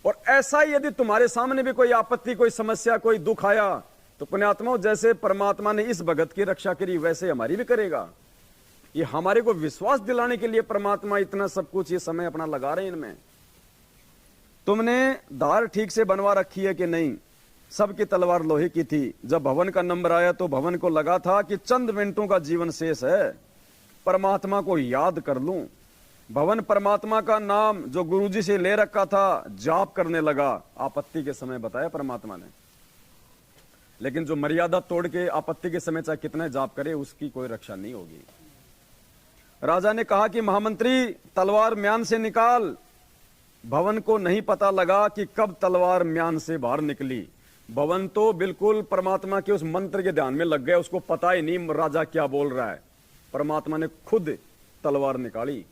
और ऐसा ही यदि तुम्हारे सामने भी कोई आपत्ति, कोई समस्या, कोई दुख आया, तो पुण्यात्मा जैसे परमात्मा ने इस भगत की रक्षा करी वैसे हमारी भी करेगा। ये हमारे को विश्वास दिलाने के लिए परमात्मा इतना सब कुछ ये समय अपना लगा रहे हैं इनमें। तुमने धार ठीक से बनवा रखी है कि नहीं। सबकी तलवार लोहे की थी। जब भवन का नंबर आया तो भवन को लगा था कि चंद मिनटों का जीवन शेष है, परमात्मा को याद कर लूं। भवन परमात्मा का नाम जो गुरुजी से ले रखा था जाप करने लगा। आपत्ति के समय बताया परमात्मा ने, लेकिन जो मर्यादा तोड़ के आपत्ति के समय चाहे कितना जाप करे उसकी कोई रक्षा नहीं होगी। राजा ने कहा कि महामंत्री तलवार म्यान से निकाल। भवन को नहीं पता लगा कि कब तलवार म्यान से बाहर निकली। भवन तो बिल्कुल परमात्मा के उस मंत्र के ध्यान में लग गया, उसको पता ही नहीं राजा क्या बोल रहा है। परमात्मा ने खुद तलवार निकाली।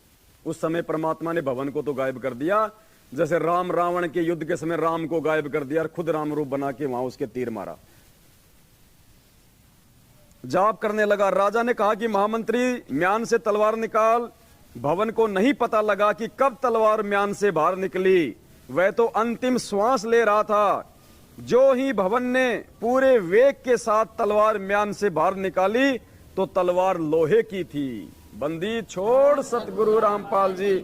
उस समय परमात्मा ने भवन को तो गायब कर दिया, जैसे राम रावण के युद्ध के समय राम को गायब कर दिया और खुद राम रूप बना के वहां उसके तीर मारा। जाप करने लगा। राजा ने कहा कि महामंत्री म्यान से तलवार निकाल। भवन को नहीं पता लगा कि कब तलवार म्यान से बाहर निकली। वह तो अंतिम श्वास ले रहा था। जो ही भवन ने पूरे वेग के साथ तलवार म्यान से बाहर निकाली तो तलवार लोहे की थी। बंदी छोड़ सतगुरु रामपाल जी।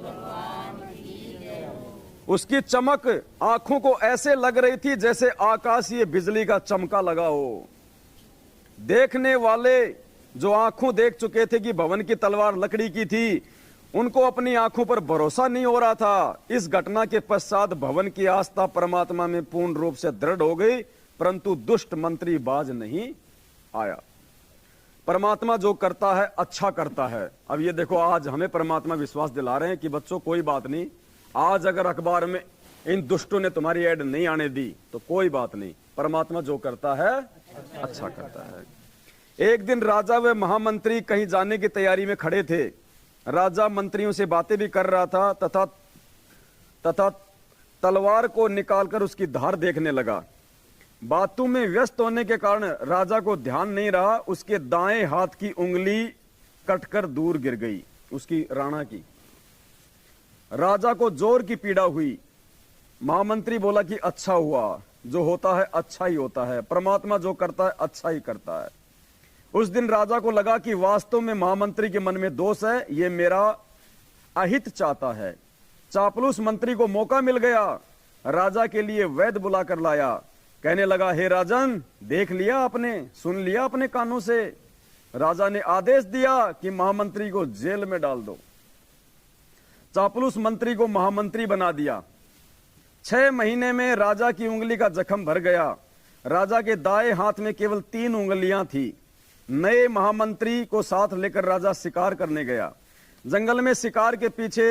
उसकी चमक आंखों को ऐसे लग रही थी जैसे आकाशीय बिजली का चमका लगा हो। देखने वाले जो आंखों देख चुके थे कि भवन की तलवार लकड़ी की थी, उनको अपनी आंखों पर भरोसा नहीं हो रहा था। इस घटना के पश्चात भवन की आस्था परमात्मा में पूर्ण रूप से दृढ़ हो गई, परंतु दुष्ट मंत्री बाज नहीं आया। परमात्मा जो करता है अच्छा करता है। अब ये देखो, आज हमें परमात्मा विश्वास दिला रहे हैं कि बच्चों कोई बात नहीं, आज अगर अखबार में इन दुष्टों ने तुम्हारी ऐड नहीं आने दी तो कोई बात नहीं, परमात्मा जो करता है अच्छा करता है। एक दिन राजा व महामंत्री कहीं जाने की तैयारी में खड़े थे। राजा मंत्रियों से बातें भी कर रहा था तथा तलवार को निकालकर उसकी धार देखने लगा। बातों में व्यस्त होने के कारण राजा को ध्यान नहीं रहा, उसके दाएं हाथ की उंगली कटकर दूर गिर गई, उसकी राणा की। राजा को जोर की पीड़ा हुई। महामंत्री बोला कि अच्छा हुआ, जो होता है अच्छा ही होता है, परमात्मा जो करता है अच्छा ही करता है। उस दिन राजा को लगा कि वास्तव में महामंत्री के मन में दोष है, ये मेरा अहित चाहता है। चापलूस मंत्री को मौका मिल गया। राजा के लिए वैद्य बुलाकर लाया। कहने लगा, हे राजन, देख लिया आपने, सुन लिया अपने कानों से। राजा ने आदेश दिया कि महामंत्री को जेल में डाल दो। चापलूस मंत्री को महामंत्री बना दिया। 6 महीने में राजा की उंगली का जख्म भर गया। राजा के दाएं हाथ में केवल 3 उंगलियां थी। नए महामंत्री को साथ लेकर राजा शिकार करने गया। जंगल में शिकार के पीछे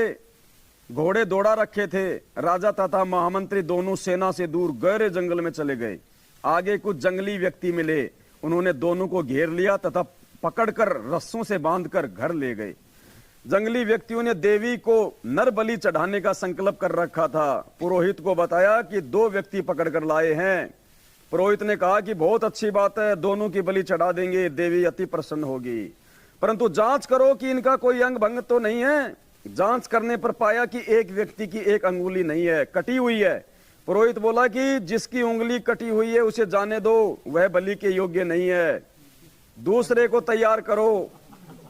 घोड़े दौड़ा रखे थे। राजा तथा महामंत्री दोनों सेना से दूर गहरे जंगल में चले गए। आगे कुछ जंगली व्यक्ति मिले, उन्होंने दोनों को घेर लिया तथा पकड़कर रस्सों से बांधकर घर ले गए। जंगली व्यक्तियों ने देवी को नर बलि चढ़ाने का संकल्प कर रखा था। पुरोहित को बताया कि 2 व्यक्ति पकड़कर लाए हैं। पुरोहित ने कहा कि बहुत अच्छी बात है, दोनों की बलि चढ़ा देंगे, देवी अति प्रसन्न होगी, परंतु जांच करो कि इनका कोई अंग भंग तो नहीं है। जांच करने पर पाया कि एक व्यक्ति की 1 अंगुली नहीं है, कटी हुई है। पुरोहित बोला कि जिसकी उंगली कटी हुई है उसे जाने दो, वह बलि के योग्य नहीं है, दूसरे को तैयार करो।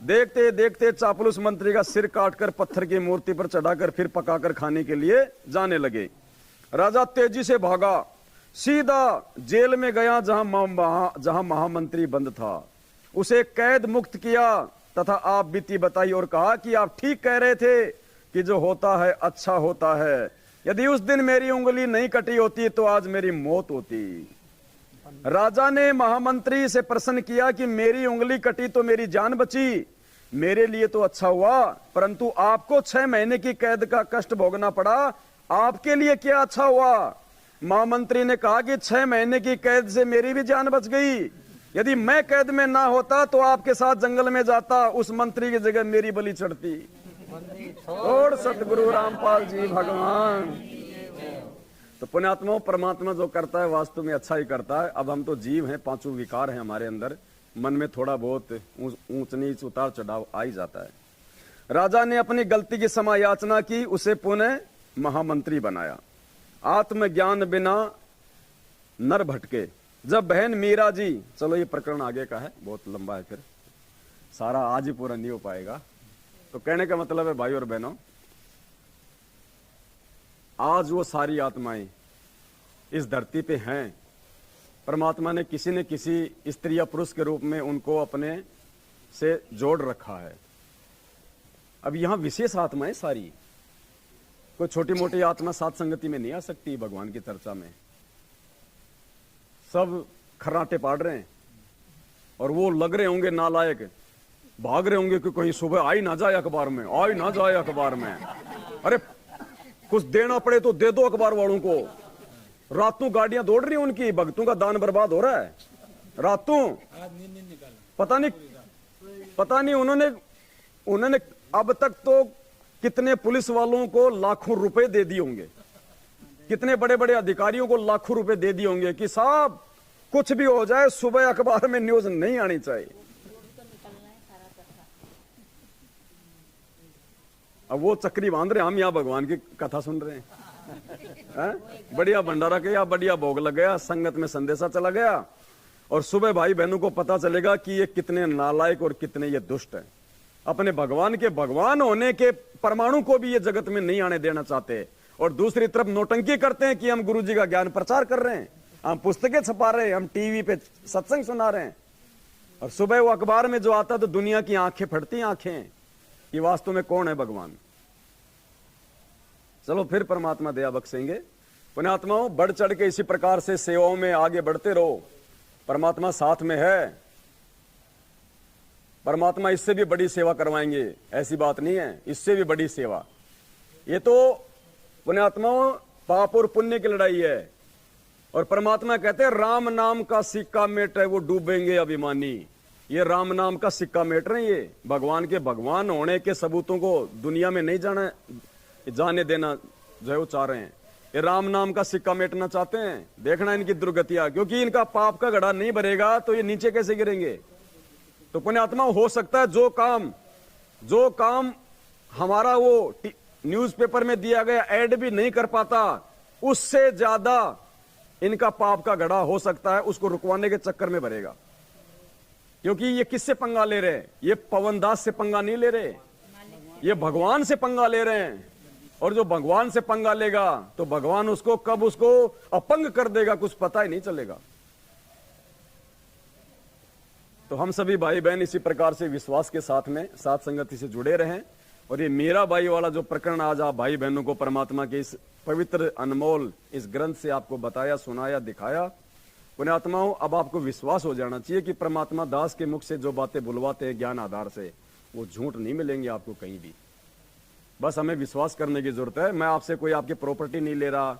देखते देखते चापलूस मंत्री का सिर काटकर पत्थर की मूर्ति पर चढ़ाकर फिर पकाकर खाने के लिए जाने लगे। राजा तेजी से भागा, सीधा जेल में गया जहां महामंत्री बंद था। उसे कैद मुक्त किया तथा आप बीती बताई और कहा कि आप ठीक कह रहे थे कि जो होता है अच्छा होता है। यदि उस दिन मेरी उंगली नहीं कटी होती तो आज मेरी मौत होती। राजा ने महामंत्री से प्रश्न किया कि मेरी उंगली कटी तो मेरी जान बची, मेरे लिए तो अच्छा हुआ, परंतु आपको 6 महीने की कैद का कष्ट भोगना पड़ा, आपके लिए क्या अच्छा हुआ? महामंत्री ने कहा कि 6 महीने की कैद से मेरी भी जान बच गई। यदि मैं कैद में ना होता तो आपके साथ जंगल में जाता, उस मंत्री की जगह मेरी बलि चढ़ती। और सतगुरु रामपाल जी भगवान। तो पुण्यात्माओं, परमात्मा जो करता है वास्तव में अच्छा ही करता है। अब हम तो जीव हैं, 5 विकार हैं हमारे अंदर, मन में थोड़ा बहुत ऊंच नीच उतार चढ़ाव आ ही जाता है। राजा ने अपनी गलती की क्षमा याचना की, उसे पुनः महामंत्री बनाया। आत्मज्ञान बिना नर भटके। जब बहन मीरा जी, चलो ये प्रकरण आगे का है, बहुत लंबा है, फिर सारा आज ही पूरा नहीं हो पाएगा। तो कहने का मतलब है भाई और बहनों, आज वो सारी आत्माएं इस धरती पे हैं। परमात्मा ने किसी न किसी स्त्री या पुरुष के रूप में उनको अपने से जोड़ रखा है। अब यहां विशेष आत्माएं सारी, कोई छोटी मोटी आत्मा साथ संगति में नहीं आ सकती भगवान की चर्चा में। सब खर्राटे पाड़ रहे हैं और वो लग रहे होंगे नालायक, भाग रहे होंगे कि कहीं सुबह आई ना जाए अखबार में, आई ना जाए अखबार में। अरे कुछ देना पड़े तो दे दो अखबार वालों को। रातों गाड़ियां दौड़ रही हैं उनकी, भक्तों का दान बर्बाद हो रहा है रातों। पता नहीं उन्होंने अब तक तो कितने पुलिस वालों को लाखों रुपए दे दिए होंगे, कितने बड़े बड़े अधिकारियों को लाखों रुपए दे दिए होंगे कि साहब कुछ भी हो जाए सुबह अखबार में न्यूज नहीं आनी चाहिए। अब वो चक्री बांध रहे, हम यहाँ भगवान की कथा सुन रहे हैं। बढ़िया भंडारा किया, बढ़िया भोग लग गया, संगत में संदेशा चला गया, और सुबह भाई बहनों को पता चलेगा कि ये कितने नालायक और कितने ये दुष्ट हैं। अपने भगवान के भगवान होने के परमाणु को भी ये जगत में नहीं आने देना चाहते, और दूसरी तरफ नौटंकी करते हैं कि हम गुरु जी का ज्ञान प्रचार कर रहे हैं, हम पुस्तकें छपा रहे हैं, हम टीवी पे सत्संग सुना रहे हैं, और सुबह वो अखबार में जो आता तो दुनिया की आंखें फटती, आंखें कि वास्तव में कौन है भगवान। चलो फिर परमात्मा दया बख्शेंगे। पुण्यात्माओं, बढ़ चढ़ के इसी प्रकार से सेवाओं में आगे बढ़ते रहो, परमात्मा साथ में है। परमात्मा इससे भी बड़ी सेवा करवाएंगे, ऐसी बात नहीं है, इससे भी बड़ी सेवा। ये तो पुण्यात्माओं पाप और पुण्य की लड़ाई है, और परमात्मा कहते हैं राम नाम का सिक्का मेट है वो डूबेंगे अभिमानी। ये राम नाम का सिक्का मेट रहे हैं, ये भगवान के भगवान होने के सबूतों को दुनिया में नहीं जाने देना जो है वो चाह रहे हैं। ये राम नाम का सिक्का मेटना चाहते हैं। देखना इनकी दुर्गतियां, क्योंकि इनका पाप का घड़ा नहीं भरेगा तो ये नीचे कैसे गिरेंगे। तो पुण्यात्मा, हो सकता है जो काम हमारा वो न्यूज़पेपर में दिया गया ऐड भी नहीं कर पाता, उससे ज्यादा इनका पाप का घड़ा हो सकता है उसको रुकवाने के चक्कर में भरेगा। क्योंकि ये किससे पंगा ले रहे हैं? ये पवनदास से पंगा नहीं ले रहे, ये भगवान से पंगा ले रहे हैं। और जो भगवान से पंगा लेगा तो भगवान उसको कब उसको अपंग कर देगा कुछ पता ही नहीं चलेगा। तो हम सभी भाई बहन इसी प्रकार से विश्वास के साथ में साथ संगति से जुड़े रहें। और ये मेरा भाई वाला जो प्रकरण आज आप भाई बहनों को परमात्मा के इस पवित्र अनमोल इस ग्रंथ से आपको बताया, सुनाया, दिखाया, पुण्यात्माओं, अब आपको विश्वास हो जाना चाहिए कि परमात्मा दास के मुख से जो बातें बुलवाते हैं ज्ञान आधार से, वो झूठ नहीं मिलेंगे आपको कहीं भी। बस हमें विश्वास करने की जरूरत है। मैं आपसे कोई आपकी प्रॉपर्टी नहीं ले रहा,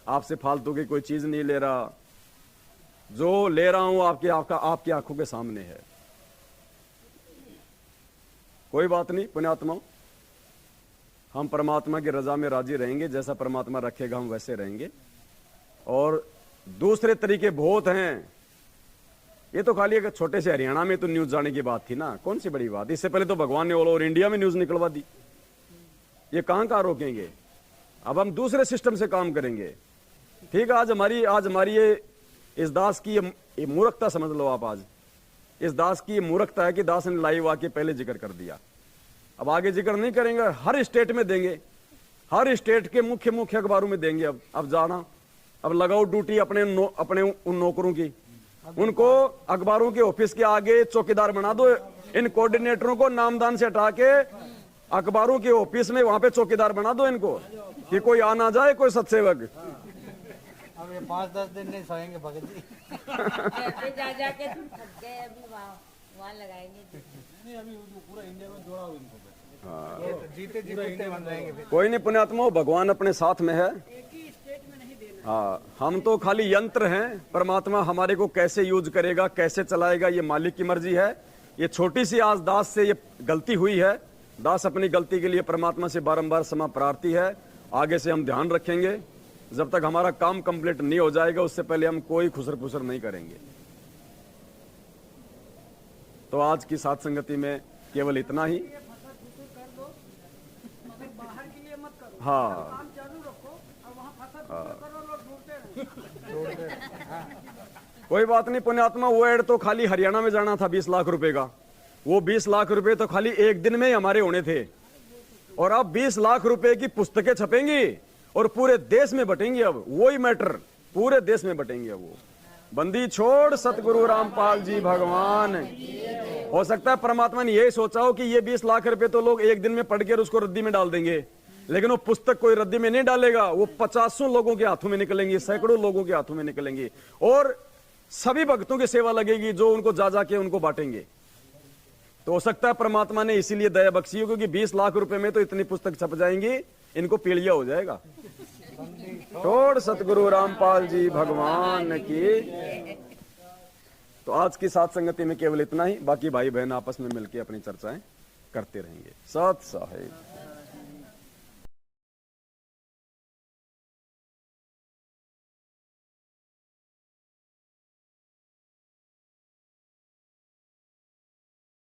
आपसे फालतू की कोई चीज नहीं ले रहा, जो ले रहा हूं आपकी आंखों के सामने है। कोई बात नहीं पुण्यात्माओं, हम परमात्मा की रजा में राजी रहेंगे, जैसा परमात्मा रखेगा हम वैसे रहेंगे। और दूसरे तरीके बहुत हैं। ये तो खाली एक छोटे से हरियाणा में तो न्यूज जाने की बात थी ना, कौन सी बड़ी बात। इससे पहले तो भगवान ने ऑल ओवर इंडिया में न्यूज निकलवा दी। ये कहां रोकेंगे। अब हम दूसरे सिस्टम से काम करेंगे। ठीक है, आज हमारी ये इस दास की ये मूर्खता समझ लो आप। आज इस दास की ये मूर्खता है कि दास ने लाइव आके पहले जिक्र कर दिया, अब आगे जिक्र नहीं करेंगे। हर स्टेट में देंगे, हर स्टेट के मुख्य अखबारों में देंगे। अब जाना, अब लगाओ ड्यूटी अपने उन नौकरों की, उनको अखबारों के ऑफिस के आगे चौकीदार बना दो। इन कोऑर्डिनेटरों को नामदान से हटा के अखबारों के ऑफिस में वहां पे चौकीदार बना दो इनको, कि कोई आ ना जाए कोई सत्सेवक। अब ये 5-10 दिन नहीं सोएंगे भगत जी। जा के थक गए, अभी वहाँ लगाएंगे। नहीं, अभी पूरा इंडिया में जोड़ा हुआ इनको। ये तो जीते जी कुत्ते बन जाएंगे फिर। कोई नहीं पुण्यात्मा, भगवान अपने साथ में है। हाँ, हम तो खाली यंत्र हैं, परमात्मा हमारे को कैसे यूज करेगा, कैसे चलाएगा, ये मालिक की मर्जी है। ये छोटी सी आज दास से ये गलती हुई है, दास अपनी गलती के लिए परमात्मा से बारंबार क्षमा प्रार्थी है। आगे से हम ध्यान रखेंगे, जब तक हमारा काम कंप्लीट नहीं हो जाएगा उससे पहले हम कोई खुसर फुसर नहीं करेंगे। तो आज की साथ संगति में केवल इतना ही। हाँ, कोई बात नहीं पुण्यात्मा, वो एड तो खाली हरियाणा में जाना था 20 लाख रुपए का। वो 20 लाख रुपए तो खाली एक दिन में ही हमारे होने थे, और अब 20 लाख रुपए की पुस्तकें छपेंगी और पूरे देश में बटेंगी। अब वही मैटर पूरे देश में बटेंगे। अब वो बंदी छोड़ सतगुरु रामपाल जी भगवान। हो सकता है परमात्मा ने यही सोचा हो कि ये 20 लाख रुपए तो लोग एक दिन में पढ़ कर उसको रद्दी में डाल देंगे, लेकिन वो पुस्तक कोई रद्दी में नहीं डालेगा। वो 50 लोगों के हाथों में निकलेंगी, सैकड़ों लोगों के हाथों में निकलेंगी, और सभी भक्तों की सेवा लगेगी जो उनको जा जाके उनको बांटेंगे। तो हो सकता है परमात्मा ने इसीलिए दया बख्शी हो, क्योंकि 20 लाख रुपए में तो इतनी पुस्तक छप जाएंगी, इनको पीलिया हो जाएगा। छोड़ सतगुरु रामपाल जी भगवान की। तो आज की साथ संगति में केवल इतना ही। बाकी भाई बहन आपस में मिलकर अपनी चर्चाएं करते रहेंगे। सत साहिब।